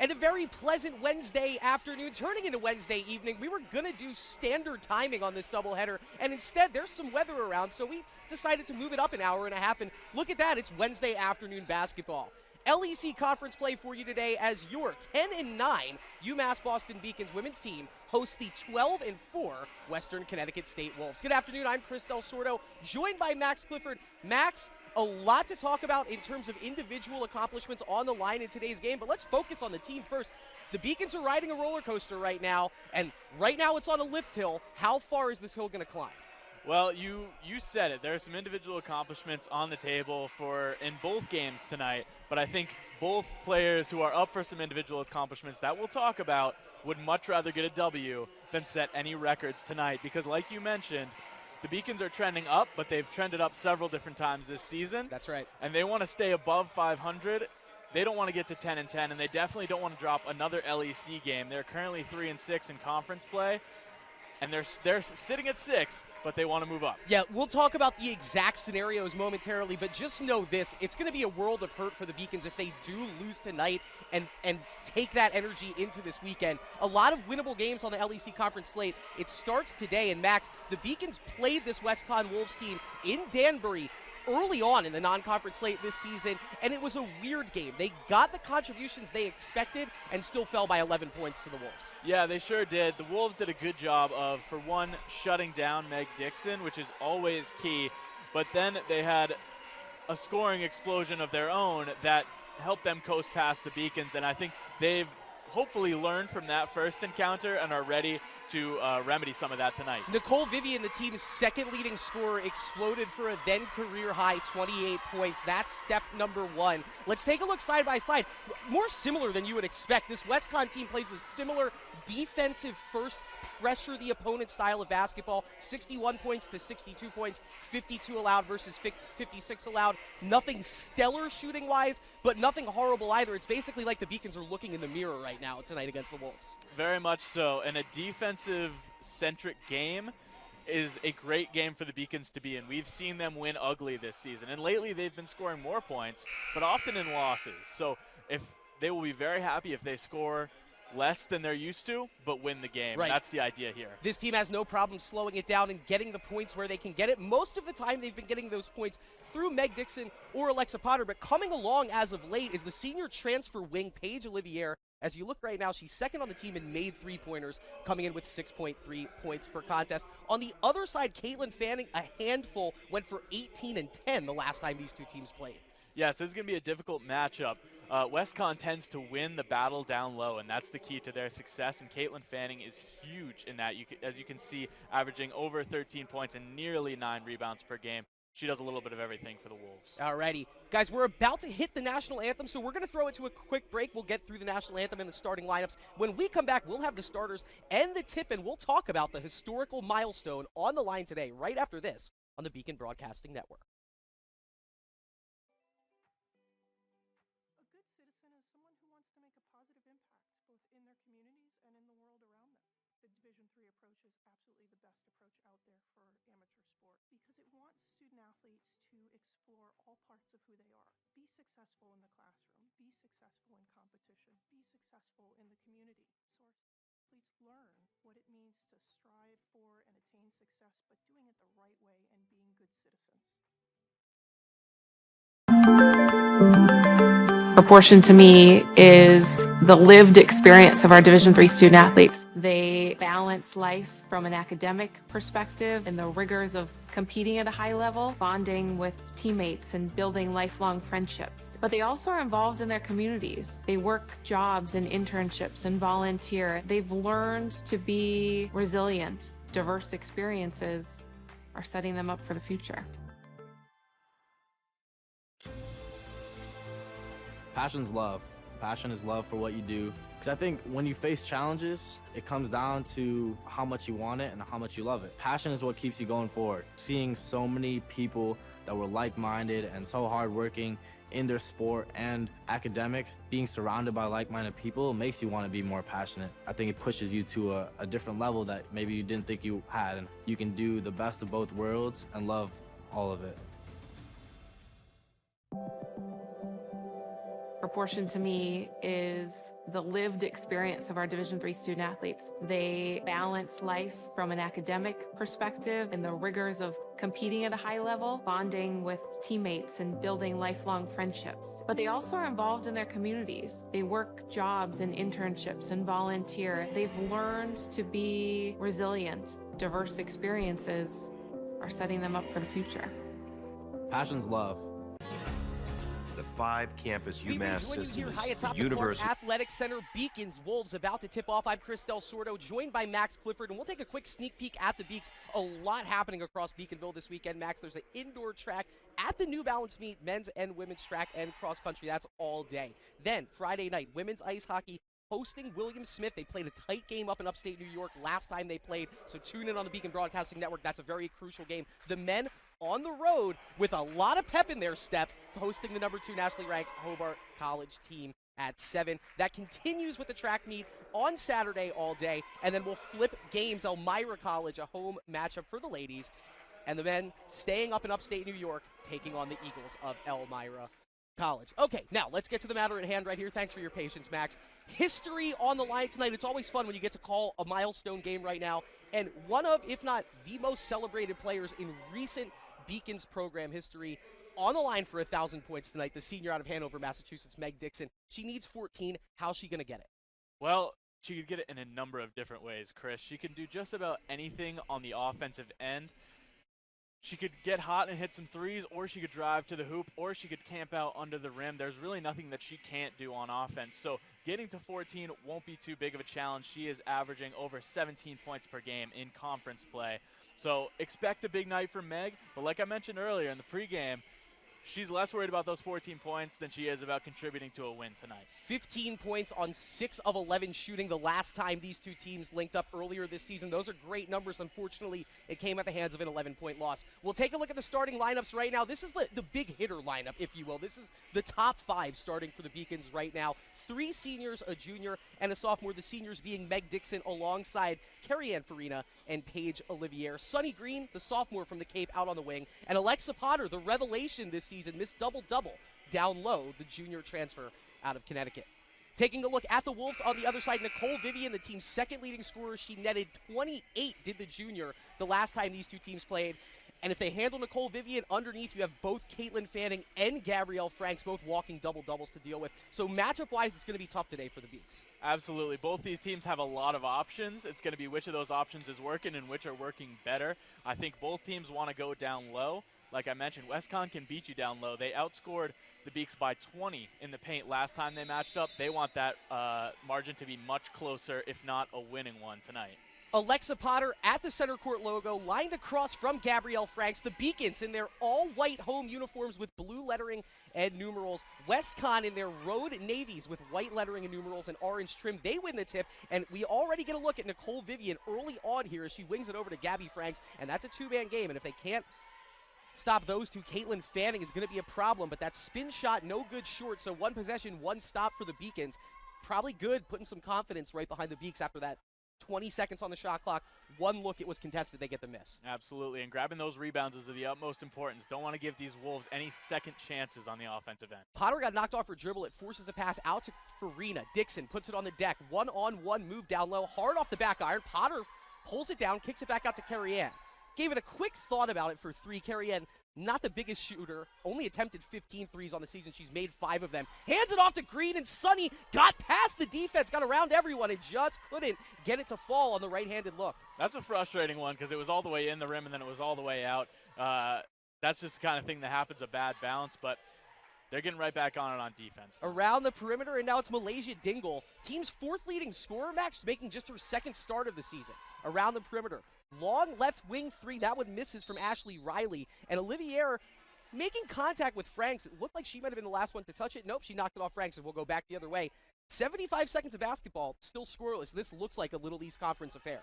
and a very pleasant Wednesday afternoon, turning into Wednesday evening. We were going to do standard timing on this doubleheader, and instead there's some weather around, so we decided to move it up an hour and a half, and look at that, it's Wednesday afternoon basketball. LEC conference play for you today as your 10-9 UMass Boston Beacons women's team hosts the 12-4 Western Connecticut State Wolves. Good afternoon, I'm Chris Del Sordo, joined by Max Clifford. Max, a lot to talk about in terms of individual accomplishments on the line in today's game, but let's focus on the team first. The Beacons are riding a roller coaster right now, and right now it's on a lift hill. How far is this hill going to climb? Well, you said it. There are some individual accomplishments on the table in both games tonight, but I think both players who are up for some individual accomplishments that we'll talk about would much rather get a W than set any records tonight because, like you mentioned, the Beacons are trending up, but they've trended up several different times this season. That's right. And they want to stay above 500. They don't want to get to 10-10, and they definitely don't want to drop another LEC game. They're currently 3-6 in conference play. And they're sitting at 6th, but they want to move up. Yeah, we'll talk about the exact scenarios momentarily, but just know this, it's going to be a world of hurt for the Beacons if they do lose tonight and take that energy into this weekend. A lot of winnable games on the LEC conference slate. It starts today, and Max, the Beacons played this WestCon Wolves team in Danbury early on in the non-conference slate this season, and it was a weird game. They got the contributions they expected and still fell by 11 points to the Wolves. Yeah, they sure did. The Wolves did a good job of, for one, shutting down Meg Dixon, which is always key, but then they had a scoring explosion of their own that helped them coast past the Beacons, and I think they've hopefully learned from that first encounter and are ready to remedy some of that tonight. Nicole Vivian, the team's second leading scorer, exploded for a then career high 28 points. That's step number one. Let's take a look side by side. More similar than you would expect. This WestCon team plays a similar defensive first, pressure the opponent style of basketball. 61 points to 62 points, 52 allowed versus 56 allowed. Nothing stellar shooting wise, but nothing horrible either. It's basically like the Beacons are looking in the mirror right now tonight against the Wolves. Very much so, and a defensive-centric game is a great game for the Beacons to be in. We've seen them win ugly this season, and lately they've been scoring more points, but often in losses. So if they will be very happy if they score less than they're used to, but win the game. Right. That's the idea here. This team has no problem slowing it down and getting the points where they can get it. Most of the time they've been getting those points through Meg Dixon or Alexa Potter, but coming along as of late is the senior transfer wing, Paige Olivier. As you look right now, she's second on the team in made three-pointers, coming in with 6.3 points per contest. On the other side, Caitlin Fanning, a handful, went for 18 and 10 the last time these two teams played. Yes, this is going to be a difficult matchup. WestCon tends to win the battle down low, and that's the key to their success, and Caitlin Fanning is huge in that, as you can see, averaging over 13 points and nearly 9 rebounds per game. She does a little bit of everything for the Wolves. Alrighty. Guys, we're about to hit the national anthem, so we're going to throw it to a quick break. We'll get through the national anthem and the starting lineups. When we come back, we'll have the starters and the tip, and we'll talk about the historical milestone on the line today, right after this, on the Beacon Broadcasting Network. A good citizen is someone who wants to make a positive impact, both in their communities and in the world around them. The Division III approach is absolutely the best approach out there for amateur sport because it wants student athletes to explore all parts of who they are. Be successful in the classroom, be successful in competition, be successful in the community. So our athletes learn what it means to strive for and attain success, but doing it the right way and being good citizens. Proportion to me is the lived experience of our Division III student athletes. They balance life from an academic perspective and the rigors of competing at a high level, bonding with teammates and building lifelong friendships. But they also are involved in their communities. They work jobs and internships and volunteer. They've learned to be resilient. Diverse experiences are setting them up for the future. Passion's love. Passion is love for what you do. Because I think when you face challenges, it comes down to how much you want it and how much you love it. Passion is what keeps you going forward. Seeing so many people that were like-minded and so hardworking in their sport and academics, being surrounded by like-minded people makes you want to be more passionate. I think it pushes you to a different level that maybe you didn't think you had. And you can do the best of both worlds and love all of it. portion to me is the lived experience of our Division III student athletes. They balance life from an academic perspective and the rigors of competing at a high level, bonding with teammates and building lifelong friendships. But they also are involved in their communities. They work jobs and internships and volunteer. They've learned to be resilient. Diverse experiences are setting them up for the future. Passion's love. The 5-campus We UMass rejoin you system here high is atop the the Clark university. Athletic Center. Beacons, Wolves about to tip off. I'm Chris Del Sordo, joined by Max Clifford, and we'll take a quick sneak peek at the Beaks. A lot happening across Beaconville this weekend, Max. There's an indoor track at the New Balance meet, men's and women's track and cross country. That's all day. Then Friday night, women's ice hockey hosting William Smith. They played a tight game up in upstate New York last time they played, so tune in on the Beacon Broadcasting Network. That's a very crucial game. The men on the road with a lot of pep in their step, hosting the number 2 nationally ranked Hobart College team at 7. That continues with the track meet on Saturday all day, and then we'll flip games. Elmira College, a home matchup for the ladies, and the men staying up in upstate New York, taking on the Eagles of Elmira College. Okay, now let's get to the matter at hand right here. Thanks for your patience, Max. History on the line tonight. It's always fun when you get to call a milestone game right now, and one of, if not the most celebrated players in recent Beacons program history on the line for 1,000 points tonight, the senior out of Hanover, Massachusetts, Meg Dixon. She needs 14. How's she going to get it? Well, she could get it in a number of different ways, Chris. She can do just about anything on the offensive end. She could get hot and hit some threes, or she could drive to the hoop, or she could camp out under the rim. There's really nothing that she can't do on offense. So getting to 14 won't be too big of a challenge. She is averaging over 17 points per game in conference play. So expect a big night from Meg, but like I mentioned earlier in the pregame, she's less worried about those 14 points than she is about contributing to a win tonight. 15 points on 6 of 11 shooting the last time these two teams linked up earlier this season. Those are great numbers. Unfortunately, it came at the hands of an 11-point loss. We'll take a look at the starting lineups right now. This is the big hitter lineup, if you will. This is the top 5 starting for the Beacons right now. 3 seniors, a junior, and a sophomore. The seniors being Meg Dixon alongside Carrie-Ann Farina and Paige Olivier. Sunny Green, the sophomore from the Cape, out on the wing. And Alexa Potter, the revelation this season, Miss Double-Double, down low, the junior transfer out of Connecticut. Taking a look at the Wolves on the other side, Nicole Vivian, the team's second leading scorer. She netted 28, did the junior, the last time these two teams played. And if they handle Nicole Vivian, underneath you have both Caitlin Fanning and Gabrielle Franks, both walking double-doubles to deal with. So matchup-wise, it's going to be tough today for the Beaks. Absolutely. Both these teams have a lot of options. It's going to be which of those options is working and which are working better. I think both teams want to go down low. Like I mentioned, WestCon can beat you down low. They outscored the Beaks by 20 in the paint last time they matched up. They want that margin to be much closer, if not a winning one tonight. Alexa Potter at the center court logo, lined across from Gabrielle Franks. The Beacons in their all-white home uniforms with blue lettering and numerals. WestCon in their road navies with white lettering and numerals and orange trim. They win the tip, and we already get a look at Nicole Vivian early on here as she wings it over to Gabby Franks, and that's a 2-man game, and if they can't stop those two, Caitlin Fanning is going to be a problem, but that spin shot, no good short, so 1 possession, 1 stop for the Beacons. Probably good, putting some confidence right behind the Beaks after that 20 seconds on the shot clock. 1 look, it was contested. They get the miss. Absolutely, and grabbing those rebounds is of the utmost importance. Don't want to give these Wolves any second chances on the offensive end. Potter got knocked off her dribble. It forces a pass out to Farina. Dixon puts it on the deck. 1-on-1 move down low. Hard off the back iron. Potter pulls it down, kicks it back out to Carrie-Ann. Gave it a quick thought about it for 3. Carrie-Ann, not the biggest shooter, only attempted 15 threes on the season. She's made 5 of them. Hands it off to Green, and Sunny got past the defense, got around everyone, and just couldn't get it to fall on the right-handed look. That's a frustrating one because it was all the way in the rim and then it was all the way out. That's just the kind of thing that happens, a bad balance, but they're getting right back on it on defense. Around the perimeter, and now it's Malaysia Dingle. Team's 4th leading scorer, Max, making just her 2nd start of the season. Around the perimeter. Long left wing 3, that one misses from Ashley Riley. And Olivier making contact with Franks. It looked like she might have been the last one to touch it. Nope, she knocked it off Franks, and we'll go back the other way. 75 seconds of basketball, still scoreless. This looks like a Little East Conference affair.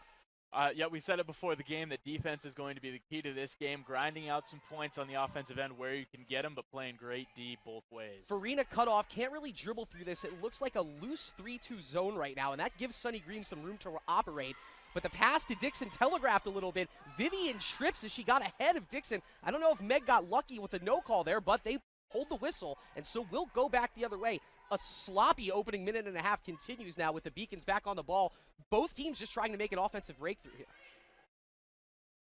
Yeah, we said it before the game that defense is going to be the key to this game, grinding out some points on the offensive end where you can get them, but playing great D both ways. Farina cut off, can't really dribble through this. It looks like a loose 3-2 zone right now, and that gives Sunny Green some room to operate. But the pass to Dixon telegraphed a little bit. Vivian trips as she got ahead of Dixon. I don't know if Meg got lucky with the no call there, but they hold the whistle, and so we'll go back the other way. a sloppy opening minute and a half continues now with the Beacons back on the ball. Both teams just trying to make an offensive breakthrough here.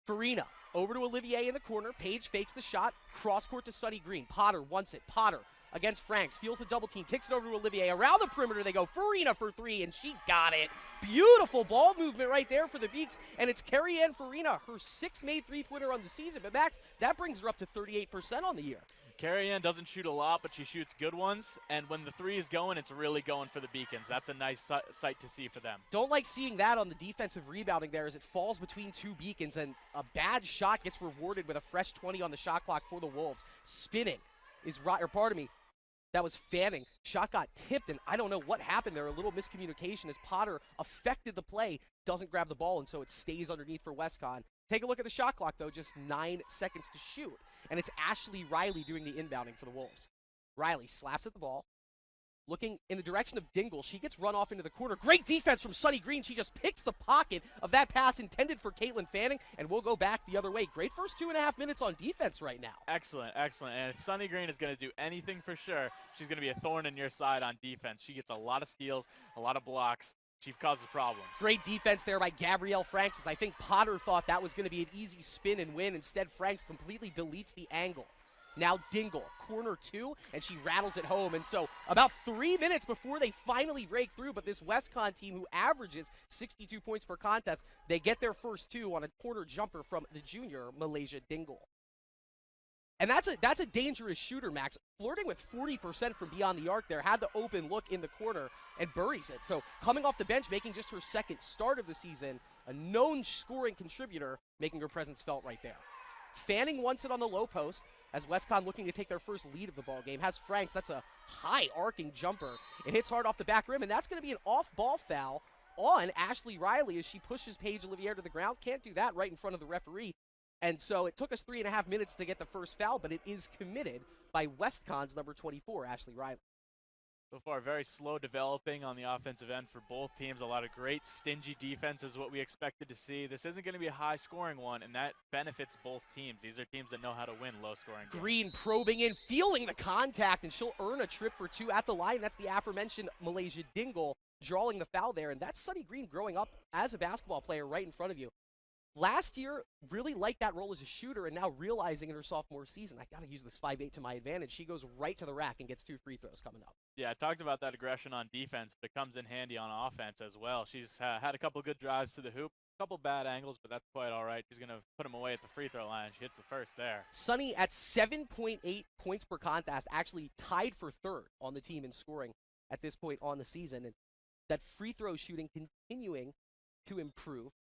Farina over to Olivier in the corner. Page fakes the shot. Cross court to Sunny Green. Potter wants it. Potter against Franks. Feels the double team. Kicks it over to Olivier. Around the perimeter they go. Farina for three, and she got it. Beautiful ball movement right there for the Beaks. And it's Carrie-Anne Farina, her 6th made three-pointer on the season. But Max, that brings her up to 38% on the year. Carrie-Anne doesn't shoot a lot, but she shoots good ones. And when the three is going, it's really going for the Beacons. That's a nice sight to see for them. Don't like seeing that on the defensive rebounding there as it falls between two Beacons, and a bad shot gets rewarded with a fresh 20 on the shot clock for the Wolves. Spinning is that was Fanning. Shot got tipped, and I don't know what happened there. A little miscommunication as Potter affected the play, doesn't grab the ball, and so it stays underneath for WestCon. Take a look at the shot clock, though. Just 9 seconds to shoot. And it's Ashley Riley doing the inbounding for the Wolves. Riley slaps at the ball. Looking in the direction of Dingle. She gets run off into the corner. Great defense from Sunny Green. She just picks the pocket of that pass intended for Caitlin Fanning, and we'll go back the other way. Great first 2.5 minutes on defense right now. Excellent, excellent. And if Sunny Green is going to do anything for sure, she's going to be a thorn in your side on defense. She gets a lot of steals, a lot of blocks. She causes problems. Great defense there by Gabrielle Franks, as I think Potter thought that was going to be an easy spin and win. Instead, Franks completely deletes the angle. Now Dingle, corner 2, and she rattles it home. And so about 3 minutes before they finally break through, but this WestCon team who averages 62 points per contest, they get their first 2 on a corner jumper from the junior Malaysia Dingle. And that's a dangerous shooter, Max. Flirting with 40% from beyond the arc there, had the open look in the corner and buries it. So coming off the bench, making just her 2nd start of the season, a known scoring contributor, making her presence felt right there. Fanning wants it on the low post as WestCon looking to take their first lead of the ball game. Has Franks, that's a high arcing jumper. It hits hard off the back rim, and that's going to be an off-ball foul on Ashley Riley as she pushes Paige Olivier to the ground. Can't do that right in front of the referee. And so it took us 3.5 minutes to get the first foul, but it is committed by WestCon's number 24, Ashley Riley. So far, very slow developing on the offensive end for both teams. A lot of great stingy defense is what we expected to see. This isn't going to be a high-scoring one, and that benefits both teams. These are teams that know how to win low-scoring games. Green probing in, feeling the contact, and she'll earn a trip for 2 at the line. That's the aforementioned Malaysia Dingle drawing the foul there, and that's Sunny Green growing up as a basketball player right in front of you. Last year, really liked that role as a shooter, and now realizing in her sophomore season, I got to use this 5'8" to my advantage. She goes right to the rack and gets 2 free throws coming up. Yeah, I talked about that aggression on defense, but it comes in handy on offense as well. She's had a couple good drives to the hoop, a couple bad angles, but that's quite all right. She's going to put them away at the free throw line. She hits the first there. Sunny at 7.8 points per contest, actually tied for 3rd on the team in scoring at this point on the season. And that free throw shooting continuing to improve.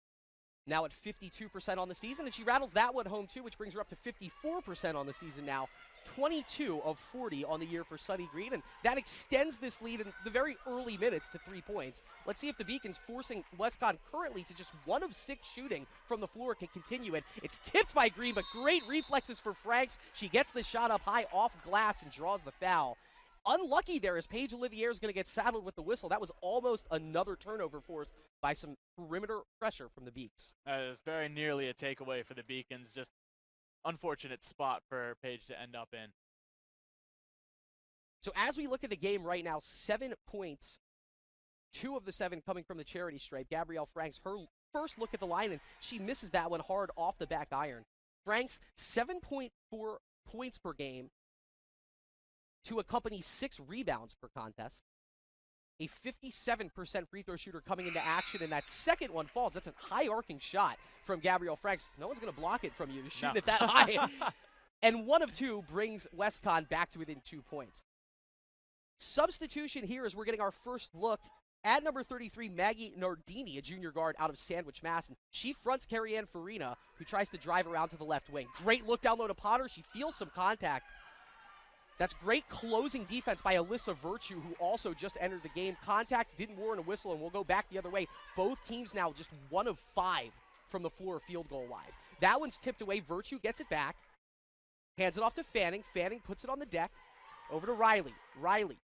Now at 52% on the season, and she rattles that one home too, which brings her up to 54% on the season now. 22 of 40 on the year for Sunny Green, and that extends this lead in the very early minutes to 3 points. Let's see if the Beacons, forcing WestCon currently to just 1 of 6 shooting from the floor, can continue it. It's tipped by Green, but great reflexes for Franks. She gets the shot up high off glass and draws the foul. Unlucky there as Paige Olivier is going to get saddled with the whistle. That was almost another turnover forced by some perimeter pressure from the Beaks. It was very nearly a takeaway for the Beacons. Just unfortunate spot for Paige to end up in. So as we look at the game right now, 7 points, 2 of the 7 coming from the charity stripe. Gabrielle Franks, her first look at the line, and she misses that one hard off the back iron. Franks, 7.4 points per game to accompany 6 rebounds per contest. A 57% free throw shooter coming into action, and that second one falls. That's a high arcing shot from Gabrielle Franks. No one's going to block it from you. You're shooting it that high. And 1 of 2 brings WestCon back to within 2 points. Substitution here as we're getting our first look at number 33, Maggie Nardini, a junior guard out of Sandwich, Mass. And she fronts Carrie-Anne Farina, who tries to drive around to the left wing. Great look down low to Potter. She feels some contact. That's great closing defense by Alyssa Virtue, who also just entered the game. Contact didn't warrant a whistle, and we'll go back the other way. Both teams now just 1 of 5 from the floor field goal-wise. That one's tipped away. Virtue gets it back, hands it off to Fanning. Fanning puts it on the deck. Over to Riley. Riley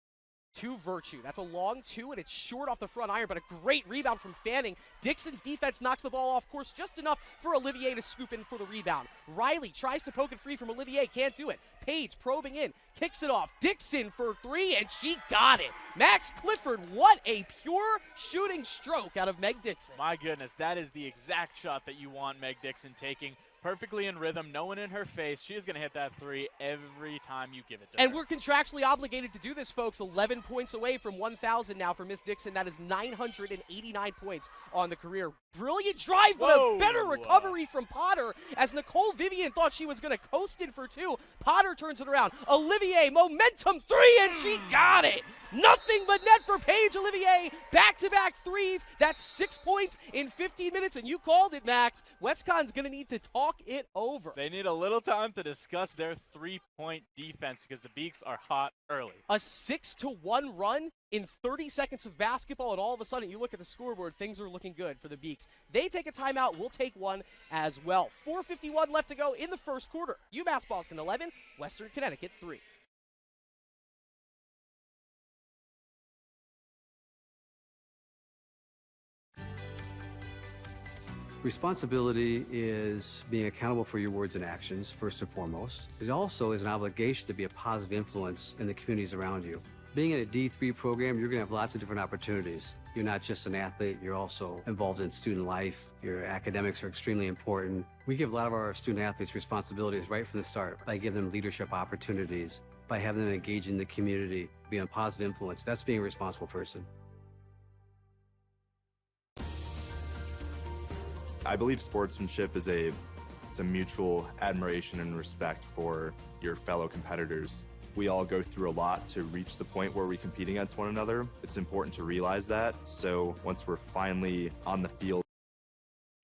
to Virtue. That's a long two, and it's short off the front iron, but a great rebound from Fanning. Dixon's defense knocks the ball off course just enough for Olivier to scoop in for the rebound. Riley tries to poke it free from Olivier, can't do it. Page probing in, kicks it off. Dixon for three, and she got it. Max Clifford, what a pure shooting stroke out of Meg Dixon. My goodness, that is the exact shot that you want Meg Dixon taking. Perfectly in rhythm, no one in her face. She is going to hit that three every time you give it to her. And we're contractually obligated to do this, folks. 11 points away from 1,000 now for Miss Dixon. That is 989 points on the career. Brilliant drive, but a better recovery from Potter as Nicole Vivian thought she was going to coast in for two. Potter turns it around. Olivier, momentum three, and she got it. Nothing but net for Paige Olivier. Back-to-back threes. That's 6 points in 15 minutes, and you called it, Max. WestConn's going to need to talk it over. They need a little time to discuss their three-point defense because the Beaks are hot early. A 6-1 run in 30 seconds of basketball, and all of a sudden you look at the scoreboard, things are looking good for the Beaks. They take a timeout. We'll take one as well. 4:51 left to go in the first quarter. UMass Boston 11, Western Connecticut 3. Responsibility is being accountable for your words and actions, first and foremost. It also is an obligation to be a positive influence in the communities around you. Being in a D3 program, you're going to have lots of different opportunities. You're not just an athlete, you're also involved in student life. Your academics are extremely important. We give a lot of our student athletes responsibilities right from the start by giving them leadership opportunities, by having them engage in the community, be a positive influence. That's being a responsible person. I believe sportsmanship is it's a mutual admiration and respect for your fellow competitors. We all go through a lot to reach the point where we compete against one another. It's important to realize that. So once we're finally on the field.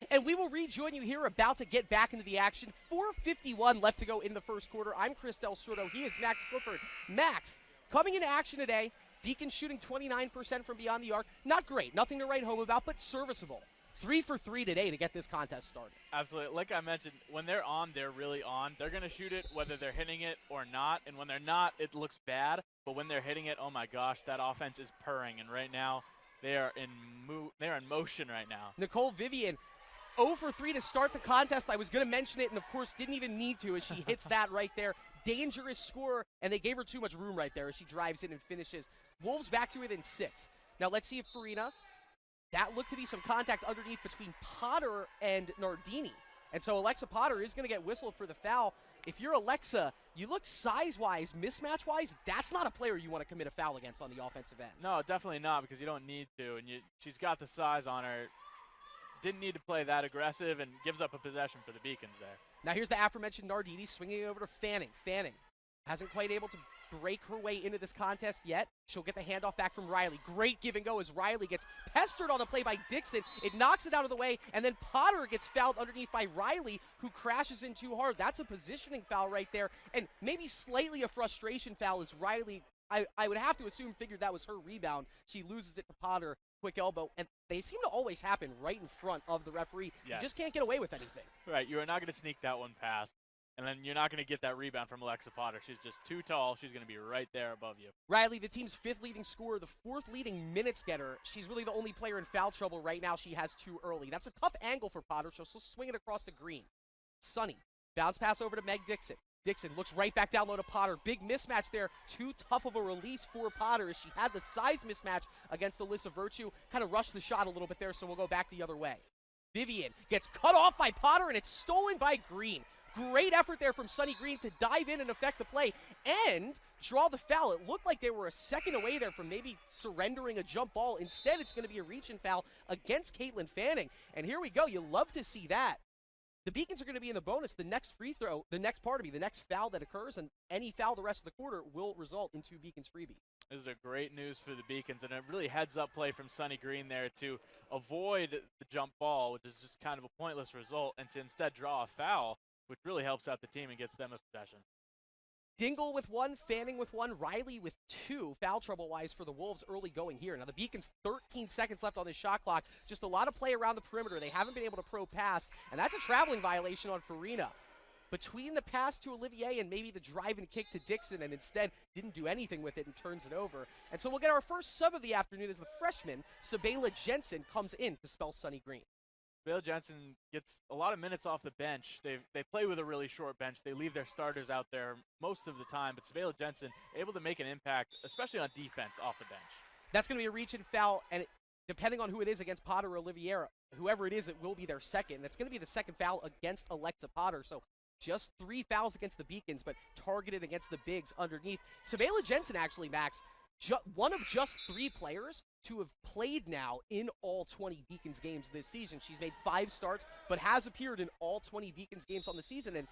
And we will rejoin you here, about to get back into the action. 4:51 left to go in the first quarter. I'm Chris Del Sordo. He is Max Clifford. Max, coming into action today, Beacon shooting 29% from beyond the arc. Not great, nothing to write home about, but serviceable. 3 for 3 today to get this contest started. Absolutely. Like I mentioned, when they're on, they're really on. They're going to shoot it whether they're hitting it or not. And when they're not, it looks bad. But when they're hitting it, oh my gosh, that offense is purring. And right now, they're in motion right now. Nicole Vivian, 0 for 3 to start the contest. I was going to mention it, and of course didn't even need to as she hits that right there. Dangerous score, and they gave her too much room right there as she drives in and finishes. Wolves back to within 6. Now let's see if Farina. That looked to be some contact underneath between Potter and Nardini. And so Alexa Potter is going to get whistled for the foul. If you're Alexa, you look size-wise, mismatch-wise, that's not a player you want to commit a foul against on the offensive end. No, definitely not, because you don't need to. And she's got the size on her. Didn't need to play that aggressive and gives up a possession for the Beacons there. Now here's the aforementioned Nardini swinging it over to Fanning. Fanning hasn't quite able to break her way into this contest yet. She'll get the handoff back from Riley. Great give and go as Riley gets pestered on the play by Dixon. It knocks it out of the way, and then Potter gets fouled underneath by Riley, who crashes in too hard. That's a positioning foul right there, and maybe slightly a frustration foul as Riley, I would have to assume, figured that was her rebound. She loses it to Potter. Quick elbow, and they seem to always happen right in front of the referee. Yes. You just can't get away with anything. Right, you are not going to sneak that one past. And then you're not going to get that rebound from Alexa Potter. She's just too tall. She's going to be right there above you. Riley, the team's 5th leading scorer, the 4th leading minutes getter. She's really the only player in foul trouble right now. She has 2 early. That's a tough angle for Potter. She'll swing it across the green. Sunny, bounce pass over to Meg Dixon. Dixon looks right back down low to Potter. Big mismatch there. Too tough of a release for Potter as she had the size mismatch against Alyssa Virtue. Kind of rushed the shot a little bit there, so we'll go back the other way. Vivian gets cut off by Potter, and it's stolen by Green. Great effort there from Sunny Green to dive in and affect the play and draw the foul. It looked like they were a second away there from maybe surrendering a jump ball. Instead, it's going to be a reach and foul against Caitlin Fanning. And here we go. You love to see that. The Beacons are going to be in the bonus. The next free throw, the next foul that occurs, and any foul the rest of the quarter will result in 2 Beacons freebie. This is a great news for the Beacons, and a really heads-up play from Sunny Green there to avoid the jump ball, which is just kind of a pointless result, and to instead draw a foul, which really helps out the team and gets them a possession. Dingle with 1, Fanning with 1, Riley with 2, foul trouble-wise for the Wolves early going here. Now the Beacons, 13 seconds left on this shot clock. Just a lot of play around the perimeter. They haven't been able to pro pass, and that's a traveling violation on Farina. between the pass to Olivier and maybe the drive and kick to Dixon, and instead didn't do anything with it and turns it over. And so we'll get our first sub of the afternoon as the freshman, Sabela Jensen, comes in to spell Sunny Green. Sabela Jensen gets a lot of minutes off the bench. They play with a really short bench. They leave their starters out there most of the time, but Sabela Jensen able to make an impact, especially on defense off the bench. That's going to be a reach and foul, and depending on who it is against Potter or Olivier, whoever it is, it will be their second. That's going to be the second foul against Alexa Potter. So just 3 fouls against the Beacons, but targeted against the bigs underneath. Sabela Jensen, actually, Max, one of just 3 players to have played now in all 20 Beacons games this season. She's made 5 starts, but has appeared in all 20 Beacons games on the season. And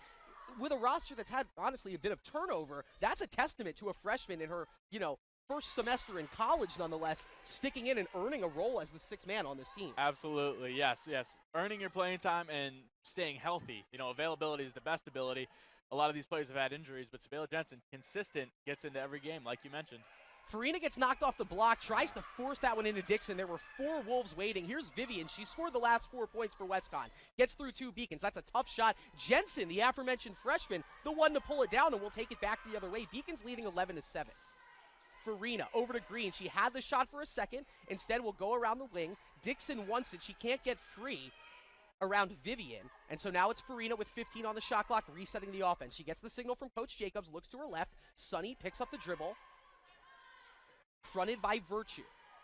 with a roster that's had, honestly, a bit of turnover, that's a testament to a freshman in her, first semester in college, nonetheless, sticking in and earning a role as the 6th man on this team. Absolutely, yes. Earning your playing time and staying healthy. Availability is the best ability. A lot of these players have had injuries, but Sabela Jensen, consistent, gets into every game, like you mentioned. Farina gets knocked off the block, tries to force that one into Dixon. There were 4 Wolves waiting. Here's Vivian. She scored the last 4 points for WestCon. Gets through 2 Beacons. That's a tough shot. Jensen, the aforementioned freshman, the one to pull it down, and we'll take it back the other way. Beacons leading 11-7. Farina over to Green. She had the shot for a second. Instead, will go around the wing. Dixon wants it. She can't get free around Vivian. And so now it's Farina with 15 on the shot clock, resetting the offense. She gets the signal from Coach Jacobs, looks to her left. Sunny picks up the dribble. Fronted by Virtue.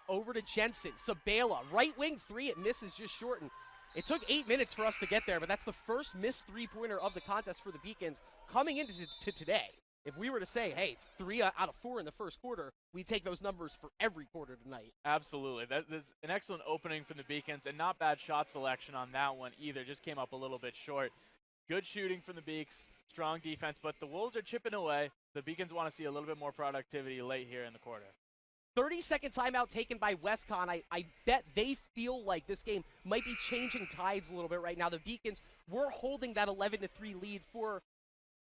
Over to Jensen. Sabela, right wing 3. It misses just short. And it took 8 minutes for us to get there, but that's the first missed 3-pointer of the contest for the Beacons coming into today. If we were to say, hey, 3 out of 4 in the first quarter, we'd take those numbers for every quarter tonight. Absolutely. That's an excellent opening from the Beacons, and not bad shot selection on that one either. Just came up a little bit short. Good shooting from the Beaks, strong defense, but the Wolves are chipping away. The Beacons want to see a little bit more productivity late here in the quarter. 30-second timeout taken by WestCon. I bet they feel like this game might be changing tides a little bit right now. The Beacons were holding that 11-3 lead for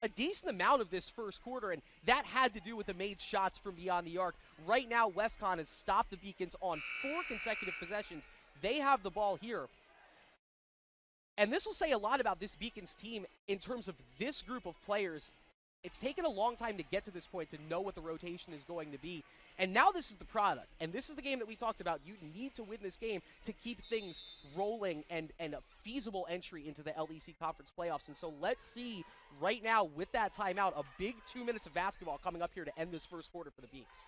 a decent amount of this first quarter, and that had to do with the made shots from beyond the arc. Right now, WestCon has stopped the Beacons on 4 consecutive possessions. They have the ball here. And this will say a lot about this Beacons team in terms of this group of players. It's taken a long time to get to this point to know what the rotation is going to be. And now this is the product. And this is the game that we talked about. You need to win this game to keep things rolling and a feasible entry into the LEC Conference playoffs. And so let's see right now with that timeout, a big 2 minutes of basketball coming up here to end this first quarter for the Beaks.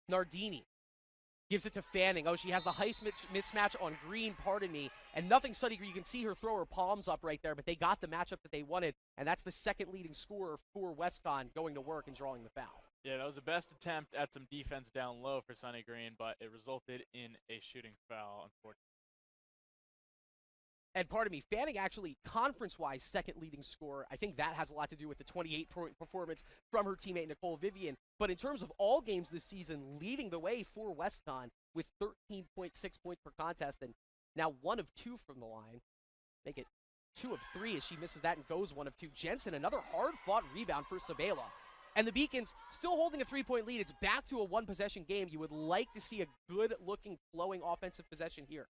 Nardini gives it to Fanning. Oh, she has the heist mismatch on Green, pardon me. And nothing Sunny Green. You can see her throw her palms up right there, but they got the matchup that they wanted, and that's the second leading scorer for WestCon going to work and drawing the foul. Yeah, that was the best attempt at some defense down low for Sunny Green, but it resulted in a shooting foul, unfortunately. And pardon me, Fanning actually, conference-wise, second leading scorer. I think that has a lot to do with the 28-point performance from her teammate Nicole Vivian. But in terms of all games this season, leading the way for WestCon with 13.6 points per contest, and now 1 of 2 from the line. Make it 2 of 3 as she misses that and goes 1 of 2. Jensen, another hard-fought rebound for Sabela. And the Beacons still holding a 3-point lead. It's back to a 1-possession game. You would like to see a good-looking, flowing offensive possession here.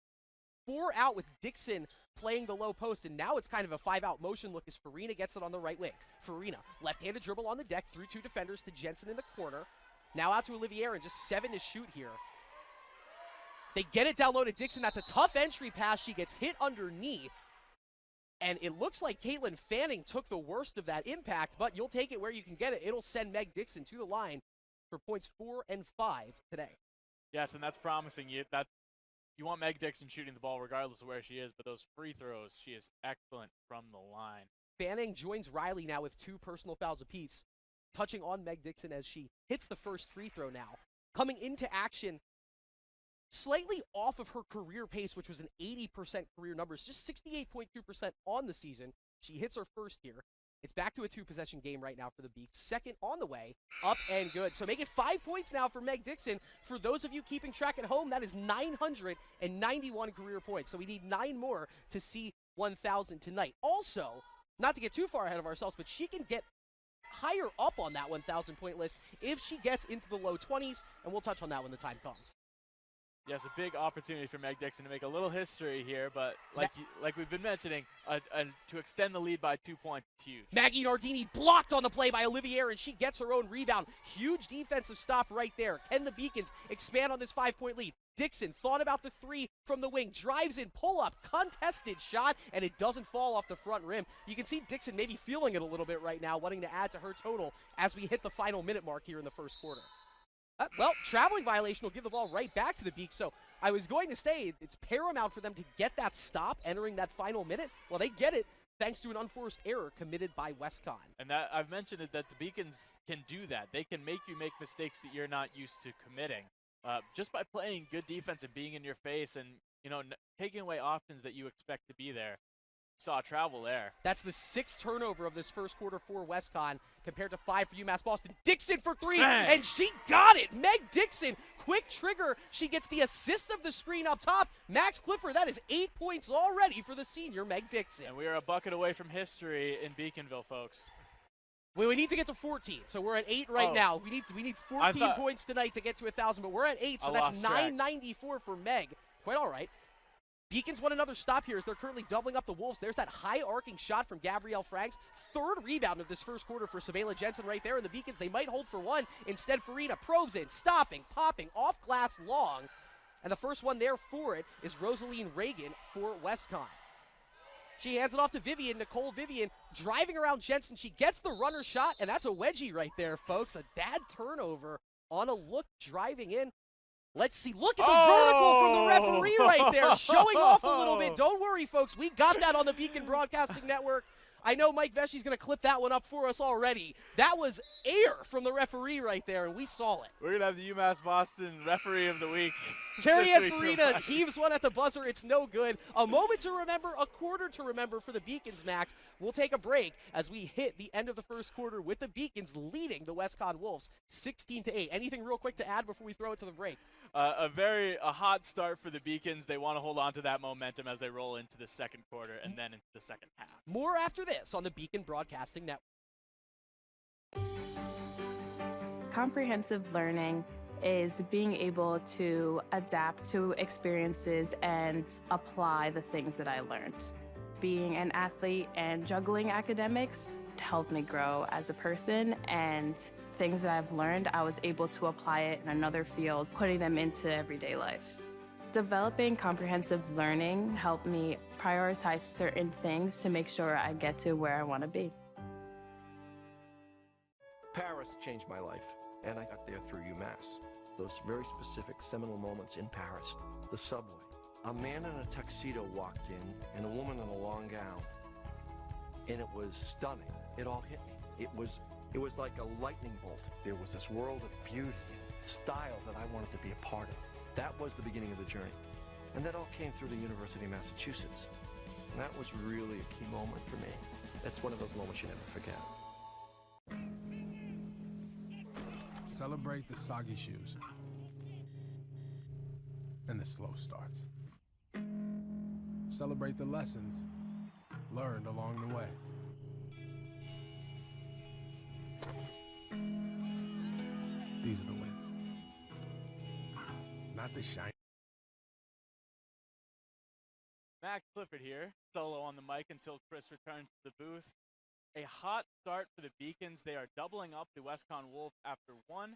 4 out with Dixon playing the low post, and now it's kind of a 5-out motion look as Farina gets it on the right wing. Farina, left-handed dribble on the deck through 2 defenders to Jensen in the corner. Now out to Olivier and just 7 to shoot here. They get it down low to Dixon. That's a tough entry pass. She gets hit underneath. And it looks like Caitlin Fanning took the worst of that impact, but you'll take it where you can get it. It'll send Meg Dixon to the line for points 4 and 5 today. Yes, and that's promising. You want Meg Dixon shooting the ball regardless of where she is, but those free throws, she is excellent from the line. Fanning joins Riley now with 2 personal fouls apiece, touching on Meg Dixon as she hits the first free throw now. Coming into action, slightly off of her career pace, which was an 80% career numbers, just 68.2% on the season. She hits her first here. It's back to a 2-possession game right now for the Beaks. Second on the way, up and good. So make it 5 points now for Meg Dixon. For those of you keeping track at home, that is 991 career points. So we need 9 more to see 1,000 tonight. Also, not to get too far ahead of ourselves, but she can get higher up on that 1,000-point list if she gets into the low 20s, and we'll touch on that when the time comes. Yes, a big opportunity for Meg Dixon to make a little history here, but like we've been mentioning, to extend the lead by 2 points is huge. Maggie Nardini blocked on the play by Olivier, and she gets her own rebound. Huge defensive stop right there. Can the Beacons expand on this 5-point lead? Dixon thought about the three from the wing, drives in, pull-up, contested shot, and it doesn't fall off the front rim. You can see Dixon maybe feeling it a little bit right now, wanting to add to her total as we hit the final minute mark here in the first quarter. Well, traveling violation will give the ball right back to the Beaks. So I was going to say it's paramount for them to get that stop entering that final minute. Well, they get it thanks to an unforced error committed by WestCon. And that I've mentioned it that the Beacons can do that. They can make you make mistakes that you're not used to committing. Just by playing good defense and being in your face and, taking away options that you expect to be there. Saw travel there. That's the 6th turnover of this first quarter for WestCon compared to 5 for UMass Boston. Dixon for 3, Bang! And she got it. Meg Dixon, quick trigger. She gets the assist of the screen up top. Max Clifford, that is 8 points already for the senior Meg Dixon. And we are a bucket away from history in Beaconville, folks. We need to get to 14, so we're at 8 right now. We need 14 points tonight to get to 1,000, but we're at 8, so that's 994 for Meg. Quite all right. Beacons want another stop here as they're currently doubling up the Wolves. There's that high arcing shot from Gabrielle Franks. 3rd rebound of this first quarter for Sabela Jensen right there. And the Beacons, they might hold for one. Instead, Farina probes in, stopping, popping, off glass long. And the first one there for it is Rosaline Reagan for WestCon. She hands it off to Vivian, Nicole Vivian, driving around Jensen. She gets the runner shot, and that's a wedgie right there, folks. A bad turnover on a look driving in. Let's see. Look at the vertical from the referee right there, showing off a little bit. Don't worry, folks. We got that on the Beacon Broadcasting Network. I know Mike Vesey's going to clip that one up for us already. That was air from the referee right there, and we saw it. We're going to have the UMass Boston Referee of the Week. Carrie Ann Farina heaves one at the buzzer. It's no good. A moment to remember, a quarter to remember for the Beacons, Max. We'll take a break as we hit the end of the first quarter with the Beacons leading the WestCon Wolves 16-8. Anything real quick to add before we throw it to the break? A hot start for the Beacons. They want to hold on to that momentum as they roll into the second quarter and then into the second half. More after this on the Beacon Broadcasting Network. Comprehensive learning is being able to adapt to experiences and apply the things that I learned. Being an athlete and juggling academics helped me grow as a person, and things that I've learned, I was able to apply it in another field, putting them into everyday life. Developing comprehensive learning helped me prioritize certain things to make sure I get to where I want to be. Paris changed my life, and I got there through UMass. Those very specific seminal moments in Paris, the subway. A man in a tuxedo walked in, and a woman in a long gown, and it was stunning. It all hit me. It was like a lightning bolt. There was this world of beauty and style that I wanted to be a part of. That was the beginning of the journey. And that all came through the University of Massachusetts. And that was really a key moment for me. That's one of those moments you never forget. Celebrate the soggy shoes and the slow starts. Celebrate the lessons learned along the way. These are the wins, not the shine. Max Clifford here, solo on the mic until Chris returns to the booth. A hot start for the Beacons. They are doubling up the WestCon Wolves after one,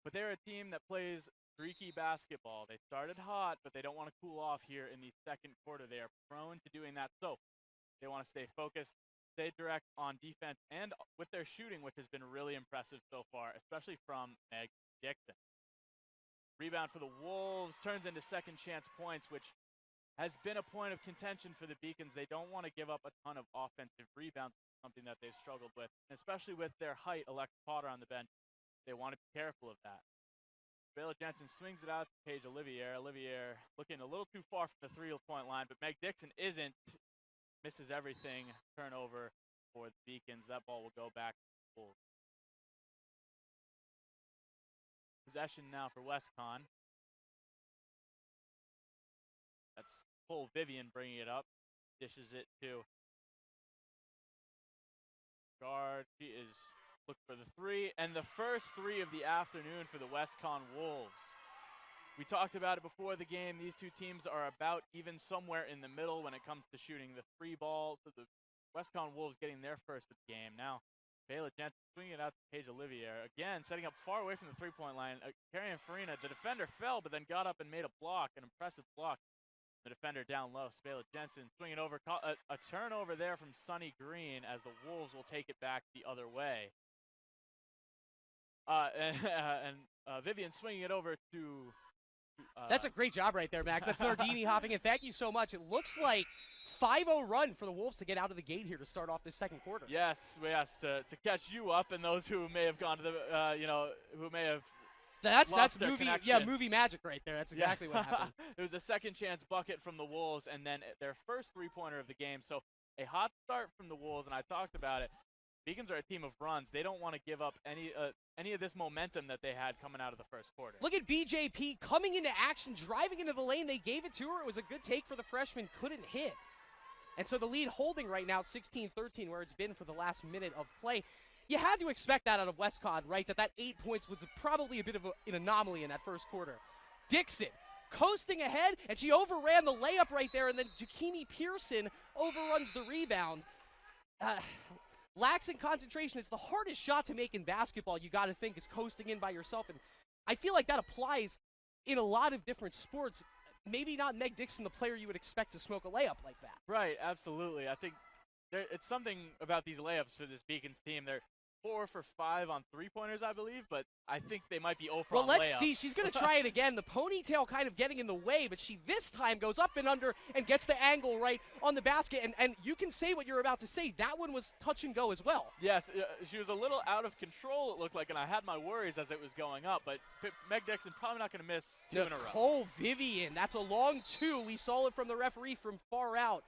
but they're a team that plays streaky basketball. They started hot, but they don't want to cool off here in the second quarter. They are prone to doing that, so they want to stay focused, stay direct on defense, and with their shooting, which has been really impressive so far, especially from Meg Dixon. Rebound for the Wolves turns into second chance points, which has been a point of contention for the Beacons. They don't want to give up a ton of offensive rebounds, something that they've struggled with, and especially with their height, Alexa Potter on the bench. They want to be careful of that. Sabela Jensen swings it out to Paige Olivier. Olivier looking a little too far from the 3-point line, but Meg Dixon isn't. Misses everything. Turnover for the Beacons. That ball will go back to the Wolves. Possession now for WestCon. That's full Vivian bringing it up. Dishes it to guard. She is looking for the three. And the first three of the afternoon for the WestCon Wolves. We talked about it before the game. These two teams are about even somewhere in the middle when it comes to shooting the three ball. So the WestCon Wolves getting their first of the game. Now, Bayla Jensen swinging it out to Paige Olivier. Again, setting up far away from the three-point line. Carrie Farina, the defender fell, but then got up and made a block, an impressive block. The defender down low, Bayla Jensen swinging over. A turnover there from Sunny Green as the Wolves will take it back the other way. Vivian swinging it over to... That's a great job right there, Max. That's Nardini hopping in. Thank you so much. It looks like 5-0 run for the Wolves to get out of the gate here to start off this second quarter. Yes, to catch you up and those who may have gone to the, who may have that's movie, connection. Yeah, movie magic right there. That's exactly what happened. It was a second chance bucket from the Wolves and then their first three-pointer of the game. So a hot start from the Wolves, and I talked about it. Beacons are a team of runs. They don't want to give up any of this momentum that they had coming out of the first quarter. Look at BJP coming into action, driving into the lane. They gave it to her. It was a good take for the freshman. Couldn't hit. And so the lead holding right now 16-13 where it's been for the last minute of play. You had to expect that out of WestCon, right? That 8 points was probably a bit of an anomaly in that first quarter. Dixon coasting ahead, and she overran the layup right there, and then Jakimi Pearson overruns the rebound. Lacks in concentration. It's the hardest shot to make in basketball, you got to think, is coasting in by yourself. And I feel like that applies in a lot of different sports. Maybe not Meg Dixon, the player you would expect to smoke a layup like that. Right, absolutely. I think it's something about these layups for this Beacons team. They're 4 for 5 on three-pointers, I believe, but I think they might be 0 for on layups. Well, let's see. She's going to try it again. The ponytail kind of getting in the way, but she this time goes up and under and gets the angle right on the basket. And you can say what you're about to say. That one was touch and go as well. Yes, she was a little out of control, it looked like, and I had my worries as it was going up. But Meg Dixon probably not going to miss 2 in a row. Nicole Vivian, that's a long 2. We saw it from the referee from far out.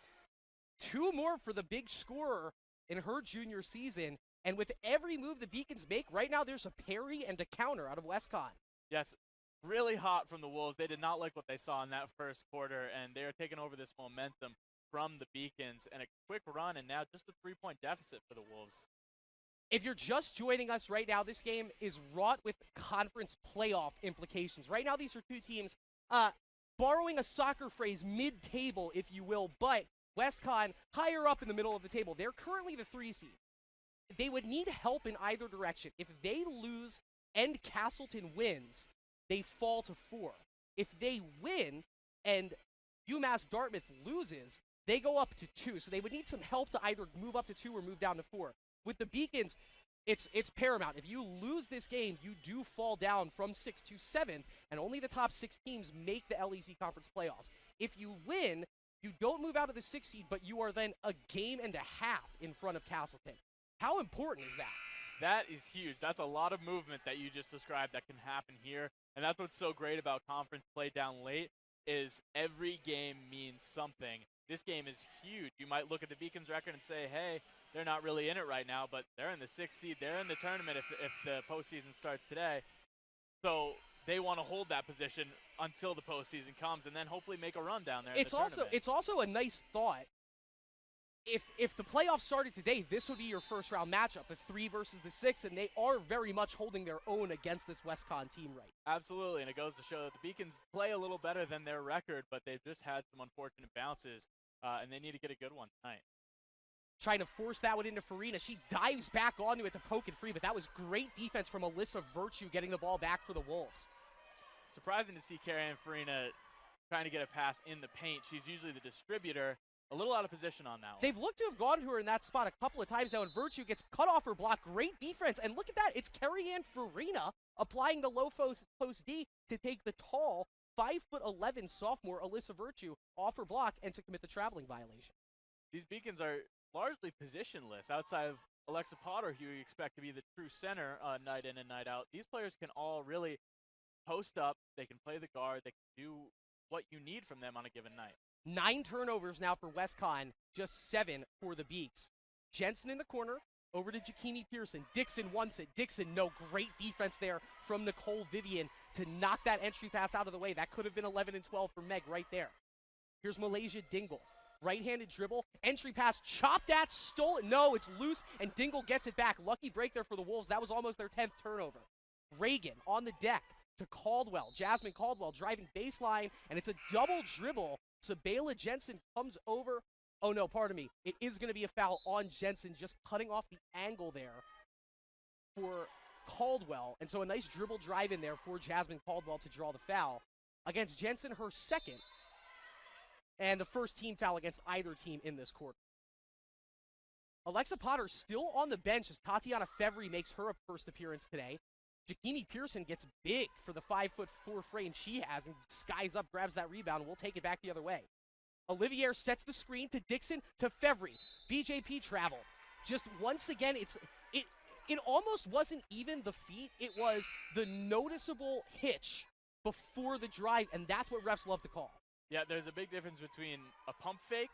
2 more for the big scorer in her junior season. And with every move the Beacons make, right now there's a parry and a counter out of WestCon. Yes, really hot from the Wolves. They did not like what they saw in that first quarter, and they are taking over this momentum from the Beacons. And a quick run, and now just a 3-point deficit for the Wolves. If you're just joining us right now, this game is wrought with conference playoff implications. Right now, these are two teams, borrowing a soccer phrase, mid-table, if you will, but WestCon higher up in the middle of the table. They're currently the 3 seed. They would need help in either direction. If they lose and Castleton wins, they fall to 4. If they win and UMass Dartmouth loses, they go up to 2. So they would need some help to either move up to 2 or move down to 4. With the Beacons, it's paramount. If you lose this game, you do fall down from 6 to 7, and only the top 6 teams make the LEC Conference playoffs. If you win, you don't move out of the 6th seed, but you are then a game and a half in front of Castleton. How important is that? That is huge. That's a lot of movement that you just described that can happen here. And that's what's so great about conference play down late is every game means something. This game is huge. You might look at the Beacons record and say, hey, they're not really in it right now, but they're in the 6th seed. They're in the tournament if the postseason starts today. So they want to hold that position until the postseason comes and then hopefully make a run down there in the tournament. It's also a nice thought. If the playoffs started today, this would be your first-round matchup, the 3 versus the 6, and they are very much holding their own against this WestCon team right now. Absolutely, and it goes to show that the Beacons play a little better than their record, but they've just had some unfortunate bounces, and they need to get a good one tonight. Trying to force that one into Farina. She dives back onto it to poke it free, but that was great defense from Alyssa Virtue getting the ball back for the Wolves. Surprising to see Carrie Farina trying to get a pass in the paint. She's usually the distributor. A little out of position on that one. They've looked to have gone to her in that spot a couple of times now, and Virtue gets cut off her block. Great defense, and look at that. It's Carrie-Ann Farina applying the low post D to take the tall 5'11" sophomore Alyssa Virtue off her block and to commit the traveling violation. These Beacons are largely positionless outside of Alexa Potter, who you expect to be the true center night in and night out. These players can all really post up. They can play the guard. They can do what you need from them on a given night. 9 turnovers now for WestCon, just 7 for the Beaks. Jensen in the corner, over to Jakimi Pearson. Dixon wants it. Dixon, no, great defense there from Nicole Vivian to knock that entry pass out of the way. That could have been 11 and 12 for Meg right there. Here's Malaysia Dingle. Right-handed dribble, entry pass, chopped at, stole it. No, it's loose, and Dingle gets it back. Lucky break there for the Wolves. That was almost their 10th turnover. Reagan on the deck. to Caldwell. Jasmine Caldwell driving baseline, and it's a double dribble. Sabela Jensen comes over. Oh, no, pardon me. It is going to be a foul on Jensen, just cutting off the angle there for Caldwell. And so a nice dribble drive in there for Jasmine Caldwell to draw the foul. Against Jensen, her second, and the first team foul against either team in this quarter. Alexa Potter still on the bench as Tatiana Fevry makes her first appearance today. Jakimi Pearson gets big for the 5'4" frame she has and skies up, grabs that rebound, and we'll take it back the other way. Olivier sets the screen to Dixon to Fevry. BJP travel. Just once again, it almost wasn't even the feet. It was the noticeable hitch before the drive, and that's what refs love to call. Yeah, there's a big difference between a pump fake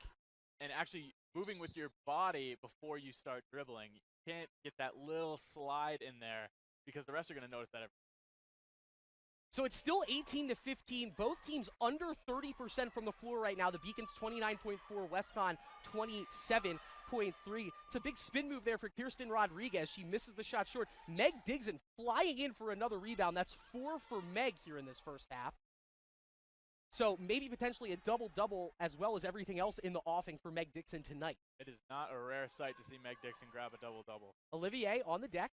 and actually moving with your body before you start dribbling. You can't get that little slide in there because the refs are going to notice that. So it's still 18-15. Both teams under 30% from the floor right now. The Beacons 29.4, Westcon 27.3. It's a big spin move there for Kirsten Rodriguez. She misses the shot short. Meg Digson flying in for another rebound. That's 4 for Meg here in this first half. So maybe potentially a double-double as well as everything else in the offing for Meg Dixon tonight. It is not a rare sight to see Meg Dixon grab a double-double. Olivier on the deck.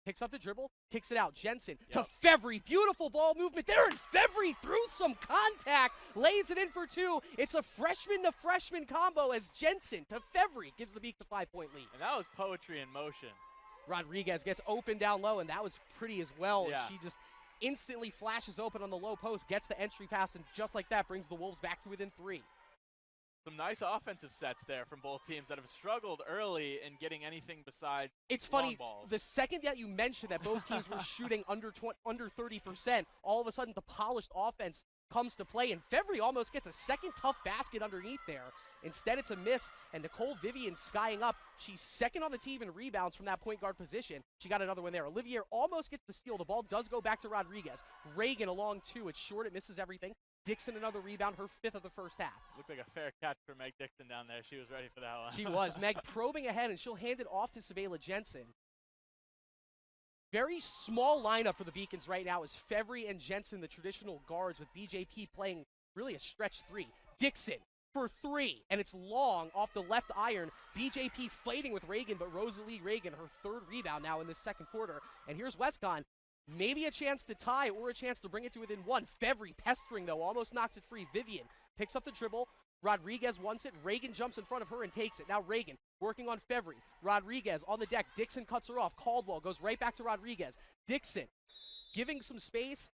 Picks up the dribble, kicks it out. Jensen to Fevry. Beautiful ball movement there, and Fevry through some contact. Lays it in for 2. It's a freshman-to-freshman combo as Jensen to Fevry gives the Beak the 5-point lead. And that was poetry in motion. Rodriguez gets open down low, and that was pretty as well. Yeah. She just instantly flashes open on the low post, gets the entry pass, and just like that brings the Wolves back to within 3. Some nice offensive sets there from both teams that have struggled early in getting anything besides It's funny, long balls. the second that you mentioned that both teams were shooting under 30%, all of a sudden the polished offense comes to play, and Fevry almost gets a second tough basket underneath there. Instead, it's a miss, and Nicole Vivian skying up. She's second on the team in rebounds from that point guard position. She got another one there. Olivier almost gets the steal. The ball does go back to Rodriguez. Reagan along 2. It's short. It misses everything. Dixon another rebound, her 5th of the first half. Looked like a fair catch for Meg Dixon down there. She was ready for that one. She was. Meg probing ahead, and she'll hand it off to Sabela Jensen. Very small lineup for the Beacons right now is Fevry and Jensen, the traditional guards, with BJP playing really a stretch 3. Dixon for 3, and it's long off the left iron. BJP fighting with Reagan, but Rosalie Reagan, her 3rd rebound now in this second quarter. And here's Westcon. Maybe a chance to tie or a chance to bring it to within 1. Fevry pestering, though, almost knocks it free. Vivian picks up the dribble. Rodriguez wants it. Reagan jumps in front of her and takes it. Now Reagan working on Fevry. Rodriguez on the deck. Dixon cuts her off. Caldwell goes right back to Rodriguez. Dixon giving some space,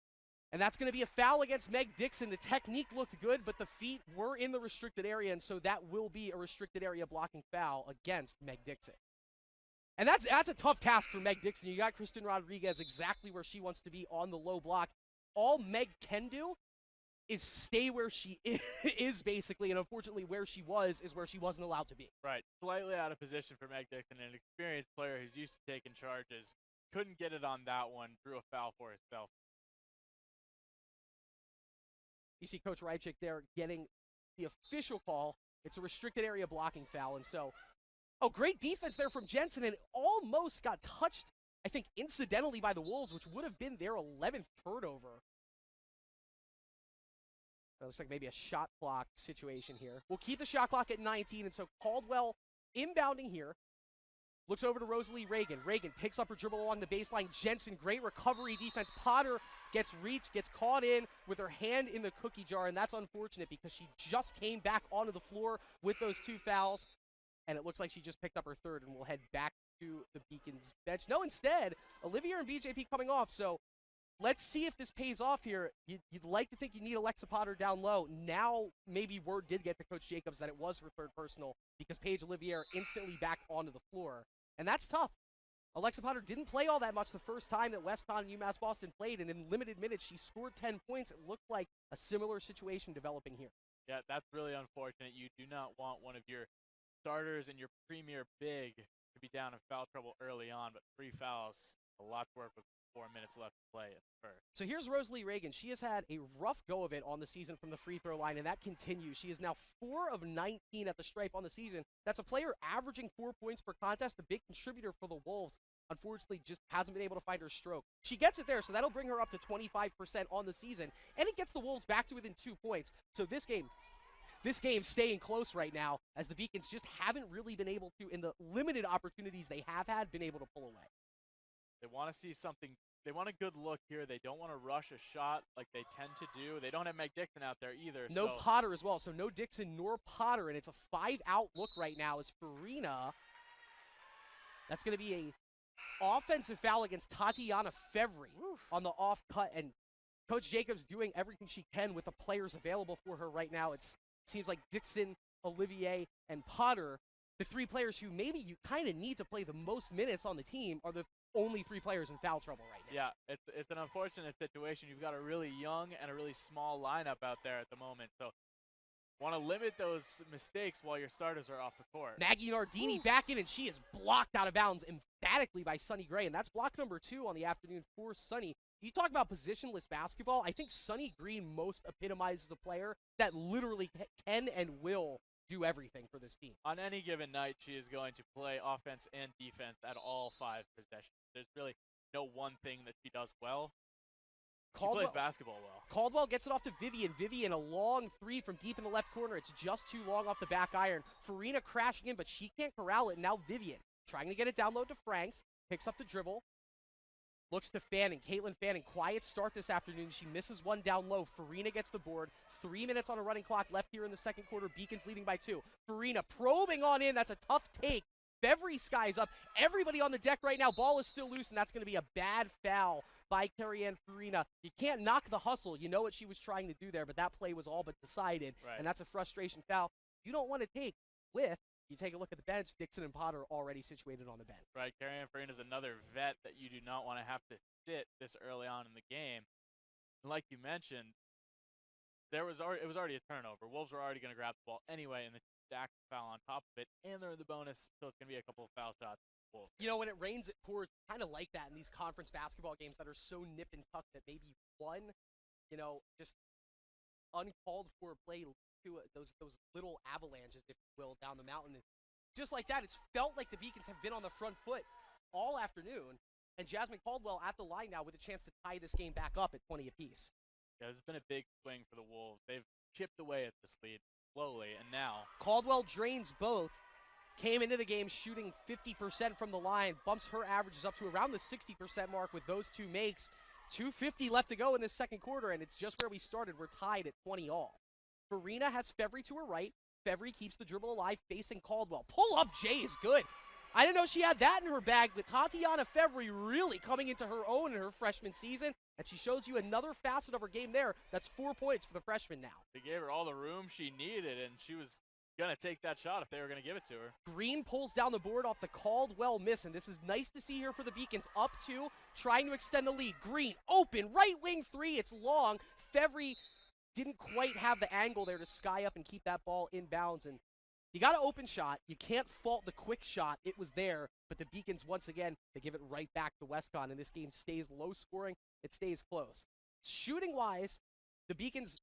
and that's going to be a foul against Meg Dixon. The technique looked good, but the feet were in the restricted area, and so that will be a restricted area blocking foul against Meg Dixon. And that's a tough task for Meg Dixon. You got Kristen Rodriguez exactly where she wants to be on the low block. All Meg can do is stay where she is, basically, and unfortunately where she was is where she wasn't allowed to be. Right. Slightly out of position for Meg Dixon, an experienced player who's used to taking charges. Couldn't get it on that one, drew a foul for herself. You see Coach Rychik there getting the official call. It's a restricted area blocking foul, and so, oh, great defense there from Jensen, and almost got touched, I think, incidentally by the Wolves, which would have been their 11th turnover. That looks like maybe a shot clock situation here. We'll keep the shot clock at 19, and so Caldwell inbounding here. Looks over to Rosalie Reagan. Reagan picks up her dribble along the baseline. Jensen, great recovery defense. Potter gets reached, gets caught in with her hand in the cookie jar, and that's unfortunate because she just came back onto the floor with those 2 fouls, and it looks like she just picked up her 3rd, and we'll head back to the Beacons bench. No, instead, Olivier and BJP coming off, so let's see if this pays off here. You'd like to think you need Alexa Potter down low. Now, maybe word did get to Coach Jacobs that it was her 3rd personal because Paige Olivier instantly back onto the floor. And that's tough. Alexa Potter didn't play all that much the first time that Westcon and UMass Boston played, and in limited minutes, she scored 10 points. It looked like a similar situation developing here. Yeah, that's really unfortunate. You do not want one of your starters and your premier big to be down in foul trouble early on, but 3 fouls, a lot to work with. 4 minutes left to play at first. So here's Rosalie Reagan. She has had a rough go of it on the season from the free throw line, and that continues. She is now 4 of 19 at the stripe on the season. That's a player averaging 4 points per contest, a big contributor for the Wolves. unfortunately just hasn't been able to find her stroke. She gets it there, so that'll bring her up to 25% on the season, and it gets the Wolves back to within 2 points. So this game's staying close right now, as the Beacons just haven't really been able to, in the limited opportunities they have had, been able to pull away. They want to see something. They want a good look here. They don't want to rush a shot like they tend to do. They don't have Meg Dixon out there either. No Potter as well, so no Dixon nor Potter, and it's a 5-out look right now as Farina. That's going to be a offensive foul against Tatiana Fevry on the off cut, and Coach Jacobs doing everything she can with the players available for her right now. It seems like Dixon, Olivier, and Potter, the 3 players who maybe you kind of need to play the most minutes on the team, are the only 3 players in foul trouble right now. Yeah, it's an unfortunate situation. You've got a really young and a really small lineup out there at the moment, so want to limit those mistakes while your starters are off the court. Maggie Nardini back in, and she is blocked out of bounds emphatically by Sunny Gray, and that's block number 2 on the afternoon for Sunny. You talk about positionless basketball, I think Sunny Green most epitomizes a player that literally can and will do everything for this team. On any given night, she is going to play offense and defense at all 5 possessions. There's really no one thing that she does well. She plays basketball well. Caldwell gets it off to Vivian. Vivian, a long 3 from deep in the left corner. It's just too long off the back iron. Farina crashing in, but she can't corral it. Now Vivian trying to get it down low to Franks. Picks up the dribble. Looks to Fanning. Caitlin Fanning, quiet start this afternoon. She misses one down low. Farina gets the board. 3 minutes on a running clock left here in the second quarter. Beacons leading by 2. Farina probing on in. That's a tough take. Fevry skies up. Everybody on the deck right now. Ball is still loose, and that's going to be a bad foul by Carrie-Anne Farina. You can't knock the hustle. You know what she was trying to do there, but that play was all but decided, and that's a frustration foul you don't want to take with. You take a look at the bench, Dixon and Potter already situated on the bench. Right, Carrie-Anne Farina is another vet that you do not want to have to sit this early on in the game. And like you mentioned, it was already a turnover. Wolves were already going to grab the ball anyway, and the stack foul on top of it, and they're in the bonus, so it's going to be a couple of foul shots. You know, when it rains, it pours, kind of like that in these conference basketball games that are so nip and tuck that maybe one, you know, just uncalled for play to those little avalanches, if you will, down the mountain. And just like that, it's felt like the Beacons have been on the front foot all afternoon, and Jasmine Caldwell at the line now with a chance to tie this game back up at 20 apiece. Yeah, there's been a big swing for the Wolves. They've chipped away at this lead slowly, and now Caldwell drains both. Came into the game shooting 50% from the line, bumps her averages up to around the 60% mark with those 2 makes. 2:50 left to go in this second quarter, and it's just where we started. We're tied at 20 all. Farina has Fevry to her right. Fevry keeps the dribble alive, facing Caldwell. Pull up J is good. I didn't know she had that in her bag, but Tatiana Fevry really coming into her own in her freshman season, and she shows you another facet of her game there. That's 4 points for the freshman now. They gave her all the room she needed, and she was going to take that shot if they were going to give it to her. Green pulls down the board off the Caldwell miss, and this is nice to see here for the Beacons. Up 2, trying to extend the lead. Green, open, right wing 3, it's long. Fevry didn't quite have the angle there to sky up and keep that ball in bounds, and you got an open shot. You can't fault the quick shot. It was there, but the Beacons, once again, they give it right back to WestCon, and this game stays low scoring. It stays close. Shooting-wise, the Beacons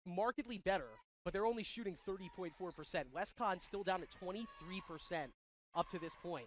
markedly better, but they're only shooting 30.4%. WestCon still down at 23% up to this point.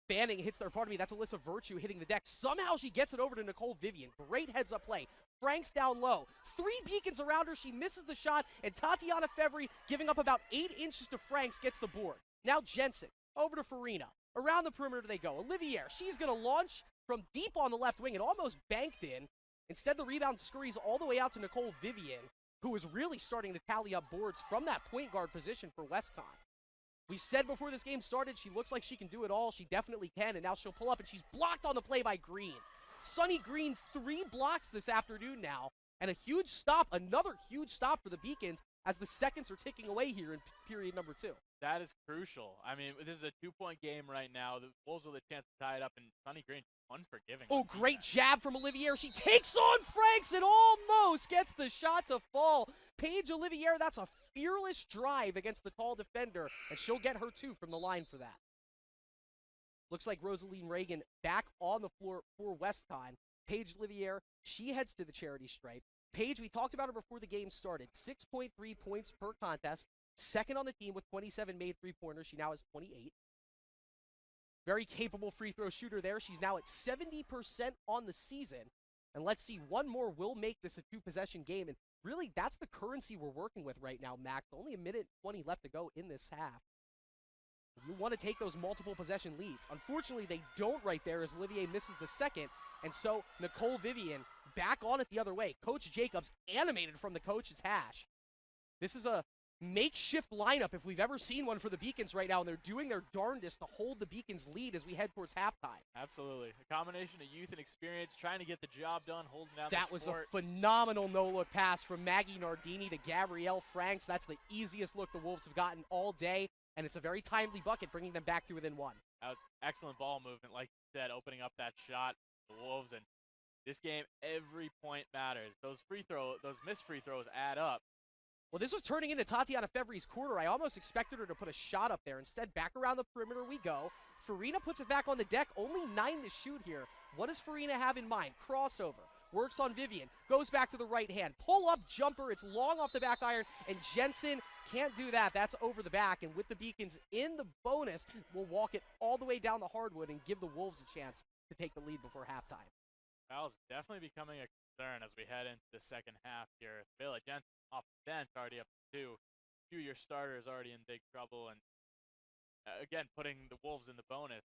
Fanning hits, that's Alyssa Virtue hitting the deck. Somehow she gets it over to Nicole Vivian. Great heads-up play. Franks down low. 3 Beacons around her. She misses the shot, and Tatiana Fevry, giving up about 8 inches to Franks, gets the board. Now Jensen, over to Farina. Around the perimeter they go. Olivier, she's going to launch from deep on the left wing and almost banked in. Instead, the rebound scurries all the way out to Nicole Vivian, who is really starting to tally up boards from that point guard position for WestCon. We said before this game started, she looks like she can do it all. She definitely can, and now she'll pull up, and she's blocked on the play by Green. Sunny Green, 3 blocks this afternoon now, and a huge stop, another huge stop for the Beacons as the seconds are ticking away here in period number 2. That is crucial. I mean, this is a 2-point game right now. The Wolves with a chance to tie it up, and Sunny Green unforgiving. Oh, great jab from Olivier. She takes on Franks and almost gets the shot to fall. Paige Olivier, that's a fearless drive against the tall defender, and she'll get her 2 from the line for that. Looks like Rosaline Reagan back on the floor for WestCon. Paige Olivier, she heads to the charity stripe. Paige, we talked about her before the game started. 6.3 points per contest. Second on the team with 27 made 3-pointers. She now has 28. Very capable free throw shooter there. She's now at 70% on the season. And let's see, one more will make this a 2-possession game. And really, that's the currency we're working with right now, Max. Only a minute 20 left to go in this half. You want to take those multiple possession leads. Unfortunately, they don't right there as Olivier misses the second. And so Nicole Vivian back on it the other way. Coach Jacobs animated from the coach's hash. This is a makeshift lineup if we've ever seen one for the Beacons right now, and they're doing their darndest to hold the Beacons lead as we head towards halftime. Absolutely. A combination of youth and experience, trying to get the job done, holding down That the was fort. a phenomenal no-look pass from Maggie Nardini to Gabrielle Franks. That's the easiest look the Wolves have gotten all day, and it's a very timely bucket, bringing them back to within one. That was excellent ball movement, like you said, opening up that shot, the Wolves, and this game, every point matters. Those missed free throws add up. Well, this was turning into Tatiana Fevri's quarter. I almost expected her to put a shot up there. Instead, back around the perimeter we go. Farina puts it back on the deck. Only 9 to shoot here. What does Farina have in mind? Crossover. Works on Vivian. Goes back to the right hand. Pull-up jumper. It's long off the back iron. And Jensen can't do that. That's over the back. And with the Beacons in the bonus, we'll walk it all the way down the hardwood and give the Wolves a chance to take the lead before halftime. Foul's definitely becoming a concern as we head into the second half here. Villa Jensen off the bench, already up to 2. 2-year starters already in big trouble, and again, putting the Wolves in the bonus.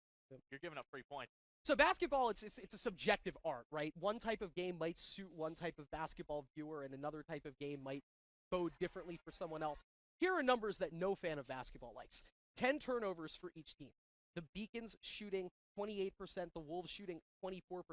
You're giving up 3 points. So basketball, it's a subjective art, right? One type of game might suit one type of basketball viewer, and another type of game might bode differently for someone else. Here are numbers that no fan of basketball likes. 10 turnovers for each team. The Beacons shooting 28%, the Wolves shooting 24%.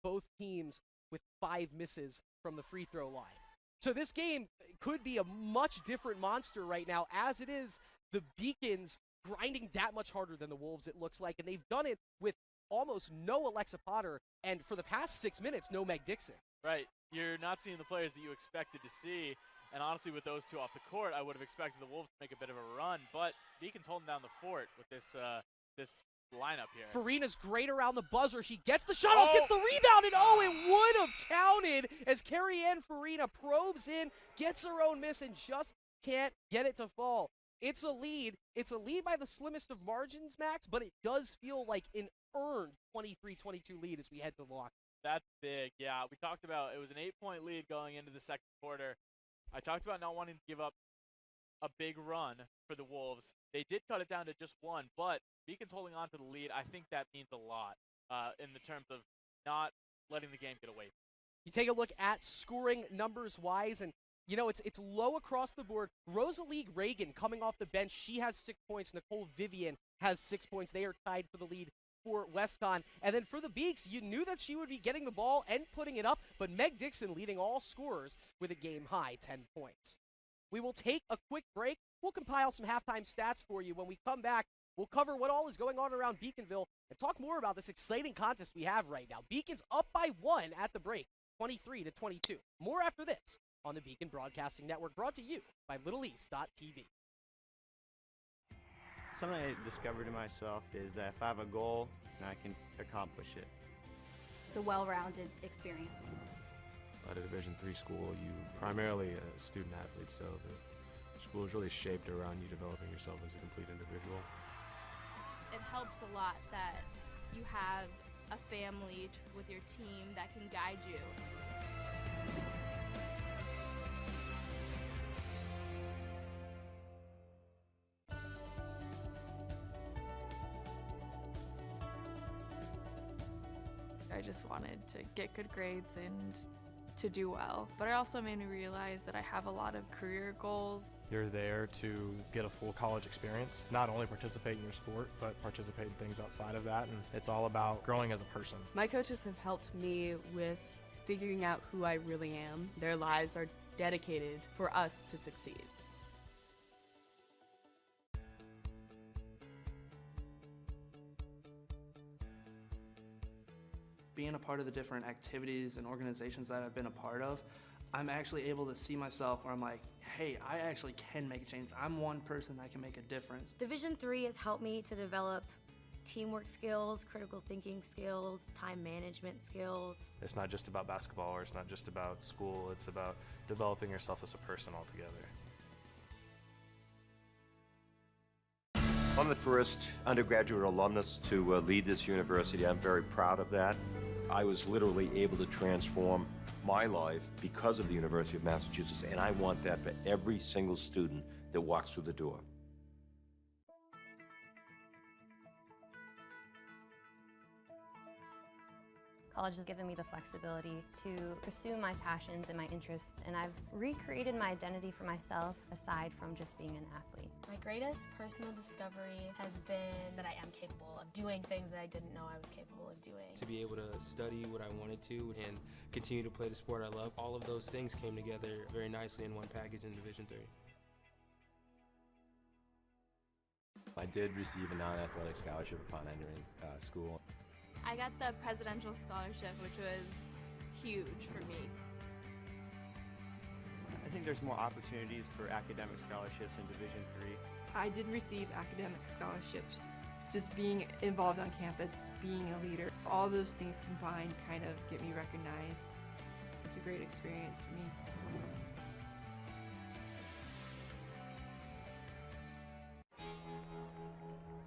Both teams with 5 misses from the free throw line. So this game could be a much different monster right now. As it is, the Beacons grinding that much harder than the Wolves, it looks like. And they've done it with almost no Alexa Potter. And for the past 6 minutes, no Meg Dixon. Right. You're not seeing the players that you expected to see. And honestly, with those two off the court, I would have expected the Wolves to make a bit of a run. But Beacons holding down the fort with this lineup here. Farina's great around the buzzer. She gets the shot off, gets the rebound, and it would have counted as Carrie-Anne Farina probes in, gets her own miss, and just can't get it to fall. It's a lead. It's a lead by the slimmest of margins, Max, but it does feel like an earned 23-22 lead as we head to the lock. That's big, yeah. We talked about it was an 8-point lead going into the second quarter. I talked about not wanting to give up a big run for the Wolves. They did cut it down to just 1, but Beacons holding on to the lead, I think that means a lot in the terms of not letting the game get away. You take a look at scoring numbers-wise, and, you know, it's low across the board. Rosalie Reagan coming off the bench, she has 6 points. Nicole Vivian has 6 points. They are tied for the lead for WestCon. And then for the Beaks, you knew that she would be getting the ball and putting it up, but Meg Dixon leading all scorers with a game-high 10 points. We will take a quick break. We'll compile some halftime stats for you. When we come back, we'll cover what all is going on around Beaconville and talk more about this exciting contest we have right now. Beacons up by 1 at the break, 23-22. More after this on the Beacon Broadcasting Network, brought to you by LittleEast.tv. Something I discovered in myself is that if I have a goal, I can accomplish it. It's a well-rounded experience. At a Division III school, you primarily a student athlete, so the school is really shaped around you developing yourself as a complete individual. It helps a lot that you have a family with your team that can guide you. I just wanted to get good grades and to do well. But it also made me realize that I have a lot of career goals. You're there to get a full college experience, not only participate in your sport, but participate in things outside of that, and it's all about growing as a person. My coaches have helped me with figuring out who I really am. Their lives are dedicated for us to succeed. Being a part of the different activities and organizations that I've been a part of, I'm actually able to see myself where I'm like, hey, I actually can make a change. I'm one person that can make a difference. Division III has helped me to develop teamwork skills, critical thinking skills, time management skills. It's not just about basketball, or it's not just about school, it's about developing yourself as a person altogether. I'm the first undergraduate alumnus to lead this university. I'm very proud of that. I was literally able to transform my life because of the University of Massachusetts, and I want that for every single student that walks through the door. College has given me the flexibility to pursue my passions and my interests, and I've recreated my identity for myself aside from just being an athlete. My greatest personal discovery has been that I am capable of doing things that I didn't know I was capable of doing. To be able to study what I wanted to and continue to play the sport I love, all of those things came together very nicely in one package in Division III. I did receive a non-athletic scholarship upon entering school. I got the presidential scholarship, which was huge for me. I think there's more opportunities for academic scholarships in Division III. I did receive academic scholarships. Just being involved on campus, being a leader, all those things combined kind of get me recognized. It's a great experience for me.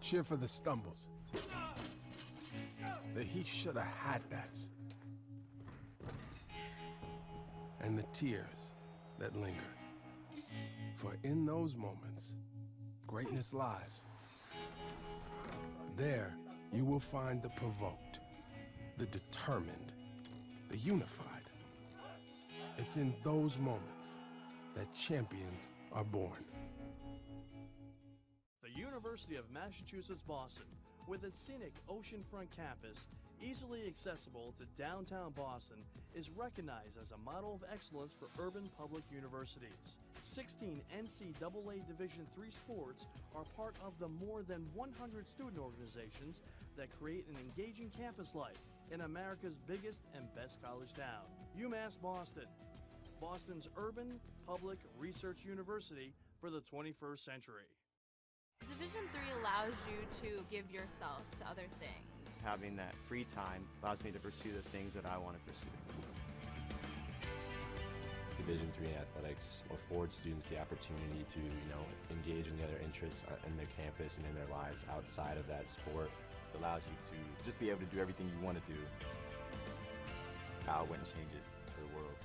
Cheer for the stumbles. The he shoulda had that's. And the tears that linger. For in those moments, greatness lies. There, you will find the provoked, the determined, the unified. It's in those moments that champions are born. The University of Massachusetts Boston, with its scenic oceanfront campus, easily accessible to downtown Boston, is recognized as a model of excellence for urban public universities. 16 NCAA Division III sports are part of the more than 100 student organizations that create an engaging campus life in America's biggest and best college town, UMass Boston. Boston's urban public research university for the 21st century. Division III allows you to give yourself to other things. Having that free time allows me to pursue the things that I want to pursue. Division III athletics affords students the opportunity to, engage in the other interests in their campus and in their lives outside of that sport. It allows you to just be able to do everything you want to do. I wouldn't change it for the world.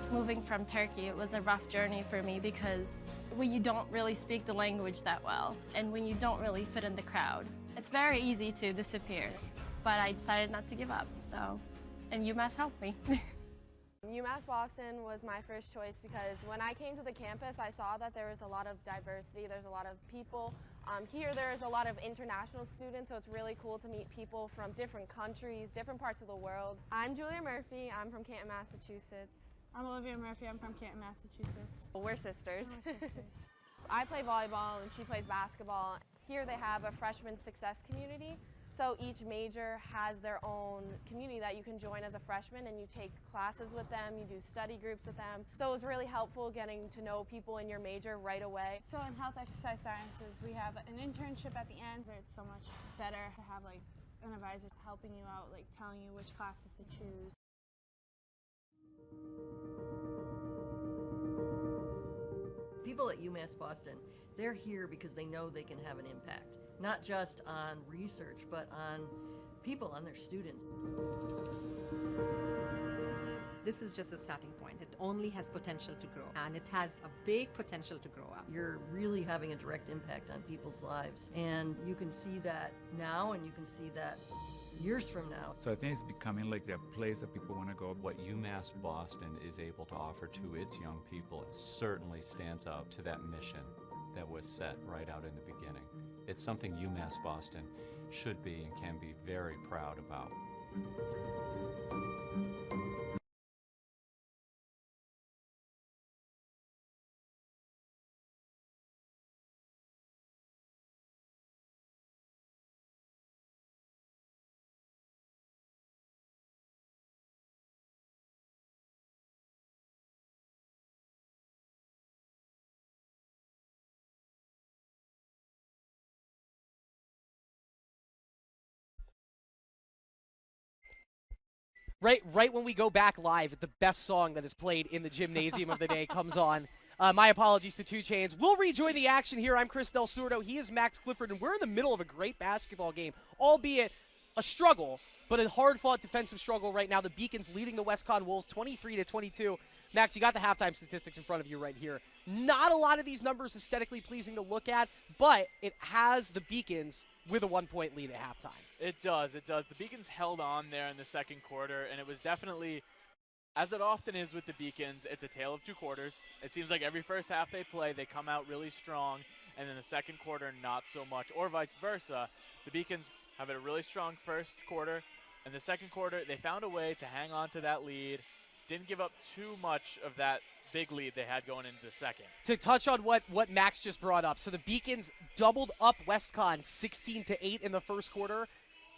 Moving from Turkey, it was a rough journey for me because when you don't really speak the language that well and when you don't really fit in the crowd, it's very easy to disappear. But I decided not to give up, and UMass helped me. UMass Boston was my first choice because when I came to the campus, I saw that there was a lot of diversity, there's a lot of people. Here there's a lot of international students, so it's really cool to meet people from different countries, different parts of the world. I'm Julia Murphy, I'm from Canton, Massachusetts. I'm Olivia Murphy, I'm from Canton, Massachusetts. We're sisters. We're sisters. I play volleyball and she plays basketball. Here they have a freshman success community. So each major has their own community that you can join as a freshman, and you take classes with them, you do study groups with them. So it was really helpful getting to know people in your major right away. So in health exercise sciences, we have an internship at the end, where it's so much better to have an advisor helping you out, telling you which classes to choose. People at UMass Boston, they're here because they know they can have an impact, not just on research, but on people, on their students. This is just the starting point. It only has potential to grow, and it has a big potential to grow up. You're really having a direct impact on people's lives, and you can see that now, and you can see that years from now. So I think it's becoming like the place that people want to go. What UMass Boston is able to offer to its young people certainly stands out to that mission that was set right out in the beginning. It's something UMass Boston should be and can be very proud about. Right when we go back live, the best song that is played in the gymnasium of the day comes on. My apologies to 2 Chainz. We'll rejoin the action here. I'm Chris Del Sordo. He is Max Clifford, and we're in the middle of a great basketball game, albeit a struggle, but a hard-fought defensive struggle right now. The Beacons leading the WestConn Wolves 23-22. Max, you got the halftime statistics in front of you right here. Not a lot of these numbers aesthetically pleasing to look at, but it has the Beacons with a 1-point lead at halftime. It does. The Beacons held on there in the second quarter, and it was definitely, as it often is with the Beacons, it's a tale of 2 quarters. It seems like every first half they play, they come out really strong, and in the second quarter, not so much, or vice versa. The Beacons have a really strong first quarter. In the second quarter, they found a way to hang on to that lead, didn't give up too much of that big lead they had going into the second. To touch on what Max just brought up, so the Beacons doubled up WestConn 16-8 in the first quarter,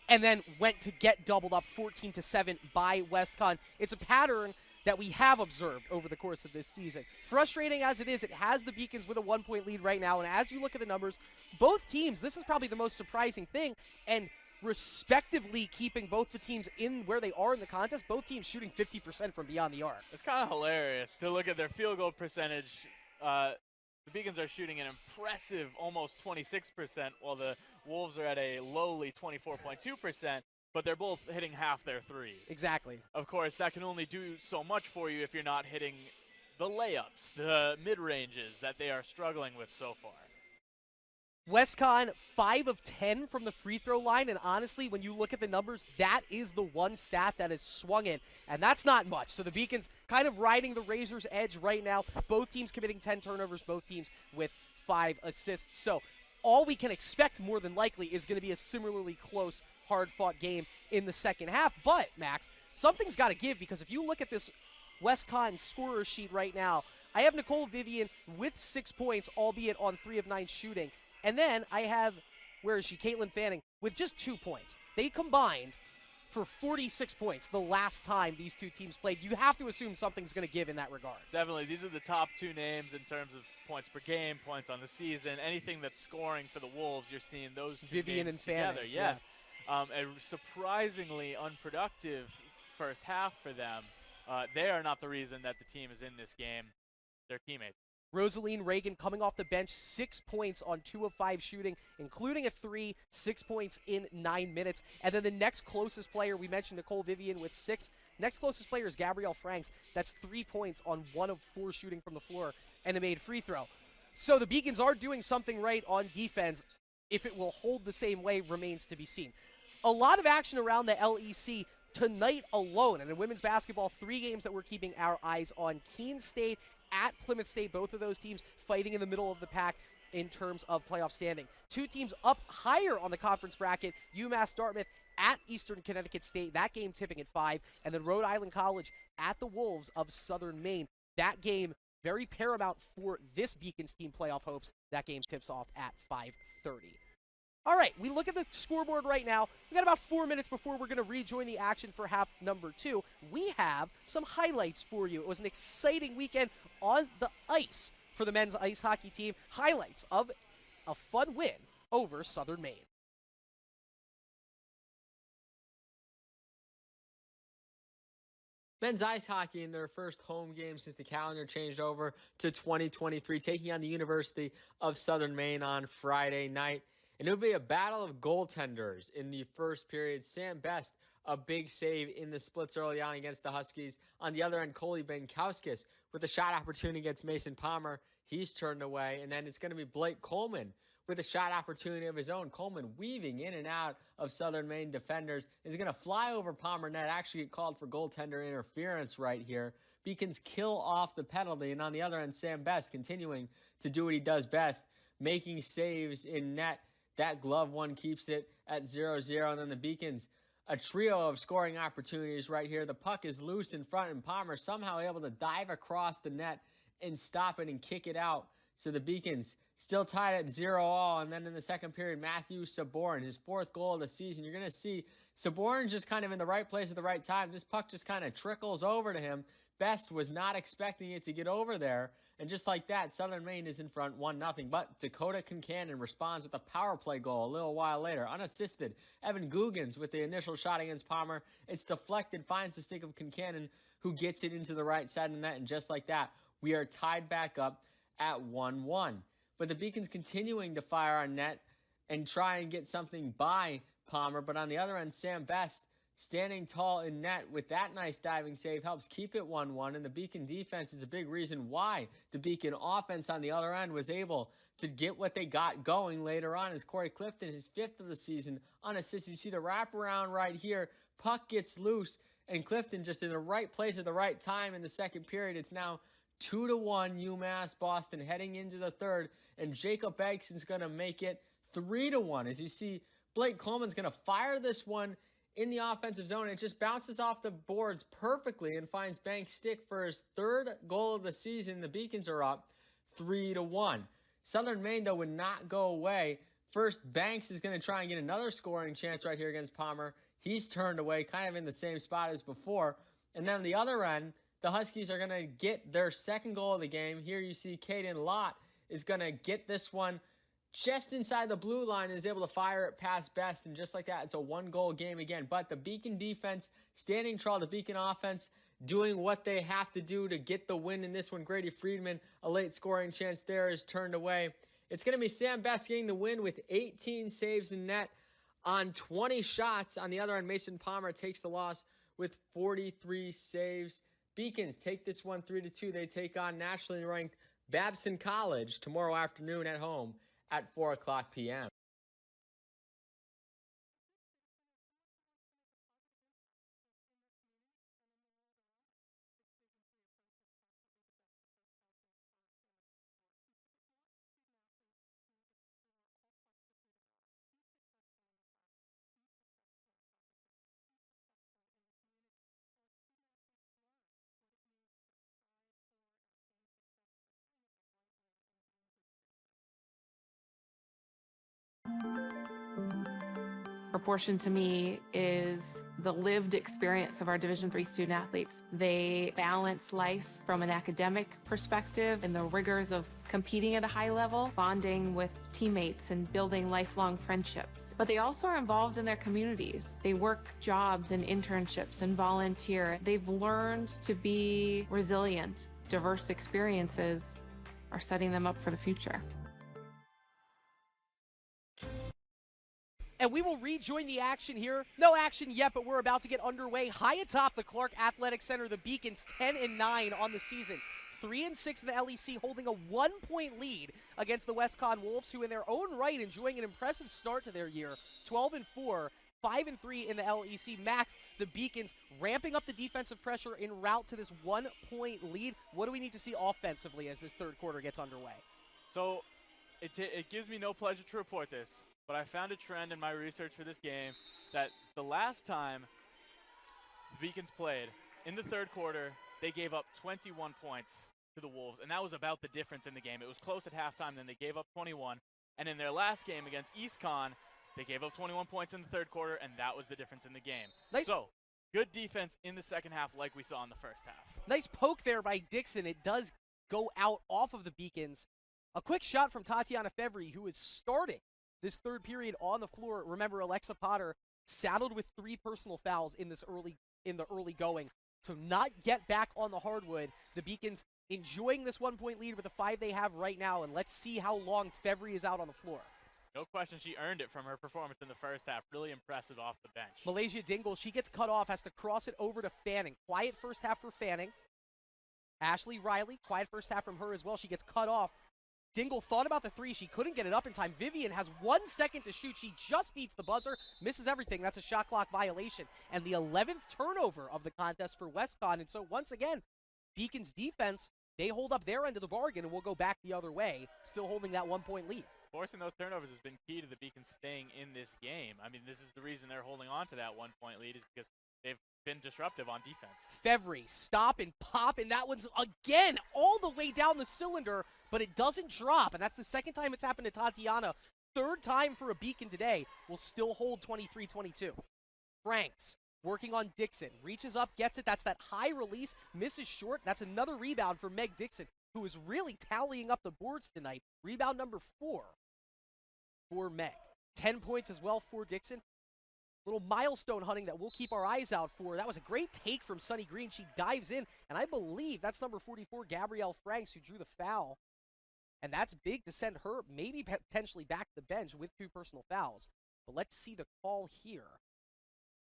and then went to get doubled up 14-7 by WestConn. It's a pattern that we have observed over the course of this season. Frustrating as it is, it has the Beacons with a 1-point lead right now, and as you look at the numbers, both teams, this is probably the most surprising thing, and respectively keeping both the teams in where they are in the contest, both teams shooting 50% from beyond the arc. It's kind of hilarious to look at their field goal percentage. The Beacons are shooting an impressive almost 26%, while the Wolves are at a lowly 24.2%, but they're both hitting half their threes. Exactly. Of course, that can only do so much for you if you're not hitting the layups, the mid-ranges that they are struggling with so far. WestConn 5 of 10 from the free throw line, and honestly, when you look at the numbers, that is the one stat that has swung it, and that's not much. So the Beacons kind of riding the razor's edge right now. Both teams committing 10 turnovers, both teams with 5 assists. So all we can expect more than likely is going to be a similarly close, hard-fought game in the second half. But, Max, something's got to give, because if you look at this WestConn scorer sheet right now, I have Nicole Vivian with 6 points, albeit on 3 of 9 shooting. And then I have, where is she, Caitlin Fanning, with just 2 points. They combined for 46 points the last time these two teams played. You have to assume something's going to give in that regard. Definitely. These are the top 2 names in terms of points per game, points on the season. Anything that's scoring for the Wolves, you're seeing those 2 Vivian names and Fanning, together. Yes. Yeah. A surprisingly unproductive first half for them. They are not the reason that the team is in this game. Their teammates. Rosaline Reagan coming off the bench, 6 points on 2 of 5 shooting, including a 3, 6 points in 9 minutes. And then the next closest player, we mentioned Nicole Vivian with 6. Next closest player is Gabrielle Franks. That's 3 points on 1 of 4 shooting from the floor and a made free throw. So the Beacons are doing something right on defense. If it will hold the same way remains to be seen. A lot of action around the LEC tonight alone. And in women's basketball, 3 games that we're keeping our eyes on. Keene State at Plymouth State, both of those teams fighting in the middle of the pack in terms of playoff standing. 2 teams up higher on the conference bracket, UMass Dartmouth at Eastern Connecticut State, that game tipping at 5, and then Rhode Island College at the Wolves of Southern Maine. That game very paramount for this Beacons team playoff hopes. That game tips off at 5:30. All right, we look at the scoreboard right now. We got about 4 minutes before we're going to rejoin the action for half number 2. We have some highlights for you. It was an exciting weekend on the ice for the men's ice hockey team. Highlights of a fun win over Southern Maine. Men's ice hockey in their first home game since the calendar changed over to 2023, taking on the University of Southern Maine on Friday night. And it would be a battle of goaltenders in the first period. Sam Best, a big save in the splits early on against the Huskies. On the other end, Coley Benkowskis with a shot opportunity against Mason Palmer. He's turned away. And then it's going to be Blake Coleman with a shot opportunity of his own. Coleman weaving in and out of Southern Maine defenders. Is going to fly over Palmer net. Actually get called for goaltender interference right here. Beacons kill off the penalty. And on the other end, Sam Best continuing to do what he does best, making saves in net. That glove one keeps it at 0-0. And then the Beacons, a trio of scoring opportunities right here. The puck is loose in front, and Palmer somehow able to dive across the net and stop it and kick it out. So the Beacons still tied at 0-0. And then in the second period, Matthew Saborn, his 4th goal of the season. You're going to see Saborn just kind of in the right place at the right time. This puck just kind of trickles over to him. Best was not expecting it to get over there. And just like that, Southern Maine is in front 1-0. But Dakota Concannon responds with a power play goal a little while later. Unassisted, Evan Googans with the initial shot against Palmer. It's deflected, finds the stick of Concannon, who gets it into the right side of the net. And just like that, we are tied back up at 1-1. But the Beacons continuing to fire on net and try and get something by Palmer. But on the other end, Sam Best standing tall in net with that nice diving save helps keep it 1-1, and the Beacon defense is a big reason why the Beacon offense on the other end was able to get what they got going later on as Corey Clifton, his 5th of the season, unassisted. You see the wraparound right here. Puck gets loose, and Clifton just in the right place at the right time in the second period. It's now 2-1 UMass Boston heading into the third, and Jacob Egson's going to make it 3-1. As you see, Blake Coleman's going to fire this one in the offensive zone. It just bounces off the boards perfectly and finds Banks' stick for his 3rd goal of the season. The Beacons are up 3-1. Southern Maine, though, would not go away. First, Banks is going to try and get another scoring chance right here against Palmer. He's turned away, kind of in the same spot as before. And then on the other end, the Huskies are going to get their 2nd goal of the game. Here you see Caden Lott is going to get this one just inside the blue line and is able to fire it past Best. And just like that, it's a 1-goal game again. But the Beacon defense standing tall, the Beacon offense doing what they have to do to get the win in this one. Grady Friedman, a late scoring chance there, is turned away. It's going to be Sam Best getting the win with 18 saves in net on 20 shots. On the other end, Mason Palmer takes the loss with 43 saves. Beacons take this one 3-2. They take on nationally ranked Babson College tomorrow afternoon at home at 4:00 p.m. Proportion to me is the lived experience of our Division III student athletes. They balance life from an academic perspective and the rigors of competing at a high level, bonding with teammates and building lifelong friendships. But they also are involved in their communities. They work jobs and internships and volunteer. They've learned to be resilient. Diverse experiences are setting them up for the future. And we will rejoin the action here. No action yet, but we're about to get underway. High atop the Clark Athletic Center, the Beacons 10-9 on the season. 3-6 in the LEC, holding a 1-point lead against the WestCon Wolves, who in their own right enjoying an impressive start to their year. 12-4, 5-3 in the LEC. Max, the Beacons ramping up the defensive pressure en route to this 1-point lead. What do we need to see offensively as this third quarter gets underway? So it gives me no pleasure to report this, but I found a trend in my research for this game that the last time the Beacons played, in the third quarter, they gave up 21 points to the Wolves, and that was about the difference in the game. It was close at halftime, then they gave up 21. And in their last game against EastCon, they gave up 21 points in the third quarter, and that was the difference in the game. Nice. So, good defense in the second half like we saw in the first half. Nice poke there by Dixon. It does go out off of the Beacons. A quick shot from Tatiana Fevry, who is starting this third period on the floor. Remember, Alexa Potter saddled with 3 personal fouls in the early going. So not yet back on the hardwood. The Beacons enjoying this 1-point lead with the 5 they have right now, and let's see how long Fevry is out on the floor. No question she earned it from her performance in the first half. Really impressive off the bench. Malaysia Dingle, she gets cut off, has to cross it over to Fanning. Quiet first half for Fanning. Ashley Riley, quiet first half from her as well. She gets cut off. Dingle thought about the 3. She couldn't get it up in time. Vivian has 1 second to shoot. She just beats the buzzer, misses everything. That's a shot clock violation. And the 11th turnover of the contest for WestCon. And so once again, Beacon's defense, they hold up their end of the bargain and will go back the other way, still holding that 1-point lead. Forcing those turnovers has been key to the Beacons staying in this game. I mean, this is the reason they're holding on to that 1-point lead, is because they've been disruptive on defense. Fevry, stop and pop, and that one's again all the way down the cylinder, but it doesn't drop, and that's the second time it's happened to Tatiana. Third time for a Beacon today. Will still hold 23-22. Franks working on Dixon. Reaches up, gets it. That's that high release. Misses short. That's another rebound for Meg Dixon, who is really tallying up the boards tonight. Rebound number 4 for Meg. 10 points as well for Dixon. Little milestone hunting that we'll keep our eyes out for. That was a great take from Sunny Green. She dives in, and I believe that's number 44, Gabrielle Franks, who drew the foul. And that's big to send her maybe potentially back to the bench with 2 personal fouls. But let's see the call here.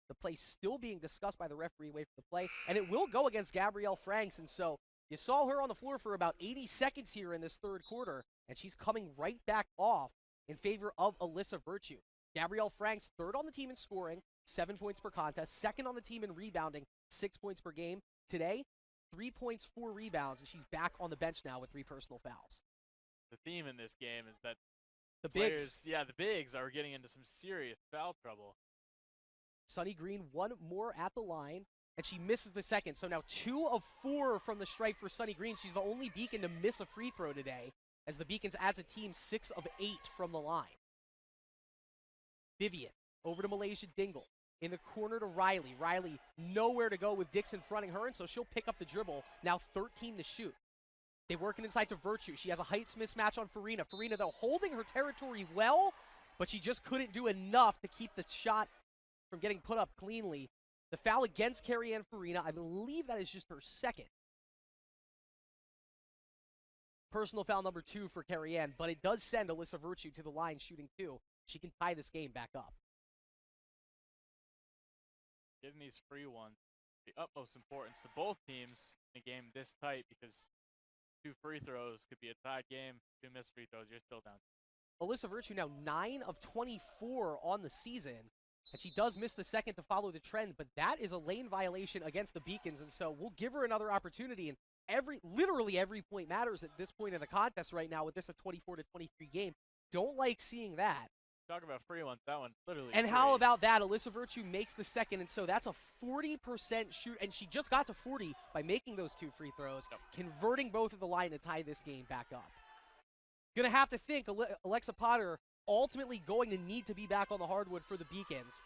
The play still being discussed by the referee away from the play, and it will go against Gabrielle Franks. And so you saw her on the floor for about 80 seconds here in this third quarter, and she's coming right back off in favor of Alyssa Virtue. Gabrielle Franks, 3rd on the team in scoring, 7 points per contest, 2nd on the team in rebounding, 6 points per game. Today, 3 points, 4 rebounds, and she's back on the bench now with 3 personal fouls. The theme in this game is that the players, bigs. the bigs are getting into some serious foul trouble. Sunny Green, 1 more at the line, and she misses the second. So now 2 of 4 from the stripe for Sunny Green. She's the only Beacon to miss a free throw today, as the Beacons, as a team, 6 of 8 from the line. Vivian, over to Malaysia Dingle. In the corner to Riley. Riley nowhere to go with Dixon fronting her, and so she'll pick up the dribble. Now 13 to shoot. They work it inside to Virtue. She has a heights mismatch on Farina. Farina, though, holding her territory well, but she just couldn't do enough to keep the shot from getting put up cleanly. The foul against Carrie Ann Farina, I believe that is just her 2nd. Personal foul number 2 for Carrie Ann, but it does send Alyssa Virtue to the line shooting 2. She can tie this game back up. Giving these free ones the utmost importance to both teams in a game this tight, because 2 free throws could be a tied game. 2 missed free throws, you're still down. Alyssa Virtue now 9 of 24 on the season, and she does miss the second to follow the trend, but that is a lane violation against the Beacons, and so we'll give her another opportunity. And literally every point matters at this point in the contest right now with this a 24-23 game. Don't like seeing that. Talk about free ones, that one literally. And how about that? Alyssa Virtue makes the second, and so that's a 40% shoot, and she just got to 40 by making those 2 free throws, converting both at the line to tie this game back up. Gonna have to think Alexa Potter ultimately going to need to be back on the hardwood for the Beacons.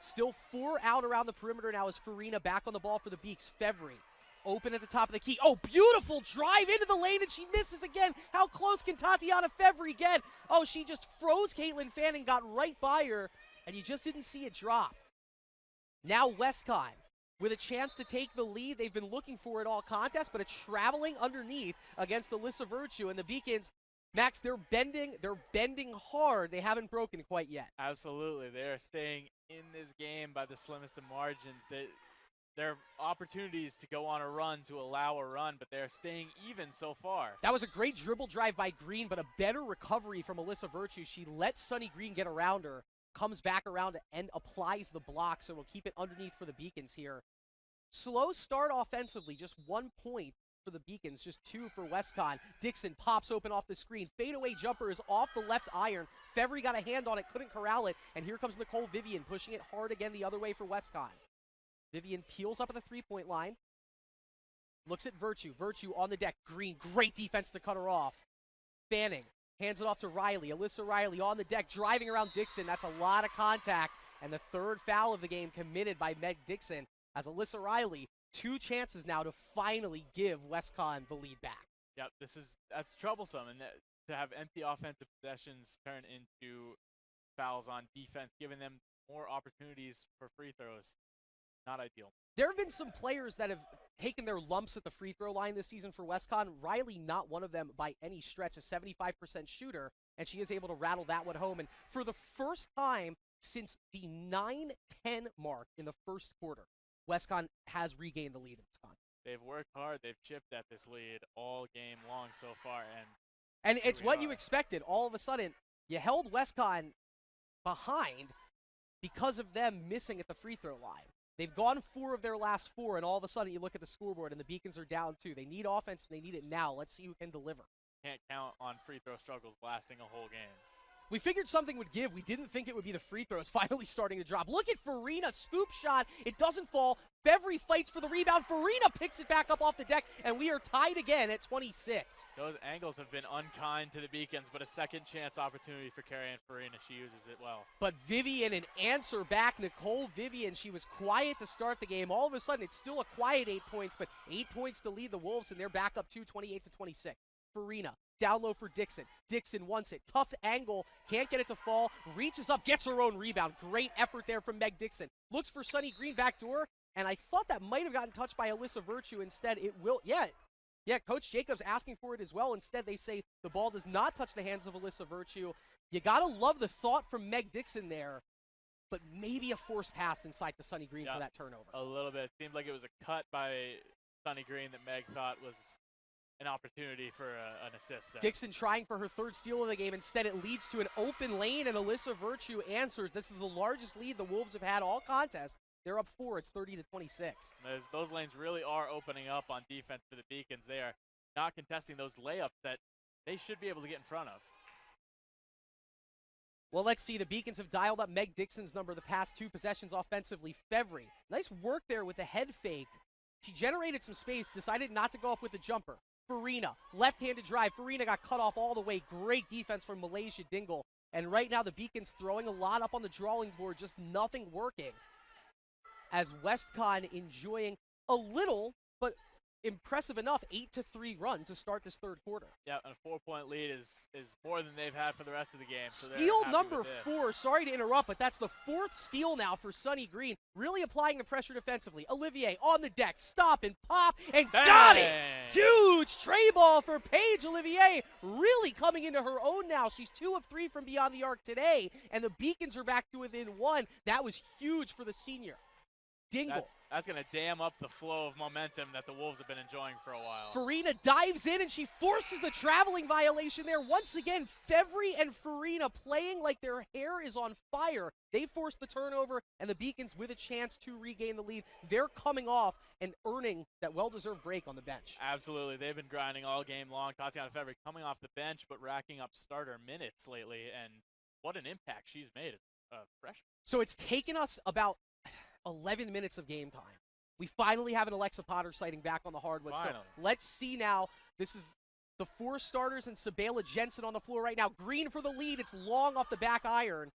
Still 4 out around the perimeter now as Farina back on the ball for the Beaks. Fevry open at the top of the key. Oh, beautiful drive into the lane, and she misses again. How close can Tatiana Fevry get? Oh, she just froze Caitlin Fanning, got right by her, and you just didn't see it drop. Now Westcon with a chance to take the lead. They've been looking for it all contest, but a traveling underneath against Alyssa Virtue, and the Beacons, Max, they're bending hard. They haven't broken quite yet. Absolutely. They are staying in this game by the slimmest of margins. There are opportunities to go on a run, to allow a run, but they're staying even so far. That was a great dribble drive by Green, but a better recovery from Alyssa Virtue. She lets Sunny Green get around her, comes back around and applies the block, so we'll keep it underneath for the Beacons here. Slow start offensively, just 1 point for the Beacons, just 2 for Westcon. Dixon pops open off the screen. Fadeaway jumper is off the left iron. Fevry got a hand on it, couldn't corral it, and here comes Nicole Vivian pushing it hard again the other way for Westcon. Vivian peels up at the 3-point line. Looks at Virtue. Virtue on the deck. Green, great defense to cut her off. Fanning hands it off to Riley. Alyssa Riley on the deck, driving around Dixon. That's a lot of contact. And the 3rd foul of the game committed by Meg Dixon as Alyssa Riley, 2 chances now to finally give Westcon the lead back. Yep, that's troublesome. And to have empty offensive possessions turn into fouls on defense, giving them more opportunities for free throws. Not ideal. There have been some players that have taken their lumps at the free throw line this season for Westcon. Riley, not one of them by any stretch, a 75% shooter, and she is able to rattle that one home. And for the first time since the 9-10 mark in the first quarter, Westcon has regained the lead in this contest. They've worked hard. They've chipped at this lead all game long so far. And it's what you expected. All of a sudden, you held Westcon behind because of them missing at the free throw line. They've gone 4 of their last 4, and all of a sudden you look at the scoreboard and the Beacons are down 2. They need offense, and they need it now. Let's see who can deliver. Can't count on free throw struggles lasting a whole game. We figured something would give. We didn't think it would be the free throws finally starting to drop. Look at Farina, scoop shot. It doesn't fall. Fevry fights for the rebound. Farina picks it back up off the deck, and we are tied again at 26. Those angles have been unkind to the Beacons, but a second chance opportunity for Carrie Ann Farina. She uses it well. But Vivian an answer back. Nicole Vivian, she was quiet to start the game. All of a sudden, it's still a quiet 8 points, but 8 points to lead the Wolves, and they're back up 28-26. Farina. Down low for Dixon. Dixon wants it. Tough angle. Can't get it to fall. Reaches up. Gets her own rebound. Great effort there from Meg Dixon. Looks for Sunny Green back door. And I thought that might have gotten touched by Alyssa Virtue. Instead, it will. Yeah, Coach Jacobs asking for it as well. Instead, they say the ball does not touch the hands of Alyssa Virtue. You got to love the thought from Meg Dixon there. But maybe a forced pass inside to Sunny Green for that turnover. A little bit. Seemed like it was a cut by Sunny Green that Meg thought was an opportunity for an assist there. Dixon trying for her third steal of the game. Instead, it leads to an open lane, and Alyssa Virtue answers. This is the largest lead the Wolves have had all contest. They're up 4. It's 30-26. Those lanes really are opening up on defense for the Beacons. They are not contesting those layups that they should be able to get in front of. Well, let's see. The Beacons have dialed up Meg Dixon's number the past 2 possessions offensively. Fevry, nice work there with the head fake. She generated some space, decided not to go up with the jumper. Farina, left-handed drive. Farina got cut off all the way. Great defense from Malaysia Dingle. And right now the Beacons throwing a lot up on the drawing board, just nothing working. As WestCon enjoying a little, but impressive enough, 8-3 run to start this third quarter. Yeah, and a 4-point lead is more than they've had for the rest of the game. So steal number 4. Sorry to interrupt, but that's the 4th steal now for Sunny Green. Really applying the pressure defensively. Olivier on the deck. Stop and pop and Bang! Got it! Huge tray ball for Paige Olivier. Really coming into her own now. She's 2 of 3 from beyond the arc today, and the Beacons are back to within 1. That was huge for the senior. Dingle. That's going to dam up the flow of momentum that the Wolves have been enjoying for a while. Farina dives in, and she forces the traveling violation there. Once again, Fevry and Farina playing like their hair is on fire. They force the turnover, and the Beacons with a chance to regain the lead. They're coming off and earning that well-deserved break on the bench. Absolutely. They've been grinding all game long. Tatiana Fevry coming off the bench, but racking up starter minutes lately, and what an impact she's made as a freshman. So it's taken us about 11 minutes of game time. We finally have an Alexa Potter sighting back on the hardwood. Finally. So let's see now. This is the 4 starters and Sabela Jensen on the floor right now. Green for the lead. It's long off the back iron.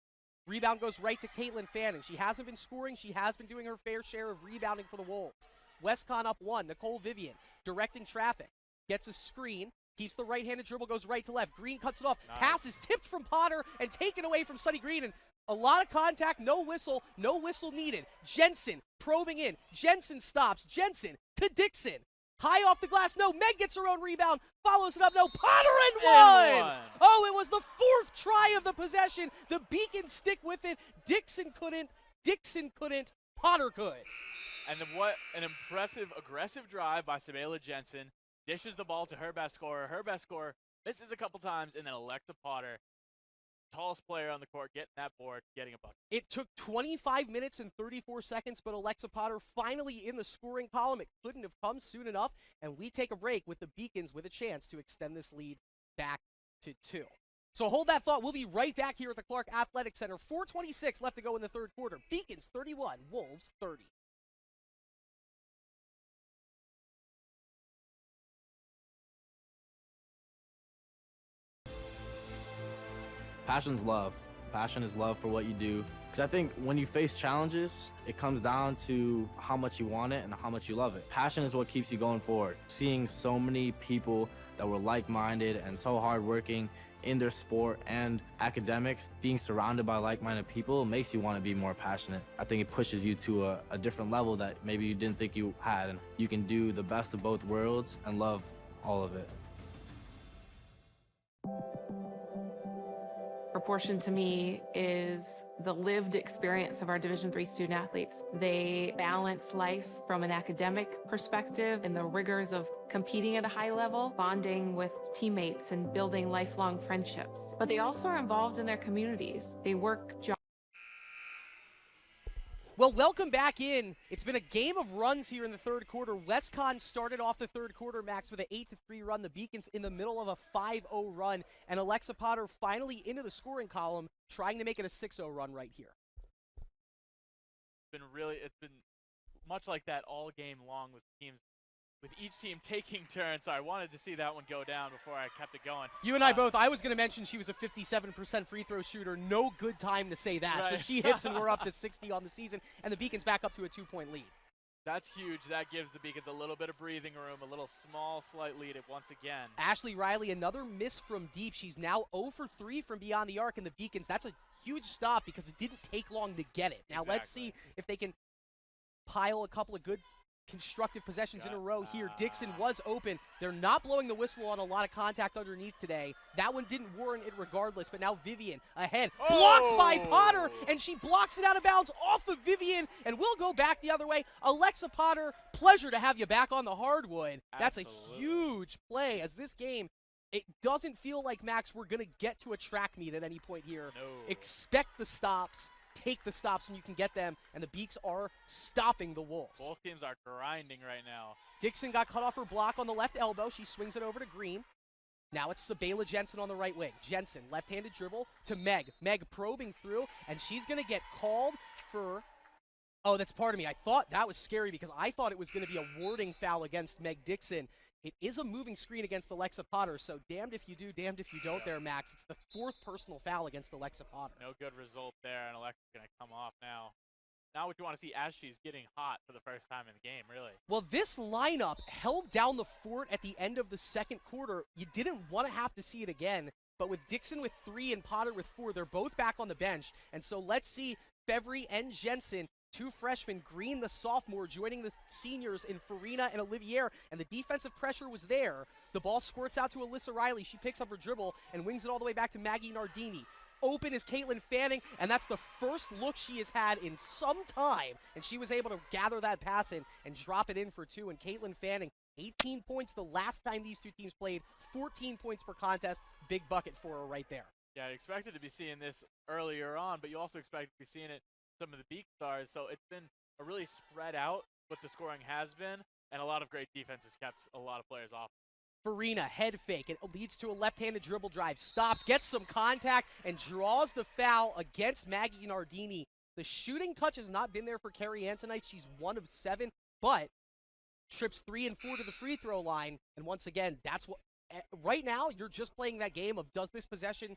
Rebound goes right to Caitlin Fanning. She hasn't been scoring. She has been doing her fair share of rebounding for the Wolves. WestCon up 1. Nicole Vivian directing traffic. Gets a screen. Keeps the right-handed dribble, goes right to left. Green cuts it off. Nice. Pass is tipped from Potter and taken away from Sunny Green. And a lot of contact, no whistle needed. Jensen probing in. Jensen stops. Jensen to Dixon. High off the glass, no. Meg gets her own rebound, follows it up, no. Potter and one! Oh, it was the 4th try of the possession. The Beacons stick with it. Dixon couldn't. Potter could. And then what an impressive, aggressive drive by Sabela Jensen. Dishes the ball to her best scorer. Her best scorer misses a couple times, and then Alexa Potter, tallest player on the court, getting that board, getting a bucket. It took 25 minutes and 34 seconds, but Alexa Potter finally in the scoring column. It couldn't have come soon enough, and we take a break with the Beacons with a chance to extend this lead back to 2. So hold that thought. We'll be right back here at the Clark Athletic Center. 4:26 left to go in the third quarter. Beacons 31, Wolves 30. Passion's love. Passion is love for what you do. Because I think when you face challenges, it comes down to how much you want it and how much you love it. Passion is what keeps you going forward. Seeing so many people that were like-minded and so hardworking in their sport and academics, being surrounded by like-minded people makes you want to be more passionate. I think it pushes you to a different level that maybe you didn't think you had. And you can do the best of both worlds and love all of it. Proportion to me is the lived experience of our Division III student athletes. They balance life from an academic perspective and the rigors of competing at a high level, bonding with teammates and building lifelong friendships. But they also are involved in their communities. They work jobs. Well, welcome back in. It's been a game of runs here in the third quarter. WestConn started off the third quarter, Max, with an 8-3 run. The Beacons in the middle of a 5-0 run. And Alexa Potter finally into the scoring column, trying to make it a 6-0 run right here. It's been much like that all game long with teams, with each team taking turns. So I wanted to see that one go down before I kept it going. You and I both. I was going to mention she was a 57% free throw shooter. No good time to say that. Right. So she hits and we're up to 60 on the season, and the Beacons back up to a 2-point lead. That's huge. That gives the Beacons a little bit of breathing room, a little small, slight lead once again. Ashley Riley, another miss from deep. She's now 0 for 3 from beyond the arc, and the Beacons, that's a huge stop because it didn't take long to get it. Now let's see if they can pile a couple of good constructive possessions in a row here. Dixon was open. They're not blowing the whistle on a lot of contact underneath today. That one didn't warrant it regardless, but now Vivian ahead. Blocked by Potter, and she blocks it out of bounds off of Vivian, and we'll go back the other way. Alexa Potter, pleasure to have you back on the hardwood. That's a huge play as this game, it doesn't feel like, Max, we're going to get to a track meet at any point here. No. Expect the stops. Take the stops when you can get them, and the Beaks are stopping the Wolves. Both teams are grinding right now. Dixon got cut off her block on the left elbow. She swings it over to Green. Now it's Sabela Jensen on the right wing. Jensen, left-handed dribble to Meg. Meg probing through, and she's going to get called for... Oh, that's part of me. I thought that was scary because I thought it was going to be a warding foul against Meg Dixon. It is a moving screen against Alexa Potter, so damned if you do, damned if you don't there, Max. It's the 4th personal foul against Alexa Potter. No good result there, and Alexa's going to come off now. Now what you want to see as she's getting hot for the first time in the game, really. Well, this lineup held down the fort at the end of the second quarter. You didn't want to have to see it again, but with Dixon with 3 and Potter with 4, they're both back on the bench. And so let's see Fevry and Jensen, 2 freshmen, Green the sophomore, joining the seniors in Farina and Olivier, and the defensive pressure was there. The ball squirts out to Alyssa Riley. She picks up her dribble and wings it all the way back to Maggie Nardini. Open is Caitlin Fanning, and that's the first look she has had in some time, and she was able to gather that pass in and drop it in for 2, and Caitlin Fanning, 18 points the last time these two teams played, 14 points per contest, big bucket for her right there. Yeah, I expected to be seeing this earlier on, but you also expect to be seeing it some of the Beak stars, so it's been a really spread out what the scoring has been, and a lot of great defenses kept a lot of players off. Farina, head fake. It leads to a left-handed dribble drive. Stops, gets some contact, and draws the foul against Maggie Nardini. The shooting touch has not been there for Carrie Ann tonight. She's 1 of 7, but trips 3 and 4 to the free throw line. And once again, that's what, right now, you're just playing that game of does this possession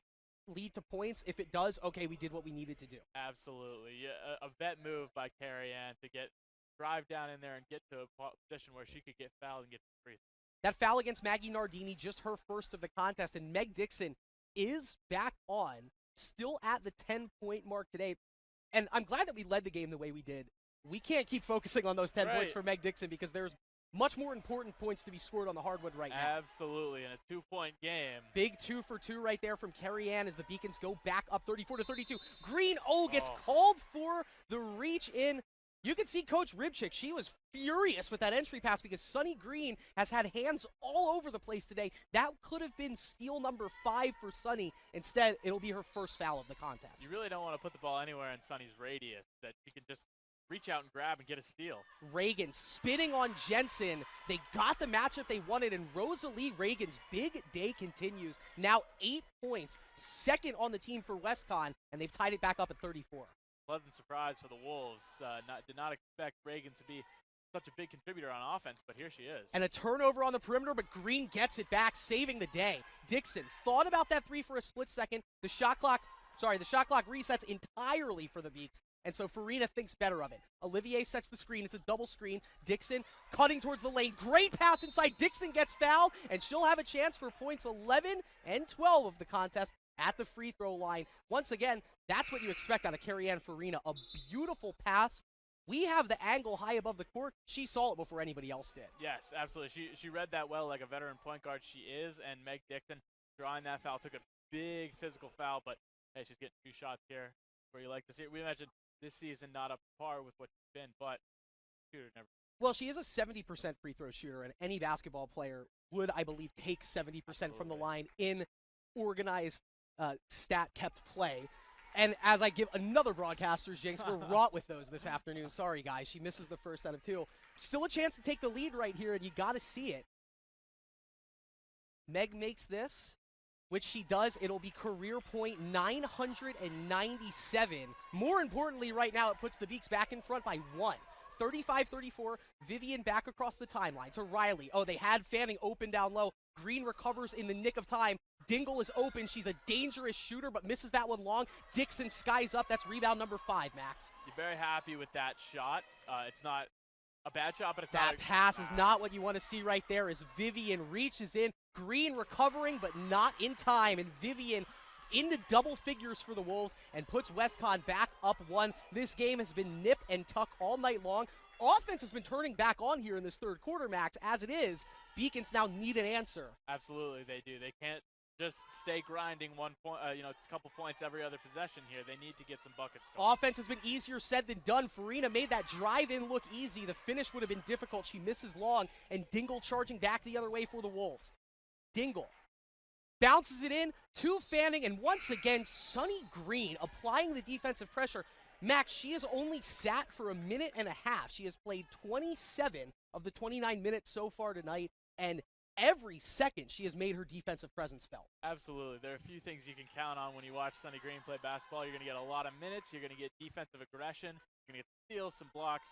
lead to points? If it does, okay, we did what we needed to do. Absolutely. Yeah, a vet move by Carrie Ann to drive down in there and get to a position where she could get fouled and get free. That foul against Maggie Nardini, just her first of the contest, and Meg Dixon is back on, still at the 10-point mark today. And I'm glad that we led the game the way we did. We can't keep focusing on those 10 points for Meg Dixon because there's much more important points to be scored on the hardwood right now. Absolutely, in a 2-point game. Big 2 for 2 right there from Carrie Ann as the Beacons go back up 34-32. Green, gets called for the reach in. You can see Coach Ribchick. She was furious with that entry pass because Sunny Green has had hands all over the place today. That could have been steal number 5 for Sunny. Instead, it'll be her first foul of the contest. You really don't want to put the ball anywhere in Sunny's radius that she can just reach out and grab and get a steal. Reagan spinning on Jensen. They got the matchup they wanted, and Rosalie Reagan's big day continues. Now 8 points, second on the team for WestConn, and they've tied it back up at 34. Pleasant surprise for the Wolves. Did not expect Reagan to be such a big contributor on offense, but here she is. And a turnover on the perimeter, but Green gets it back, saving the day. Dixon thought about that 3 for a split second. The shot clock resets entirely for the Beaks. And so Farina thinks better of it. Olivier sets the screen. It's a double screen. Dixon cutting towards the lane. Great pass inside. Dixon gets fouled, and she'll have a chance for points 11 and 12 of the contest at the free throw line. Once again, that's what you expect out of Carrie Ann Farina. A beautiful pass. We have the angle high above the court. She saw it before anybody else did. Yes, absolutely. She read that well like a veteran point guard she is, and Meg Dixon drawing that foul. Took a big physical foul, but hey, she's getting 2 shots here where you like to see it. We mentioned this season not up to par with what she's been, but shooter never. Well, she is a 70% free throw shooter, and any basketball player would, I believe, take 70% from the line in organized stat-kept play. And as I give another broadcaster's jinx, we're wrought with those this afternoon. Sorry, guys. She misses the first out of 2. Still a chance to take the lead right here, and you got to see it. Meg makes this, which she does. It'll be career point 997. More importantly, right now, it puts the Beaks back in front by 1. 35-34, Vivian back across the timeline to Riley. Oh, they had Fanning open down low. Green recovers in the nick of time. Dingle is open. She's a dangerous shooter, but misses that one long. Dixon skies up. That's rebound number 5, Max. You're very happy with that shot. It's not a bad shot, but it's that not pass is not what you want to see right there as Vivian reaches in. Green recovering, but not in time, and Vivian into double figures for the Wolves and puts WestCon back up 1. This game has been nip and tuck all night long. Offense has been turning back on here in this third quarter, Max. As it is, Beacons now need an answer. Absolutely, they do. They can't just stay grinding 1 point, a couple points every other possession here. They need to get some buckets going. Offense has been easier said than done. Farina made that drive in look easy. The finish would have been difficult. She misses long, and Dingle charging back the other way for the Wolves. Dingle bounces it in to Fanning, and once again, Sunny Green applying the defensive pressure. Max, she has only sat for a minute and a half. She has played 27 of the 29 minutes so far tonight, and every second she has made her defensive presence felt. Absolutely. There are a few things you can count on when you watch Sunny Green play basketball. You're going to get a lot of minutes. You're going to get defensive aggression. You're going to get steals, some blocks,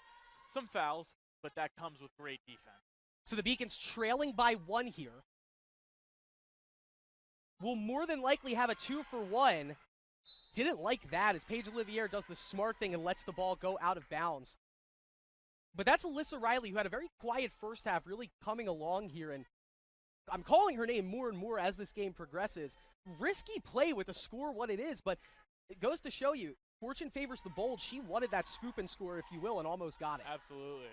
some fouls, but that comes with great defense. So the Beacons trailing by 1 here. Will more than likely have a 2-for-1. Didn't like that as Paige Olivier does the smart thing and lets the ball go out of bounds. But that's Alyssa Riley, who had a very quiet first half, really coming along here. And I'm calling her name more and more as this game progresses. Risky play with the score what it is, but it goes to show you, fortune favors the bold. She wanted that scoop and score, if you will, and almost got it. Absolutely.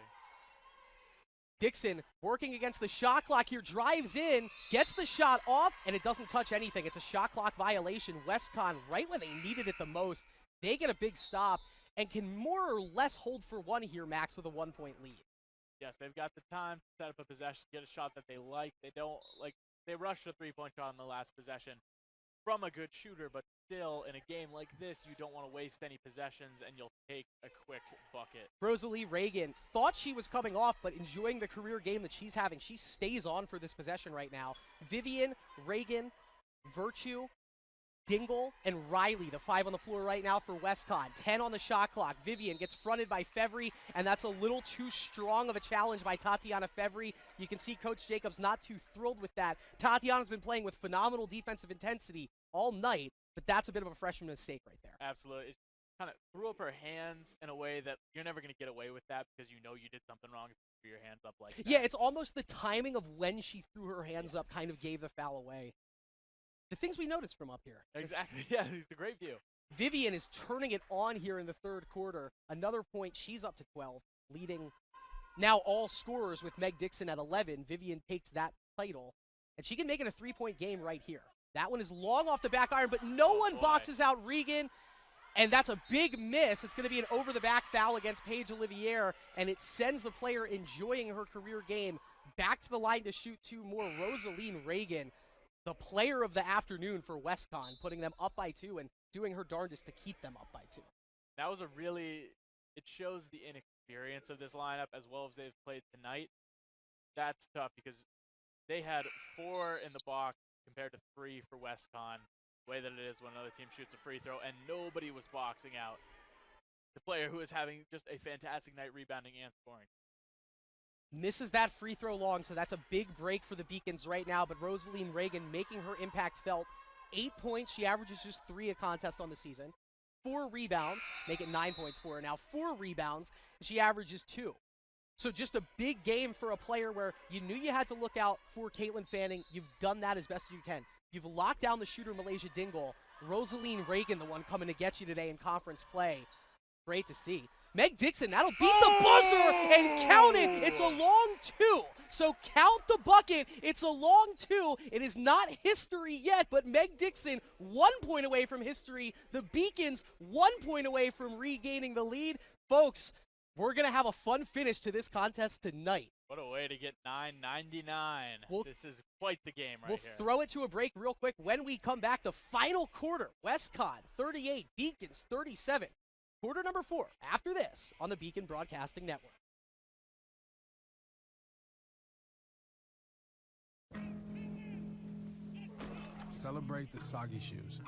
Dixon working against the shot clock here, drives in, gets the shot off, and it doesn't touch anything. It's a shot clock violation. WestCon, right when they needed it the most, they get a big stop and can more or less hold for 1 here, Max, with a 1-point lead. Yes, they've got the time to set up a possession, get a shot that they like. They don't, they rushed a 3-point shot in the last possession from a good shooter, but still, in a game like this, you don't want to waste any possessions, and you'll take a quick bucket. Rosalie Reagan thought she was coming off, but enjoying the career game that she's having. She stays on for this possession right now. Vivian, Reagan, Virtue, Dingle, and Riley, the 5 on the floor right now for WestCon. 10 on the shot clock. Vivian gets fronted by Fevry, and that's a little too strong of a challenge by Tatiana Fevry. You can see Coach Jacobs not too thrilled with that. Tatiana's been playing with phenomenal defensive intensity all night, but that's a bit of a freshman mistake right there. Absolutely. It kind of threw up her hands in a way that you're never going to get away with that because you know you did something wrong if you threw your hands up like that. Yeah, it's almost the timing of when she threw her hands up kind of gave the foul away. The things we noticed from up here. Exactly. Yeah, it's a great view. Vivian is turning it on here in the third quarter. Another point. She's up to 12, leading now all scorers with Meg Dixon at 11. Vivian takes that title, and she can make it a 3-point game right here. That one is long off the back iron, but no one boxes out Regan, and that's a big miss. It's going to be an over-the-back foul against Paige Olivier, and it sends the player enjoying her career game back to the line to shoot 2 more. Rosaline Reagan, the player of the afternoon for WestCon, putting them up by 2 and doing her darndest to keep them up by 2. That was it shows the inexperience of this lineup as well as they've played tonight. That's tough because they had 4 in the box compared to 3 for WestCon, the way that it is when another team shoots a free throw, and nobody was boxing out the player who is having just a fantastic night rebounding and scoring. Misses that free throw long, so that's a big break for the Beacons right now, but Rosaline Reagan making her impact felt. 8 points. She averages just 3 a contest on the season. 4 rebounds, make it 9 points for her now. 4 rebounds, and she averages 2. So just a big game for a player where you knew you had to look out for Caitlin Fanning. You've done that as best you can. You've locked down the shooter Malaysia Dingle. Rosaline Reagan, the one coming to get you today in conference play. Great to see. Meg Dixon, that'll beat the buzzer and count it. It's a long 2. So count the bucket. It's a long 2. It is not history yet, but Meg Dixon 1 point away from history. The Beacons 1 point away from regaining the lead. Folks, we're going to have a fun finish to this contest tonight. What a way to get 9.99. This is quite the game right here. We'll throw it to a break real quick. When we come back, the final quarter, WestCon 38, Beacons 37. Quarter number 4 after this on the Beacon Broadcasting Network. Celebrate the soggy shoes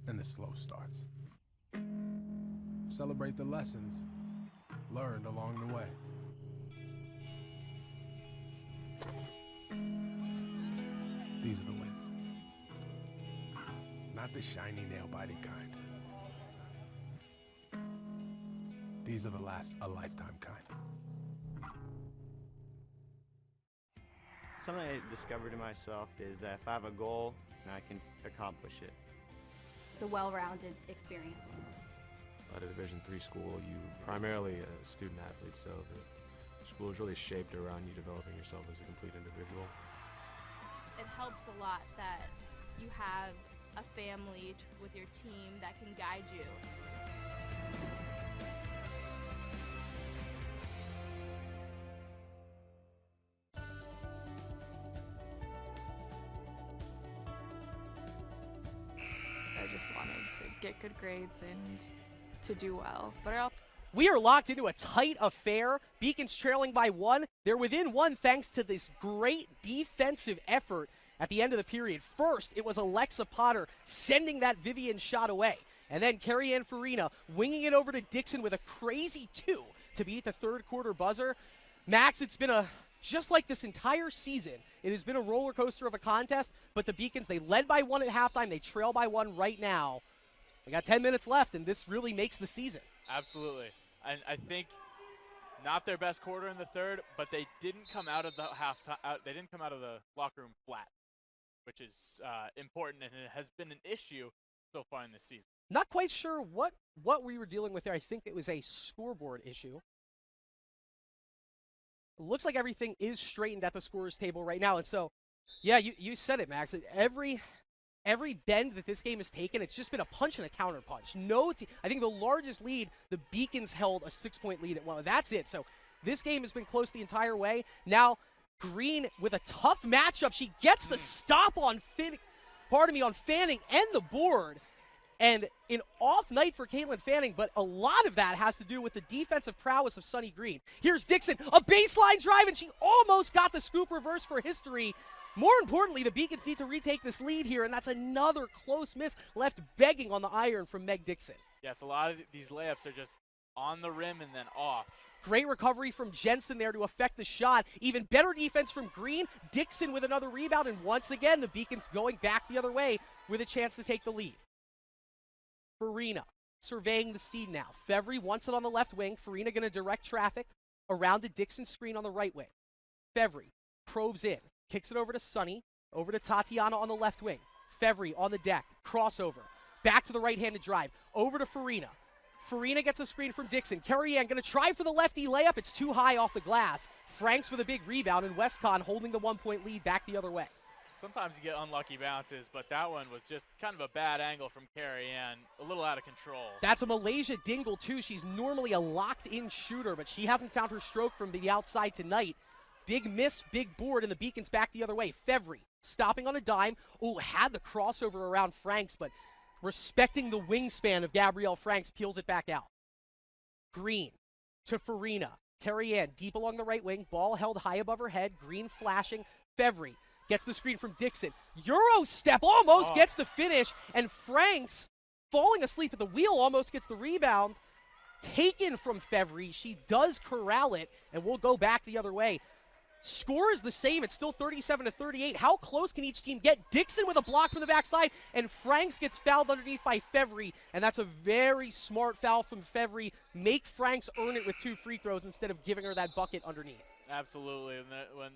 and the slow starts. Celebrate the lessons learned along the way. These are the wins. Not the shiny, nail-biting kind. These are the last a-lifetime kind. Something I discovered in myself is that if I have a goal, then I can accomplish it. It's a well-rounded experience. At a Division III school, you primarily a student athlete, so the school is really shaped around you developing yourself as a complete individual. It helps a lot that you have a family with your team that can guide you. I just wanted to get good grades and to do well. But We are locked into a tight affair. Beacons trailing by 1. They're within 1 thanks to this great defensive effort at the end of the period. First, it was Alexa Potter sending that Vivian shot away. And then Carrie-Ann Farina winging it over to Dixon with a crazy 2 to beat the third quarter buzzer. Max, it's been just like this entire season, it has been a roller coaster of a contest, but the Beacons, they led by 1 at halftime. They trail by 1 right now. We got 10 minutes left, and this really makes the season. Absolutely. And I think not their best quarter in the third, but they didn't come out of the halftime. They didn't come out of the locker room flat, which is important, and it has been an issue so far in this season. Not quite sure what we were dealing with there. I think it was a scoreboard issue. It looks like everything is straightened at the scorer's table right now, and so, yeah, you said it, Max. Every bend that this game has taken, it's just been a punch and a counter punch. I think the largest lead, the Beacons held a 6-point lead at 1. That's it. So this game has been close the entire way. Now, Green with a tough matchup. She gets the stop on Fanning and the board. And an off night for Caitlin Fanning, but a lot of that has to do with the defensive prowess of Sunny Green. Here's Dixon, a baseline drive, and she almost got the scoop reverse for history. More importantly, the Beacons need to retake this lead here, and that's another close miss left begging on the iron from Meg Dixon. Yes, a lot of these layups are just on the rim and then off. Great recovery from Jensen there to affect the shot. Even better defense from Green. Dixon with another rebound, and once again, the Beacons going back the other way with a chance to take the lead. Farina surveying the scene now. Fevry wants it on the left wing. Farina going to direct traffic around the Dixon screen on the right wing. Fevry probes in. Kicks it over to Sunny, over to Tatiana on the left wing. Fevry on the deck, crossover. Back to the right-handed drive, over to Farina. Farina gets a screen from Dixon. Carrie-Ann going to try for the lefty layup. It's too high off the glass. Franks with a big rebound, and WestCon holding the 1-point lead back the other way. Sometimes you get unlucky bounces, but that one was just kind of a bad angle from Carrie-Ann, a little out of control. That's a Malaysia Dingle, too. She's normally a locked-in shooter, but she hasn't found her stroke from the outside tonight. Big miss, big board, and the Beacons back the other way. Fevry stopping on a dime. Oh, had the crossover around Franks, but respecting the wingspan of Gabrielle Franks, peels it back out. Green to Farina. Carrie-Ann deep along the right wing. Ball held high above her head. Green flashing. Fevry gets the screen from Dixon. Euro step almost gets the finish, and Franks, falling asleep at the wheel, almost gets the rebound. Taken from Fevry. She does corral it, and we'll go back the other way. Score is the same. It's still 37-38. How close can each team get? Dixon with a block from the backside, and Franks gets fouled underneath by Fevry, and that's a very smart foul from Fevry. Make Franks earn it with 2 free throws instead of giving her that bucket underneath. Absolutely. And when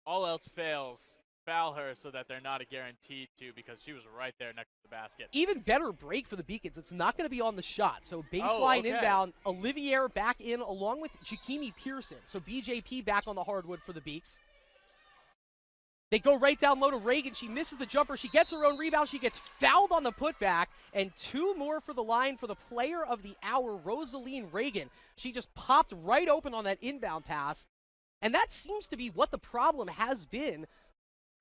all else fails, foul her so that they're not a guaranteed to, because she was right there next to the basket. Even better break for the Beacons. It's not going to be on the shot. So baseline inbound, Olivier back in along with Jakimi Pearson. So BJP back on the hardwood for the Beaks. They go right down low to Reagan. She misses the jumper. She gets her own rebound. She gets fouled on the putback. And 2 more for the line for the player of the hour, Rosaline Reagan. She just popped right open on that inbound pass. And that seems to be what the problem has been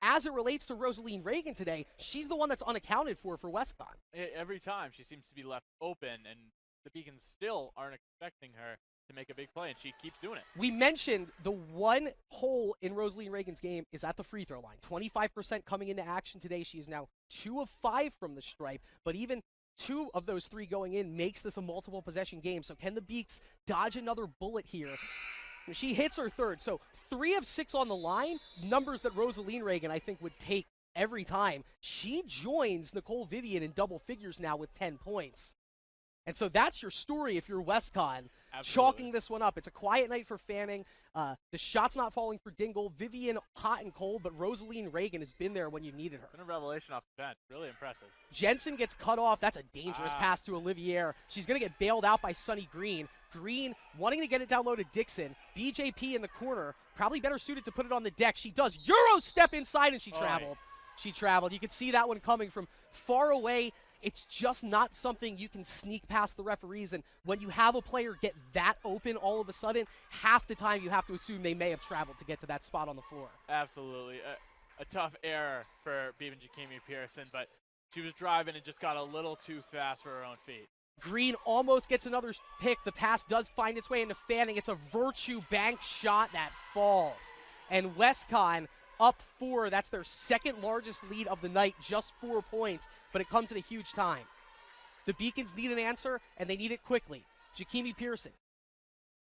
as it relates to Rosaline Reagan today. She's the one that's unaccounted for WestConn. Every time she seems to be left open, and the Beacons still aren't expecting her to make a big play, and she keeps doing it. We mentioned the one hole in Rosaline Reagan's game is at the free throw line. 25% coming into action today. She is now 2 of 5 from the stripe, but even 2 of those 3 going in makes this a multiple possession game. So can the Beaks dodge another bullet here? She hits her third, so 3 of 6 on the line, numbers that Rosaline Reagan, I think, would take every time. She joins Nicole Vivian in double figures now with 10 points. And so that's your story if you're WestConn. Chalking this one up. It's a quiet night for Fanning. The shot's not falling for Dingle. Vivian hot and cold, but Rosaline Reagan has been there when you needed her. Been a revelation off the bench. Really impressive. Jensen gets cut off. That's a dangerous pass to Olivier. She's going to get bailed out by Sunny Green. Green wanting to get it down low to Dixon. BJP in the corner. Probably better suited to put it on the deck. She does. Euro step inside, and she traveled. She traveled. You could see that one coming from far away. It's just not something you can sneak past the referees. And when you have a player get that open all of a sudden, half the time you have to assume they may have traveled to get to that spot on the floor. Absolutely. A tough error for Bevan Jakimi Pearson, but she was driving and just got a little too fast for her own feet. Green almost gets another pick. The pass does find its way into Fanning. It's a Virtue bank shot that falls. And WestConn up 4. That's their second largest lead of the night, just 4 points, but it comes at a huge time. The Beacons need an answer, and they need it quickly. Jakimi Pearson,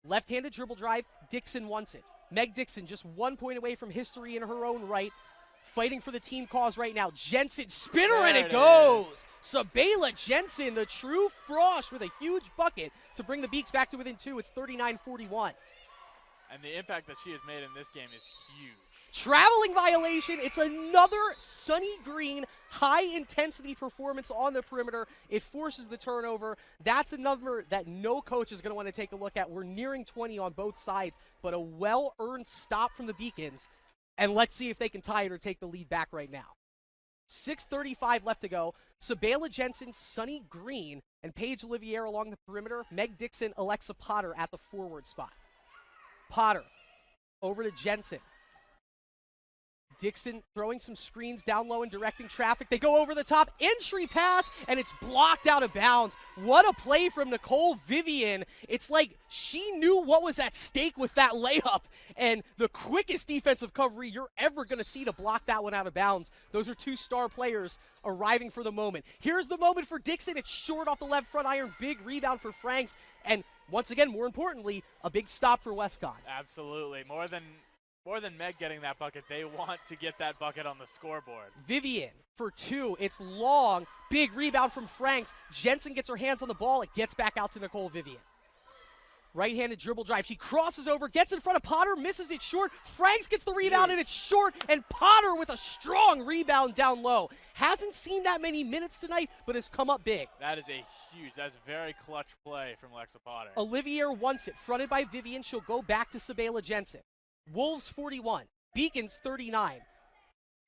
left-handed dribble drive. Dixon wants it. Meg Dixon just 1 point away from history in her own right, fighting for the team cause right now. Jensen, spinner, and it goes! Sabela Jensen, the true frosh, with a huge bucket to bring the Beaks back to within 2. It's 39-41. And the impact that she has made in this game is huge. Traveling violation. It's another Sunny Green high-intensity performance on the perimeter. It forces the turnover. That's a number that no coach is going to want to take a look at. We're nearing 20 on both sides, but a well-earned stop from the Beacons. And let's see if they can tie it or take the lead back right now. 6:35 left to go. Sabela Jensen, Sunny Green, and Paige Olivier along the perimeter. Meg Dixon, Alexa Potter at the forward spot. Potter over to Jensen. Dixon throwing some screens down low and directing traffic. They go over the top. Entry pass, and it's blocked out of bounds. What a play from Nicole Vivian. It's like she knew what was at stake with that layup, and the quickest defensive recovery you're ever going to see to block that one out of bounds. Those are 2 star players arriving for the moment. Here's the moment for Dixon. It's short off the left front iron. Big rebound for Franks, and once again, more importantly, a big stop for WestConn. Absolutely. More than Meg getting that bucket, they want to get that bucket on the scoreboard. Vivian for 2. It's long. Big rebound from Franks. Jensen gets her hands on the ball. It gets back out to Nicole Vivian. Right-handed dribble drive. She crosses over, gets in front of Potter, misses it short. Franks gets the rebound, and it's short. And Potter with a strong rebound down low. Hasn't seen that many minutes tonight, but has come up big. That's a very clutch play from Alexa Potter. Olivier wants it. Fronted by Vivian. She'll go back to Sabela Jensen. Wolves 41, Beacons 39.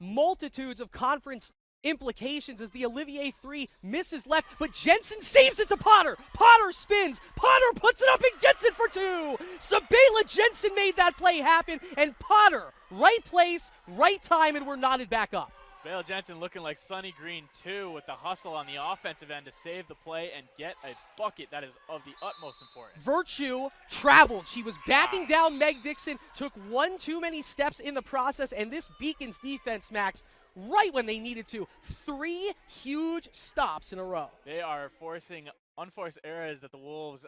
Multitudes of conference implications as the Olivier 3 misses left, but Jensen saves it to Potter. Potter spins. Potter puts it up and gets it for 2. Sabela Jensen made that play happen, and Potter, right place, right time, and we're knotted back up. Sabela Jensen looking like Sunny Green too, with the hustle on the offensive end to save the play and get a bucket that is of the utmost importance. Virtue traveled. She was backing down Meg Dixon, took 1 too many steps in the process, and this Beacons defense, Max, right when they needed to. 3 huge stops in a row. They are forcing unforced errors that the Wolves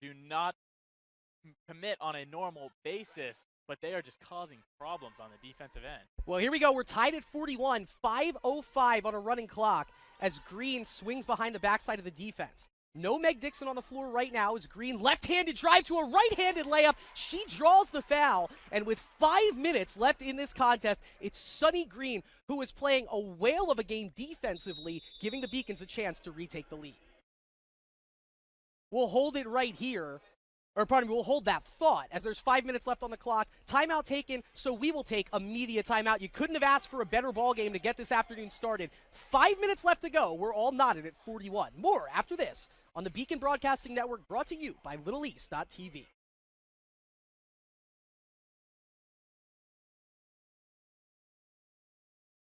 do not commit on a normal basis, but they are just causing problems on the defensive end. Well, here we go. We're tied at 41, 5:05 on a running clock as Green swings behind the backside of the defense. No Meg Dixon on the floor right now as Green left-handed drive to a right-handed layup. She draws the foul, and with 5 minutes left in this contest, it's Sunny Green who is playing a whale of a game defensively, giving the Beacons a chance to retake the lead. We'll hold it right here. Or pardon me, we'll hold that thought as there's 5 minutes left on the clock. Timeout taken, so we will take a media timeout. You couldn't have asked for a better ball game to get this afternoon started. 5 minutes left to go. We're all knotted at 41. More after this on the Beacon Broadcasting Network, brought to you by LittleEast.tv.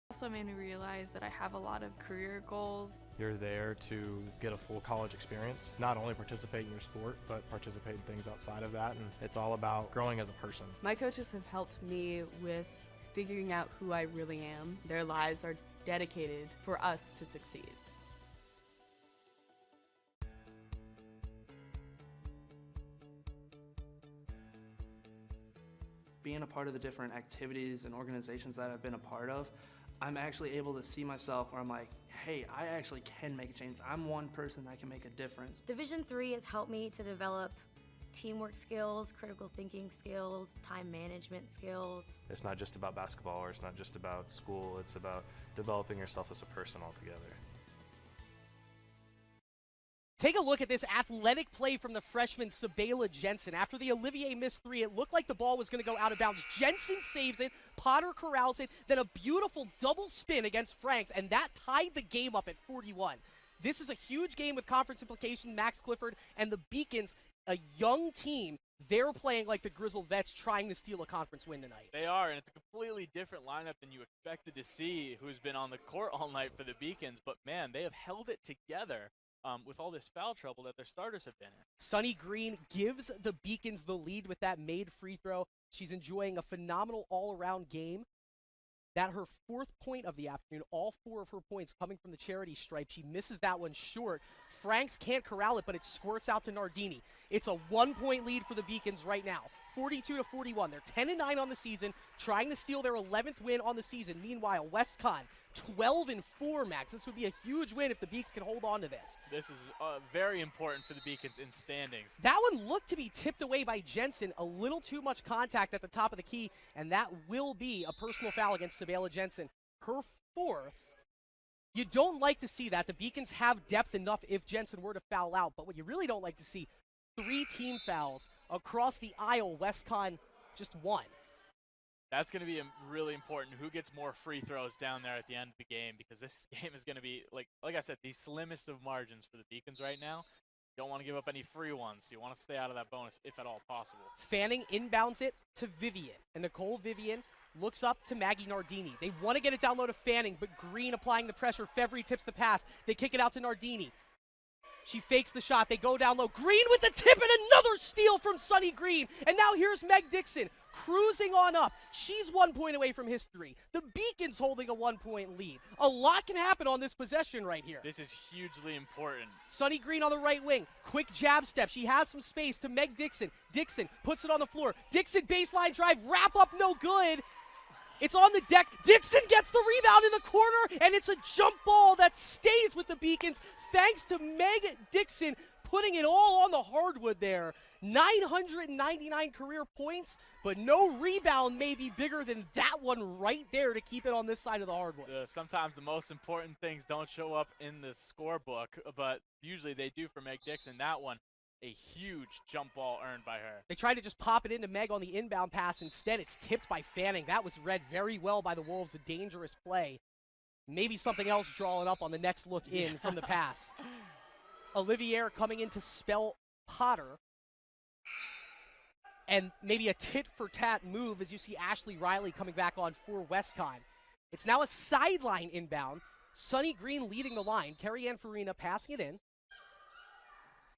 Also made me realize that I have a lot of career goals. You're there to get a full college experience, not only participate in your sport, but participate in things outside of that, and it's all about growing as a person. My coaches have helped me with figuring out who I really am. Their lives are dedicated for us to succeed. Being a part of the different activities and organizations that I've been a part of, I'm actually able to see myself where I'm like, hey, I actually can make a change. I'm one person that can make a difference. Division III has helped me to develop teamwork skills, critical thinking skills, time management skills. It's not just about basketball, or it's not just about school, it's about developing yourself as a person altogether. Take a look at this athletic play from the freshman Sabela Jensen. After the Olivier missed three, it looked like the ball was going to go out of bounds. Jensen saves it, Potter corrals it, then a beautiful double spin against Franks, and that tied the game up at 41. This is a huge game with conference implication. Max Clifford and the Beacons, a young team, they're playing like the Grizzled Vets trying to steal a conference win tonight. They are, and it's a completely different lineup than you expected to see who's been on the court all night for the Beacons, but man, they have held it together. With all this foul trouble that their starters have been in. Sunny Green gives the Beacons the lead with that made free throw. She's enjoying a phenomenal all-around game. That her fourth point of the afternoon, all four of her points coming from the charity stripe. She misses that one short. Franks can't corral it, but it squirts out to Nardini. It's a 1-point lead for the Beacons right now, 42-41. They're 10-9 on the season, trying to steal their 11th win on the season. Meanwhile, WestCon 12-4, Max. This would be a huge win if the Beaks can hold on to this. This is very important for the Beacons in standings. That one looked to be tipped away by Jensen. A little too much contact at the top of the key, and that will be a personal foul against Sabela Jensen. Her fourth. You don't like to see that. The Beacons have depth enough if Jensen were to foul out, but what you really don't like to see, 3 team fouls across the aisle. WestCon just won. That's going to be really important. Who gets more free throws down there at the end of the game? Because this game is going to be, like I said, the slimmest of margins for the Beacons right now. You don't want to give up any free ones. You want to stay out of that bonus if at all possible. Fanning inbounds it to Vivian. And Nicole Vivian looks up to Maggie Nardini. They want to get it down low to Fanning, but Green applying the pressure. Fevry tips the pass. They kick it out to Nardini. She fakes the shot. They go down low. Green with the tip and another steal from Sunny Green. And now here's Meg Dixon cruising on up. She's 1 point away from history. The Beacons holding a 1-point lead. A lot can happen on this possession right here. This is hugely important. Sunny Green on the right wing. Quick jab step. She has some space to Meg Dixon. Dixon puts it on the floor. Dixon baseline drive. Wrap up no good. It's on the deck. Dixon gets the rebound in the corner, and it's a jump ball that stays with the Beacons thanks to Meg Dixon putting it all on the hardwood there. 999 career points, but no rebound may be bigger than that one right there to keep it on this side of the hardwood. Sometimes the most important things don't show up in the scorebook, but usually they do for Meg Dixon. That one, a huge jump ball earned by her. They tried to just pop it into Meg on the inbound pass. Instead, it's tipped by Fanning. That was read very well by the Wolves, a dangerous play. Maybe something else drawing up on the next look in from the pass. Olivier coming in to spell Potter. And maybe a tit-for-tat move as you see Ashley Riley coming back on for WestCon. It's now a sideline inbound. Sunny Green leading the line. Carrie Ann Farina passing it in.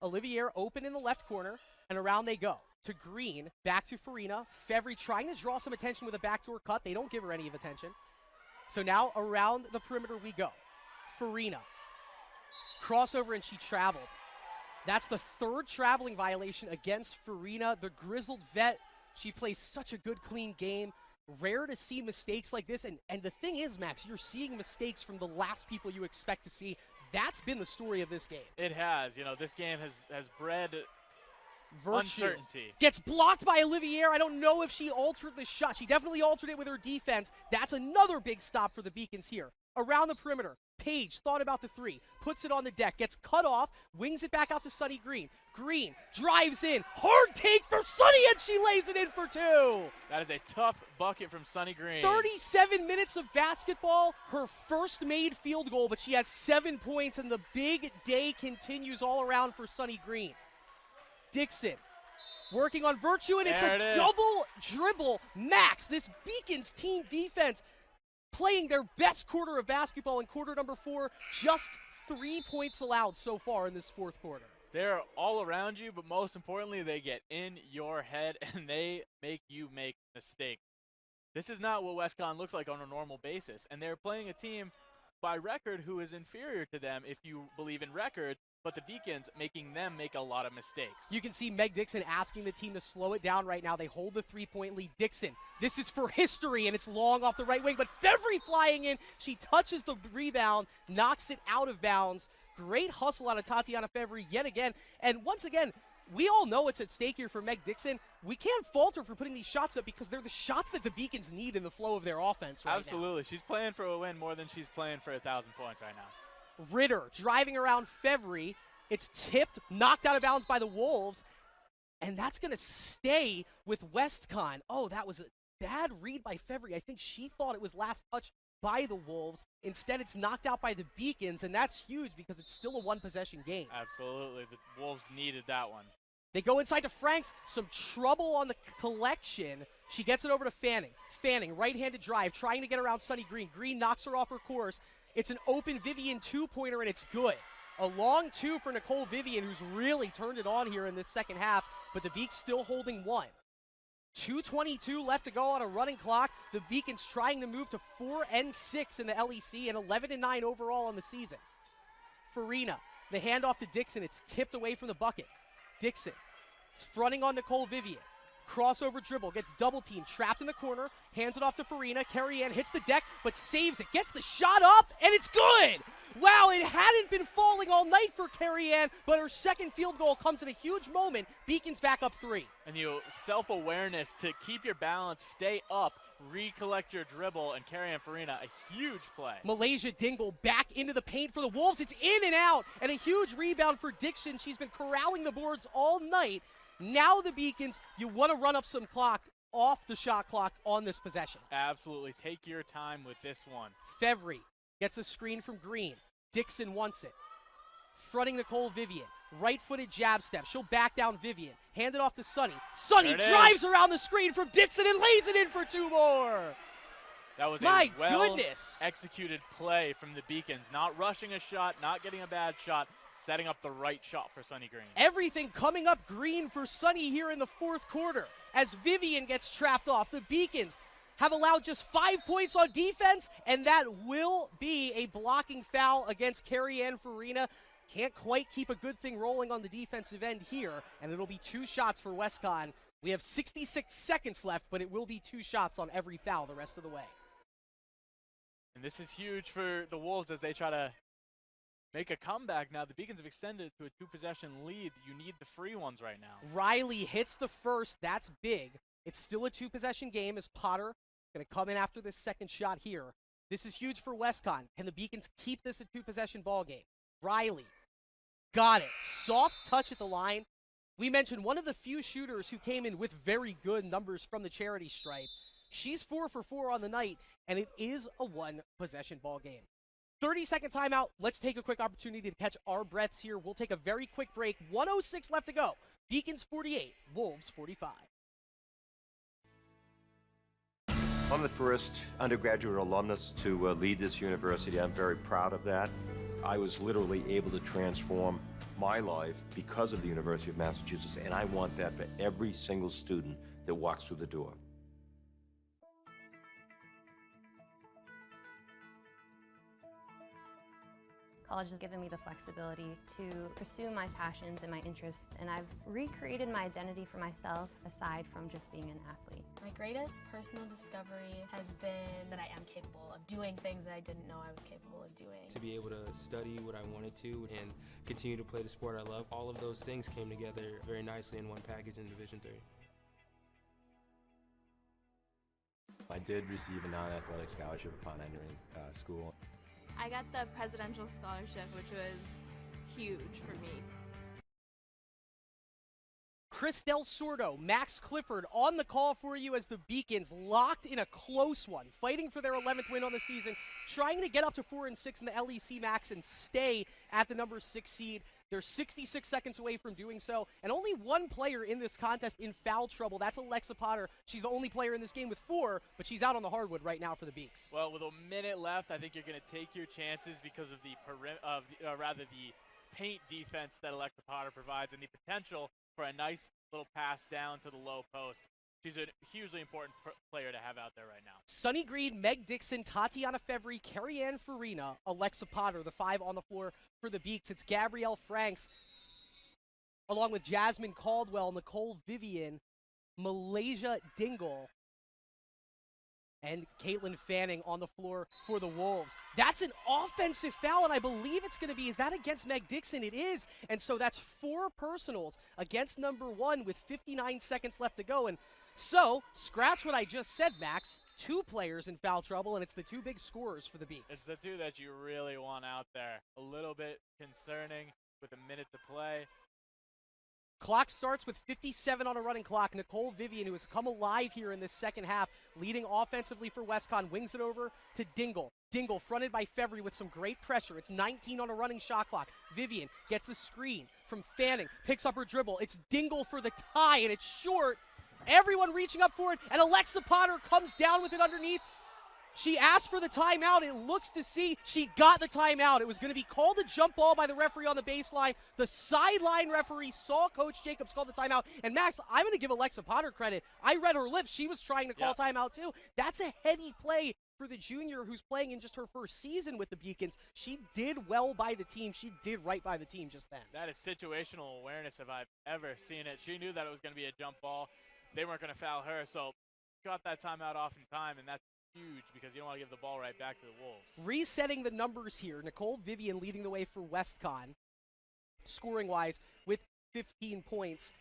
Olivier open in the left corner, and around they go. To Green, back to Farina. Fevry trying to draw some attention with a backdoor cut. They don't give her any of attention. So now around the perimeter we go. Farina. Crossover, and she traveled. That's the third traveling violation against Farina, the grizzled vet. She plays such a good, clean game. Rare to see mistakes like this. And the thing is, Max, you're seeing mistakes from the last people you expect to see. That's been the story of this game. It has. You know, this game has bred Virtue. Uncertainty. Gets blocked by Olivier. I don't know if she altered the shot. She definitely altered it with her defense. That's another big stop for the Beacons here. Around the perimeter, Paige thought about the three, puts it on the deck, gets cut off, wings it back out to Sunny Green. Green drives in, hard take for Sunny, and she lays it in for two. That is a tough bucket from Sunny Green. 37 minutes of basketball, her first made field goal, but she has 7 points, and the big day continues all around for Sunny Green. Dixon working on Virtue, and it's a double dribble. Max, this Beacons team defense, playing their best quarter of basketball in quarter number 4, just 3 points allowed so far in this fourth quarter. They're all around you, but most importantly, they get in your head and they make you make mistakes. This is not what WestCon looks like on a normal basis, and they're playing a team by record who is inferior to them if you believe in record, but the Beacons making them make a lot of mistakes. You can see Meg Dixon asking the team to slow it down right now. They hold the 3-point lead. Dixon, this is for history, and it's long off the right wing, but Fevry flying in. She touches the rebound, knocks it out of bounds. Great hustle out of Tatiana Fevry yet again. And once again, we all know it's at stake here for Meg Dixon. We can't fault her for putting these shots up because they're the shots that the Beacons need in the flow of their offense right now. Absolutely. She's playing for a win more than she's playing for 1,000 points right now. Ritter driving around Fevry. It's tipped, knocked out of bounds by the Wolves, and that's going to stay with WestCon. Oh, that was a bad read by Fevry. I think she thought it was last touch by the Wolves. Instead, it's knocked out by the Beacons, and that's huge because it's still a one-possession game. Absolutely. The Wolves needed that one. They go inside to Franks. Some trouble on the collection. She gets it over to Fanning. Fanning, right-handed drive, trying to get around Sunny Green. Green knocks her off her course. It's an open Vivian two-pointer, and it's good. A long two for Nicole Vivian, who's really turned it on here in this second half, but the Beaks still holding one. 2:22 left to go on a running clock. The Beacons trying to move to 4-6 in the LEC and 11-9 overall on the season. Farina, the handoff to Dixon. It's tipped away from the bucket. Dixon fronting on Nicole Vivian. Crossover dribble, gets double teamed, trapped in the corner, hands it off to Farina. Carrie Ann hits the deck, but saves it, gets the shot up, and it's good! Wow, it hadn't been falling all night for Carrie Ann, but her second field goal comes in a huge moment. Beacons back up 3. And self-awareness to keep your balance, stay up, recollect your dribble, and Carrie Ann Farina, a huge play. Malaysia Dingle back into the paint for the Wolves. It's in and out, and a huge rebound for Dixon. She's been corralling the boards all night. Now the Beacons, you want to run up some clock off the shot clock on this possession. Absolutely. Take your time with this one. Fevry gets a screen from Green. Dixon wants it. Fronting Nicole Vivian. Right-footed jab step. She'll back down Vivian. Hand it off to Sunny. Sunny drives around the screen from Dixon and lays it in for 2 more. That was a well-executed play from the Beacons. Not rushing a shot, not getting a bad shot, setting up the right shot for Sunny Green. Everything coming up green for Sunny here in the fourth quarter. As Vivian gets trapped off, the Beacons have allowed just 5 points on defense, and that will be a blocking foul against Carrie Ann Farina. Can't quite keep a good thing rolling on the defensive end here, and it'll be 2 shots for WestCon. We have 66 seconds left, but it will be 2 shots on every foul the rest of the way. And this is huge for the Wolves as they try to make a comeback now. The Beacons have extended to a 2-possession lead. You need the free ones right now. Riley hits the first. That's big. It's still a 2-possession game as Potter going to come in after this second shot here. This is huge for WestCon. Can the Beacons keep this a 2-possession ball game? Riley got it. Soft touch at the line. We mentioned one of the few shooters who came in with very good numbers from the charity stripe. She's 4 for 4 on the night, and it is a 1-possession ball game. 30-second timeout. Let's take a quick opportunity to catch our breaths here. We'll take a very quick break. 1:06 left to go. Beacons 48, Wolves 45. I'm the first undergraduate alumnus to lead this university. I'm very proud of that. I was literally able to transform my life because of the University of Massachusetts, and I want that for every single student that walks through the door. College has given me the flexibility to pursue my passions and my interests, and I've recreated my identity for myself aside from just being an athlete. My greatest personal discovery has been that I am capable of doing things that I didn't know I was capable of doing. To be able to study what I wanted to and continue to play the sport I love, all of those things came together very nicely in one package in Division III. I did receive a non-athletic scholarship upon entering school. I got the presidential scholarship, which was huge for me. Chris Del Sordo, Max Clifford on the call for you as the Beacons locked in a close one, fighting for their 11th win on the season, trying to get up to 4-6 in the LEC Max and stay at the number 6 seed. They're 66 seconds away from doing so, and only one player in this contest in foul trouble. That's Alexa Potter. She's the only player in this game with 4, but she's out on the hardwood right now for the Beaks. Well, with a minute left, I think you're going to take your chances because of the paint defense that Alexa Potter provides and the potential for a nice little pass down to the low post. She's a hugely important player to have out there right now. Sunny Green, Meg Dixon, Tatiana Fevry, Carrie-Anne Farina, Alexa Potter, the 5 on the floor for the Beaks. It's Gabrielle Franks, along with Jasmine Caldwell, Nicole Vivian, Malaysia Dingle, and Caitlin Fanning on the floor for the Wolves. That's an offensive foul, and I believe it's going to be, is that against Meg Dixon? It is, and so that's 4 personals against number 1 with 59 seconds left to go. And so, scratch what I just said, Max. 2 players in foul trouble, and it's the 2 big scorers for the Beaks. It's the 2 that you really want out there. A little bit concerning with a minute to play. Clock starts with 57 on a running clock. Nicole Vivian, who has come alive here in this second half, leading offensively for WestCon, wings it over to Dingle. Dingle fronted by Fevry with some great pressure. It's 19 on a running shot clock. Vivian gets the screen from Fanning, picks up her dribble. It's Dingle for the tie, and it's short. Everyone reaching up for it, and Alexa Potter comes down with it underneath. She asked for the timeout. It looks to see she got the timeout. It was going to be called a jump ball by the referee on the baseline. The sideline referee saw Coach Jacobs call the timeout. And Max, I'm going to give Alexa Potter credit. I read her lips. She was trying to call timeout too. That's a heady play for the junior who's playing in just her first season with the Beacons. She did well by the team. She did right by the team just then. That is situational awareness if I've ever seen it. She knew that it was going to be a jump ball. They weren't going to foul her, so got that timeout off in time, and that's huge because you don't want to give the ball right back to the Wolves. Resetting the numbers here, Nicole Vivian leading the way for WestCon, scoring-wise, with 15 points.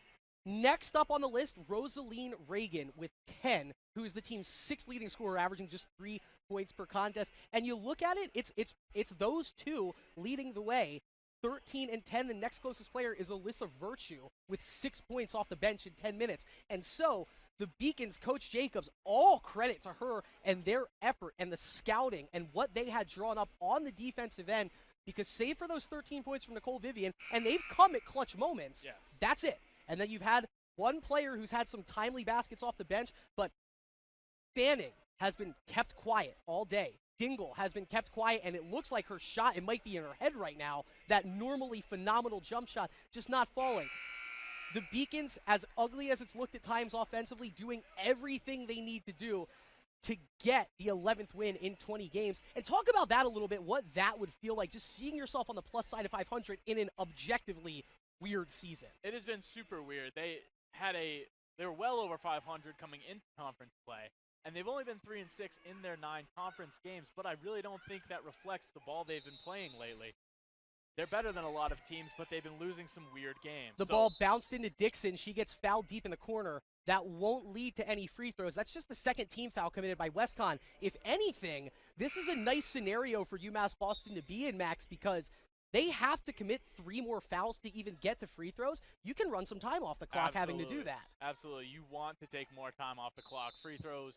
Next up on the list, Rosaline Reagan with 10, who is the team's 6th leading scorer, averaging just 3 points per contest. And you look at it, it's those 2 leading the way. 13 and 10, the next closest player is Alyssa Virtue with 6 points off the bench in 10 minutes. And so the Beacons, Coach Jacobs, all credit to her and their effort and the scouting and what they had drawn up on the defensive end, because save for those 13 points from Nicole Vivian, and they've come at clutch moments, that's it. And then you've had one player who's had some timely baskets off the bench, but Fanning has been kept quiet all day. Dingle has been kept quiet, and it looks like her shot, it might be in her head right now, that normally phenomenal jump shot, just not falling. The Beacons, as ugly as it's looked at times offensively, doing everything they need to do to get the 11th win in 20 games. And talk about that a little bit, what that would feel like, just seeing yourself on the plus side of 500 in an objectively weird season. It has been super weird. They were well over 500 coming into conference play. And they've only been 3-6 in their 9 conference games, but I really don't think that reflects the ball they've been playing lately. They're better than a lot of teams, but they've been losing some weird games. The ball bounced into Dixon. She gets fouled deep in the corner. That won't lead to any free throws. That's just the 2nd team foul committed by WestCon. If anything, this is a nice scenario for UMass Boston to be in, Max, because they have to commit 3 more fouls to even get to free throws. You can run some time off the clock having to do that. Absolutely. You want to take more time off the clock. Free throws,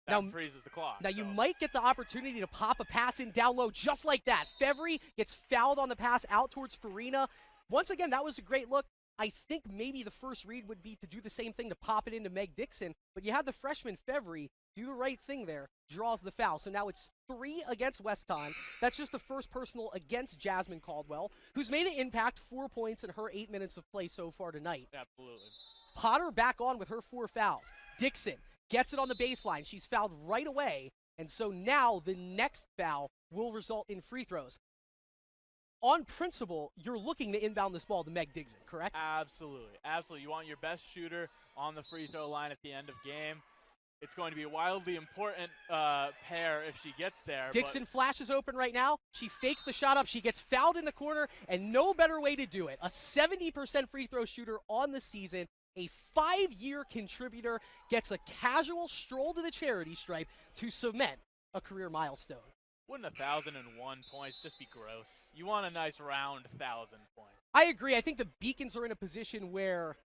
Now, freezes the clock. Now, you might get the opportunity to pop a pass in down low just like that. Fevry gets fouled on the pass out towards Farina. Once again, that was a great look. I think maybe the first read would be to do the same thing to pop it into Meg Dixon, but you had the freshman Fevry do the right thing there, draws the foul. So now it's 3 against WestCon. That's just the first personal against Jasmine Caldwell, who's made an impact, 4 points in her 8 minutes of play so far tonight. Absolutely. Potter back on with her 4 fouls. Dixon gets it on the baseline. She's fouled right away, and so now the next foul will result in free throws. On principle, you're looking to inbound this ball to Meg Dixon, correct? Absolutely. Absolutely. You want your best shooter on the free throw line at the end of game. It's going to be a wildly important pair if she gets there. Dixon flashes open right now. She fakes the shot up. She gets fouled in the corner, and no better way to do it. A 70% free throw shooter on the season, a 5-year contributor, gets a casual stroll to the charity stripe to cement a career milestone. Wouldn't 1,001 points just be gross? You want a nice round 1,000 points. I agree. I think the Beacons are in a position where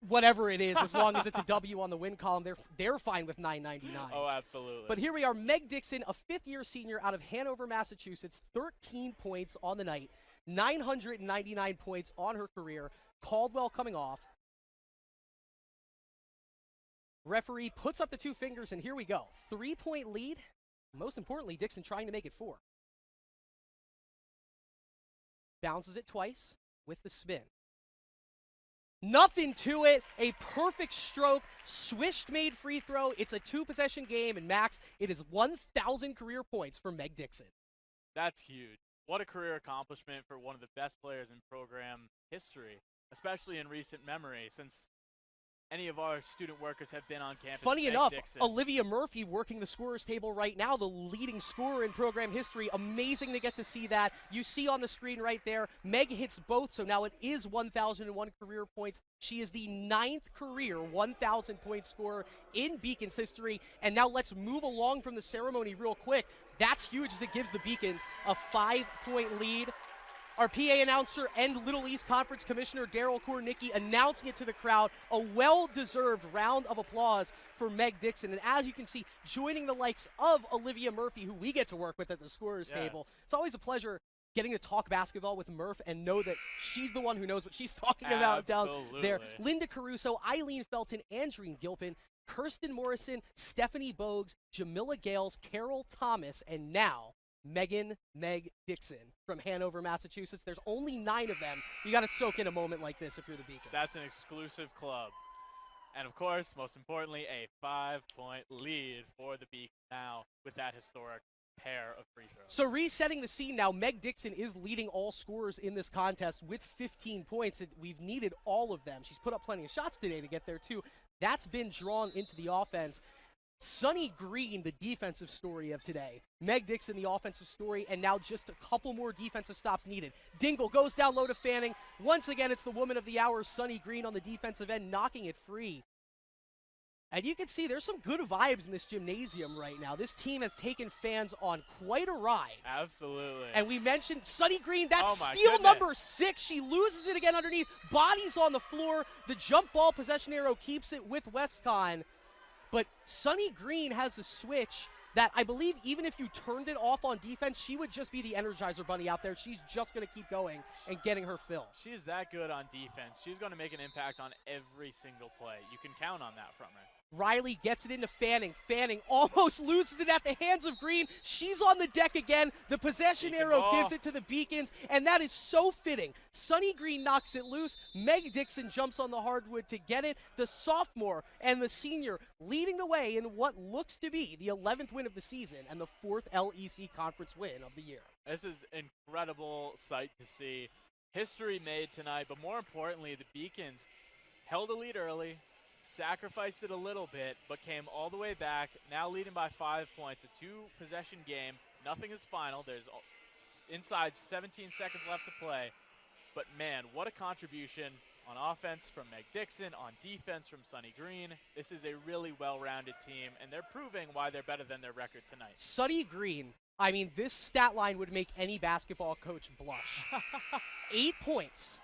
whatever it is, as long as it's a W on the win column, they're fine with 999. Oh, absolutely. But here we are, Meg Dixon, a fifth-year senior out of Hanover, Massachusetts, 13 points on the night, 999 points on her career. Caldwell coming off. Referee puts up the 2 fingers, and here we go. 3-point lead. Most importantly, Dixon trying to make it 4. Bounces it twice with the spin. Nothing to it. A perfect stroke. Swished made free throw. It's a 2-possession game, and Max, it is 1,000 career points for Meg Dixon. That's huge. What a career accomplishment for one of the best players in program history, especially in recent memory, since any of our student workers have been on campus. Funny Meg enough, Dixon. Olivia Murphy working the scorer's table right now, the leading scorer in program history. Amazing to get to see that. You see on the screen right there, Meg hits both, so now it is 1,001 career points. She is the 9th career 1,000-point scorer in Beacons history. And now let's move along from the ceremony real quick. That's huge as it gives the Beacons a 5-point lead. Our PA announcer and Little East Conference Commissioner Daryl Kornicki announcing it to the crowd. A well-deserved round of applause for Meg Dixon. And as you can see, joining the likes of Olivia Murphy, who we get to work with at the scorer's table. It's always a pleasure getting to talk basketball with Murph and know that she's the one who knows what she's talking about down there. Linda Caruso, Eileen Felton, Andreen Gilpin, Kirsten Morrison, Stephanie Bogues, Jamila Gales, Carol Thomas, and now Meg Dixon from Hanover, Massachusetts. There's only 9 of them. You got to soak in a moment like this if you're the Beacons. That's an exclusive club. And of course, most importantly, a 5-point lead for the Beacons now with that historic pair of free throws. So resetting the scene now, Meg Dixon is leading all scorers in this contest with 15 points. We've needed all of them. She's put up plenty of shots today to get there too. That's been drawn into the offense. Sonny Green, the defensive story of today. Meg Dixon, the offensive story, and now just a couple more defensive stops needed. Dingle goes down low to Fanning. Once again, it's the woman of the hour, Sonny Green, on the defensive end, knocking it free. And you can see there's some good vibes in this gymnasium right now. This team has taken fans on quite a ride. Absolutely. And we mentioned Sonny Green, that's steal number 6. She loses it again underneath. Bodies on the floor. The jump ball possession arrow keeps it with WestConn. But Sonny Green has a switch that I believe even if you turned it off on defense, she would just be the Energizer Bunny out there. She's just going to keep going and getting her fill. She's that good on defense. She's going to make an impact on every single play. You can count on that from her. Riley gets it into Fanning. Fanning almost loses it at the hands of Green. She's on the deck again. The possession arrow gives it to the Beacons, and that is so fitting. Sonny Green knocks it loose. Meg Dixon jumps on the hardwood to get it. The sophomore and the senior leading the way in what looks to be the 11th win of the season and the 4th LEC conference win of the year. This is an incredible sight to see. History made tonight, but more importantly, the Beacons held a lead early, sacrificed it a little bit, but came all the way back, now leading by 5 points. A 2-possession game. Nothing is final. There's inside 17 seconds left to play. But, man, what a contribution on offense from Meg Dixon, on defense from Sonny Green. This is a really well-rounded team, and they're proving why they're better than their record tonight. Sonny Green, I mean, this stat line would make any basketball coach blush. 8 points,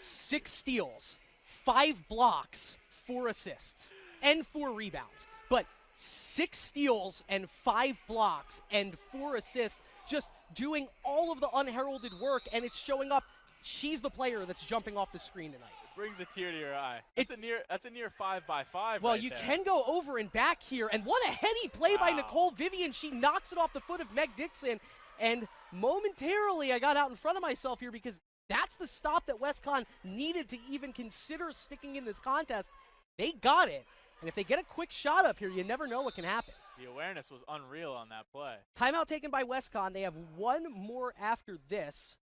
6 steals, 5 blocks, 4 assists, and 4 rebounds. But 6 steals and 5 blocks and 4 assists, just doing all of the unheralded work, and it's showing up. She's the player that's jumping off the screen tonight. It brings a tear to your eye. That's a near 5x5. Well, right you there. can go over and back here, and what a heady play by Nicole Vivian. She knocks it off the foot of Meg Dixon, and momentarily I got out in front of myself here because that's the stop that WestConn needed to even consider sticking in this contest. They got it, and if they get a quick shot up here, you never know what can happen. The awareness was unreal on that play. Timeout taken by WestConn. They have one more after this.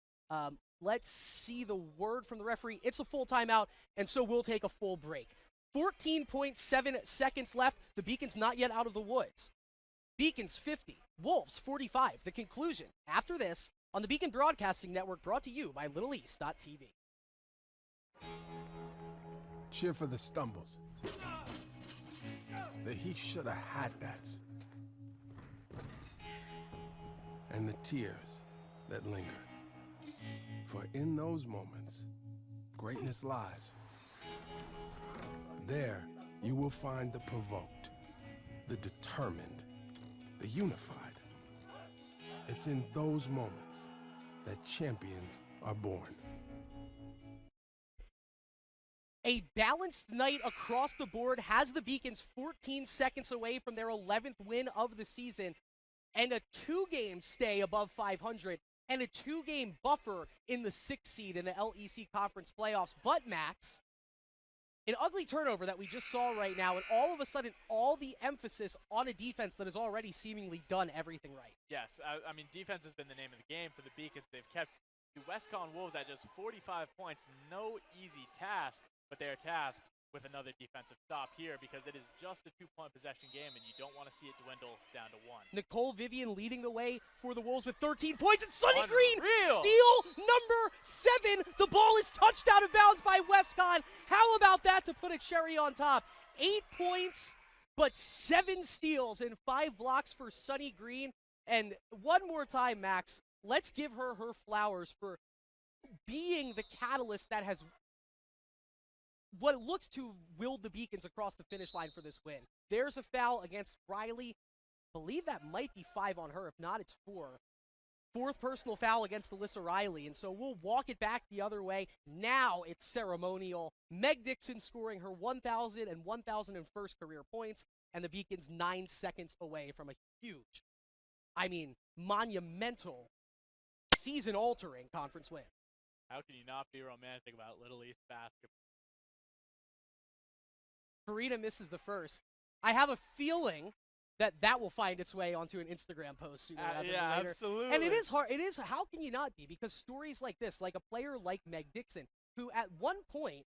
Let's see the word from the referee. It's a full timeout, and so we'll take a full break. 14.7 seconds left. The Beacons not yet out of the woods. Beacons 50, Wolves 45. The conclusion after this on the Beacon Broadcasting Network, brought to you by LittleEast.tv. Cheer for the stumbles. The he should have had that. and the tears that linger. For in those moments, greatness lies. There, you will find the provoked, the determined, the unified. It's in those moments that champions are born. A balanced night across the board has the Beacons 14 seconds away from their 11th win of the season, and a 2-game stay above 500, and a 2-game buffer in the 6th seed in the LEC Conference playoffs. But, Max, an ugly turnover that we just saw right now, and all of a sudden, all the emphasis on a defense that has already seemingly done everything right. Yes, I mean, defense has been the name of the game for the Beacons. They've kept the Westcon Wolves at just 45 points. No easy task, but they are tasked with another defensive stop here because it is just a 2-point possession game, and you don't want to see it dwindle down to 1. Nicole Vivian leading the way for the Wolves with 13 points, and Sunny Unreal. Green, steal number 7. The ball is touched out of bounds by Westcon. How about that to put a cherry on top? 8 points, but 7 steals and 5 blocks for Sunny Green. And one more time, Max, let's give her her flowers for being the catalyst that has what it looks to willed the Beacons across the finish line for this win. There's a foul against Riley. I believe that might be 5 on her. If not, it's 4. 4th personal foul against Alyssa Riley, and so we'll walk it back the other way. Now it's ceremonial. Meg Dixon scoring her 1,000 and 1,001st career points, and the Beacons 9 seconds away from a huge, monumental, season-altering conference win. How can you not be romantic about Little East basketball? Karina misses the first. I have a feeling that will find its way onto an Instagram post sooner rather than later. Absolutely. And it is hard. It is. How can you not be? Because stories like this, like a player like Meg Dixon, who at one point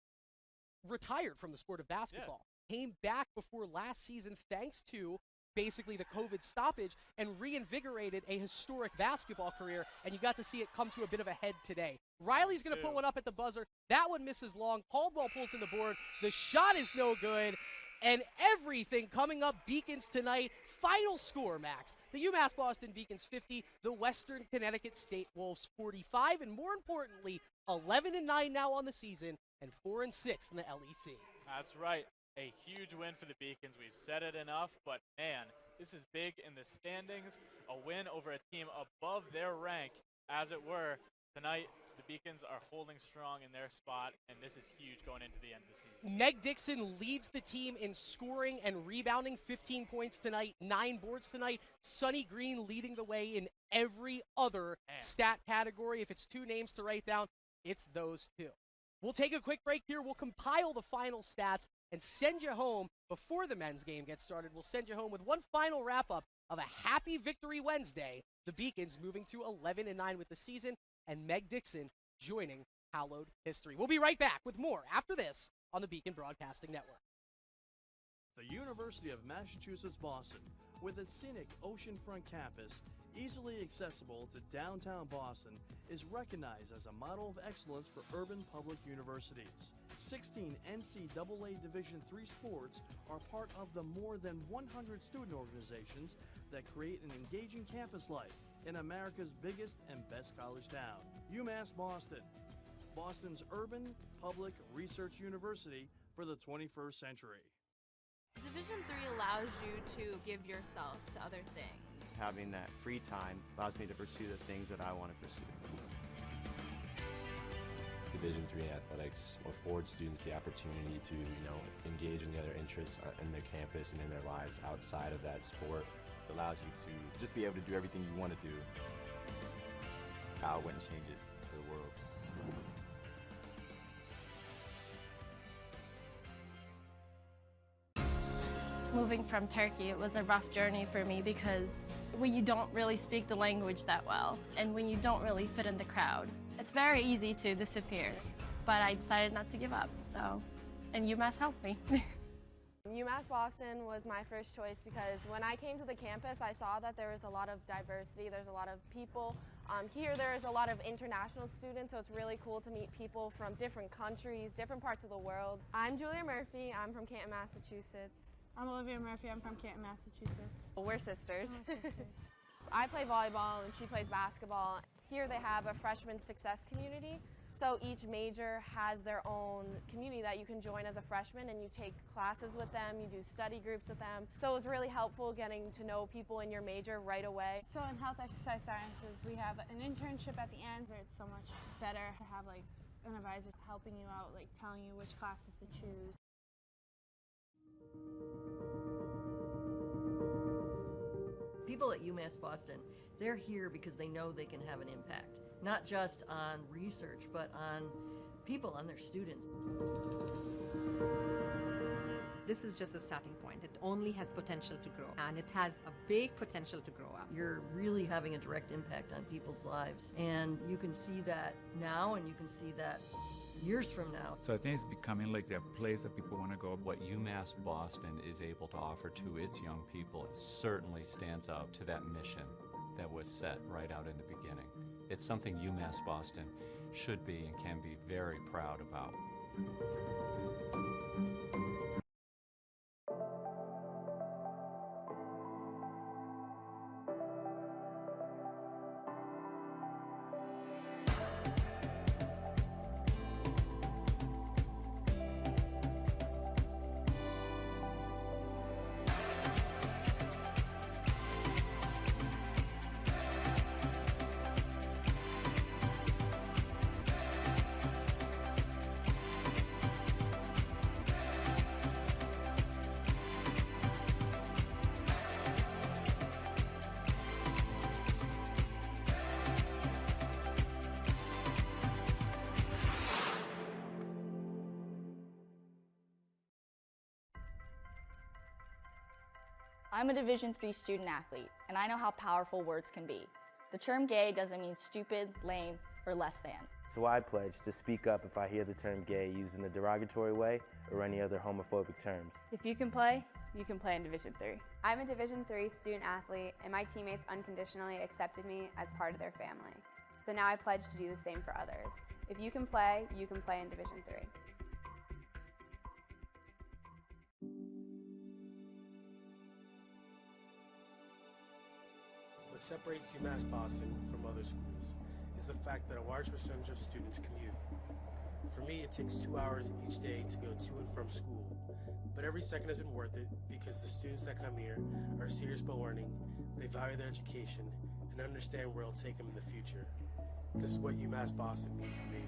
retired from the sport of basketball, came back before last season thanks to basically the COVID stoppage and reinvigorated a historic basketball career, and you got to see it come to a bit of a head today. Riley's going to put one up at the buzzer. That one misses long. Caldwell pulls in the board. The shot is no good. And everything coming up Beacons tonight. Final score, Max. The UMass Boston Beacons 50, the Western Connecticut State Wolves 45, and more importantly, 11-9 now on the season and 4-6 in the LEC. That's right. A huge win for the Beacons. We've said it enough, but man, this is big in the standings. A win over a team above their rank, as it were. Tonight, the Beacons are holding strong in their spot, and this is huge going into the end of the season. Meg Dixon leads the team in scoring and rebounding, 15 points tonight, 9 boards tonight. Sunny Green leading the way in every other stat category. If it's 2 names to write down, it's those 2. We'll take a quick break here. We'll compile the final stats and send you home before the men's game gets started. We'll send you home with one final wrap-up of a happy Victory Wednesday. The Beacons moving to 11-9 with the season, and Meg Dixon joining hallowed history. We'll be right back with more after this on the Beacon Broadcasting Network. The University of Massachusetts Boston, with its scenic oceanfront campus, easily accessible to downtown Boston, is recognized as a model of excellence for urban public universities. 16 NCAA Division III sports are part of the more than 100 student organizations that create an engaging campus life in America's biggest and best college town. UMass Boston, Boston's urban public research university for the 21st century. Division III allows you to give yourself to other things. Having that free time allows me to pursue the things that I want to pursue. Division III athletics affords students the opportunity to, engage in the other interests in their campus and in their lives outside of that sport. It allows you to just be able to do everything you want to do. I wouldn't change it for the world. Moving from Turkey, it was a rough journey for me because when you don't really speak the language that well and when you don't really fit in the crowd, it's very easy to disappear. But I decided not to give up, and UMass helped me. UMass Boston was my first choice because when I came to the campus, I saw that there was a lot of diversity. There's a lot of people. Here there is a lot of international students, so it's really cool to meet people from different countries, different parts of the world. I'm Julia Murphy. I'm from Canton, Massachusetts. I'm Olivia Murphy. I'm from Canton, Massachusetts. We're sisters. We're sisters. I play volleyball and she plays basketball. Here they have a freshman success community. So each major has their own community that you can join as a freshman, and you take classes with them, you do study groups with them. So it was really helpful getting to know people in your major right away. So in health exercise sciences, we have an internship at the end, where it's so much better to have like an advisor helping you out, like telling you which classes to choose. People at UMass Boston, they're here because they know they can have an impact, not just on research, but on people, on their students. This is just a starting point. It only has potential to grow, and it has a big potential to grow up. You're really having a direct impact on people's lives, and you can see that now, and you can see that years from now. So I think it's becoming like the place that people want to go. What UMass Boston is able to offer to its young people certainly stands out to that mission that was set right out in the beginning. It's something UMass Boston should be and can be very proud about. I'm a Division III student athlete, and I know how powerful words can be. The term gay doesn't mean stupid, lame, or less than. So I pledge to speak up if I hear the term gay used in a derogatory way or any other homophobic terms. If you can play in Division III. I'm a Division III student athlete, and my teammates unconditionally accepted me as part of their family. So now I pledge to do the same for others. If you can play in Division III. What separates UMass Boston from other schools is the fact that a large percentage of students commute. For me, it takes 2 hours each day to go to and from school, but every second has been worth it because the students that come here are serious about learning, they value their education, and understand where it'll take them in the future. This is what UMass Boston means to me.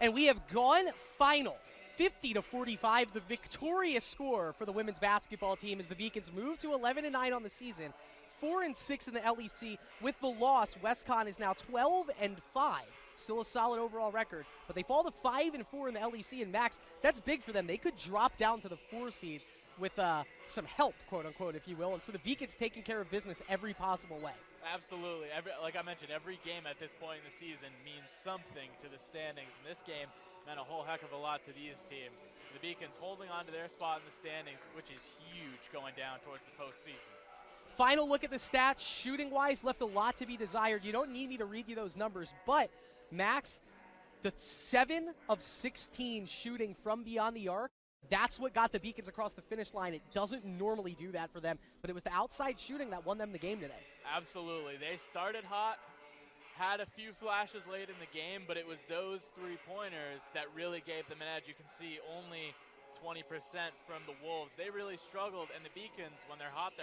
And we have gone final. 50-45, the victorious score for the women's basketball team as the Beacons move to 11-9 on the season, 4-6 in the LEC. With the loss, WestCon is now 12-5. Still a solid overall record, but they fall to 5-4 in the LEC. And Max, that's big for them. They could drop down to the 4 seed with some help, quote unquote, if you will. And so the Beacons taking care of business every possible way. Absolutely. Like I mentioned, every game at this point in the season means something to the standings. And this game meant a whole heck of a lot to these teams. The Beacons holding on to their spot in the standings, which is huge going down towards the postseason. Final look at the stats. Shooting-wise, left a lot to be desired. You don't need me to read you those numbers, but Max, the 7 of 16 shooting from beyond the arc, that's what got the Beacons across the finish line. It doesn't normally do that for them, but it was the outside shooting that won them the game today. Absolutely. They started hot, had a few flashes late in the game, but it was those three-pointers that really gave them an edge. You can see only 20% from the Wolves. They really struggled, and the Beacons, when they're hot,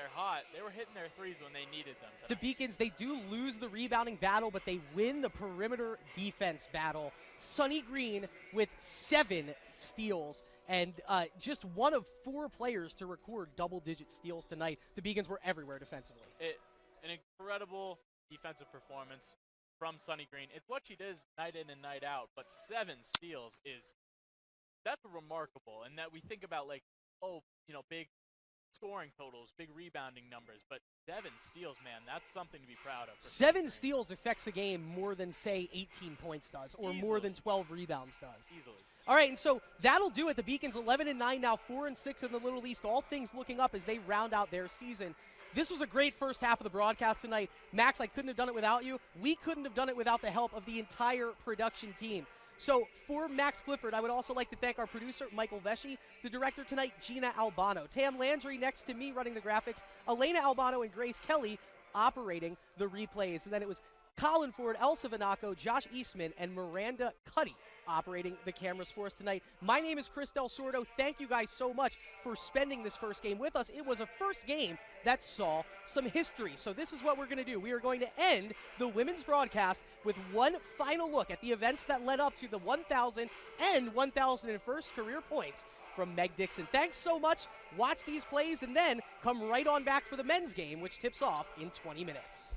they were hitting their threes when they needed them tonight. The Beacons, they do lose the rebounding battle, but they win the perimeter defense battle. Sonny Green with 7 steals, and just one of 4 players to record double-digit steals tonight. The Beacons were everywhere defensively. An incredible defensive performance from Sonny Green. It's what she does night in and night out, but 7 steals that's remarkable. And that we think about big scoring totals, big rebounding numbers, but 7 steals, man, that's something to be proud of. 7 steals affects a game more than, say, 18 points does, or more than 12 rebounds does. Easily. All right, and so that'll do it. The Beacons 11-9 now, 4-6 in the Little East. All things looking up as they round out their season. This was a great first half of the broadcast tonight. Max, I couldn't have done it without you. We couldn't have done it without the help of the entire production team. So for Max Clifford, I would also like to thank our producer, Michael Vesci, the director tonight, Gina Albano, Tam Landry next to me running the graphics, Elena Albano and Grace Kelly operating the replays. And then it was Colin Ford, Elsa Vanaco, Josh Eastman, and Miranda Cuddy operating the cameras for us tonight. My name is Chris Del Sordo. Thank you guys so much for spending this first game with us. It was a first game that saw some history. So this is what we're going to do. We are going to end the women's broadcast with one final look at the events that led up to the 1,000 and 1,001st career points from Meg Dixon. Thanks so much. Watch these plays and then come right on back for the men's game, which tips off in 20 minutes.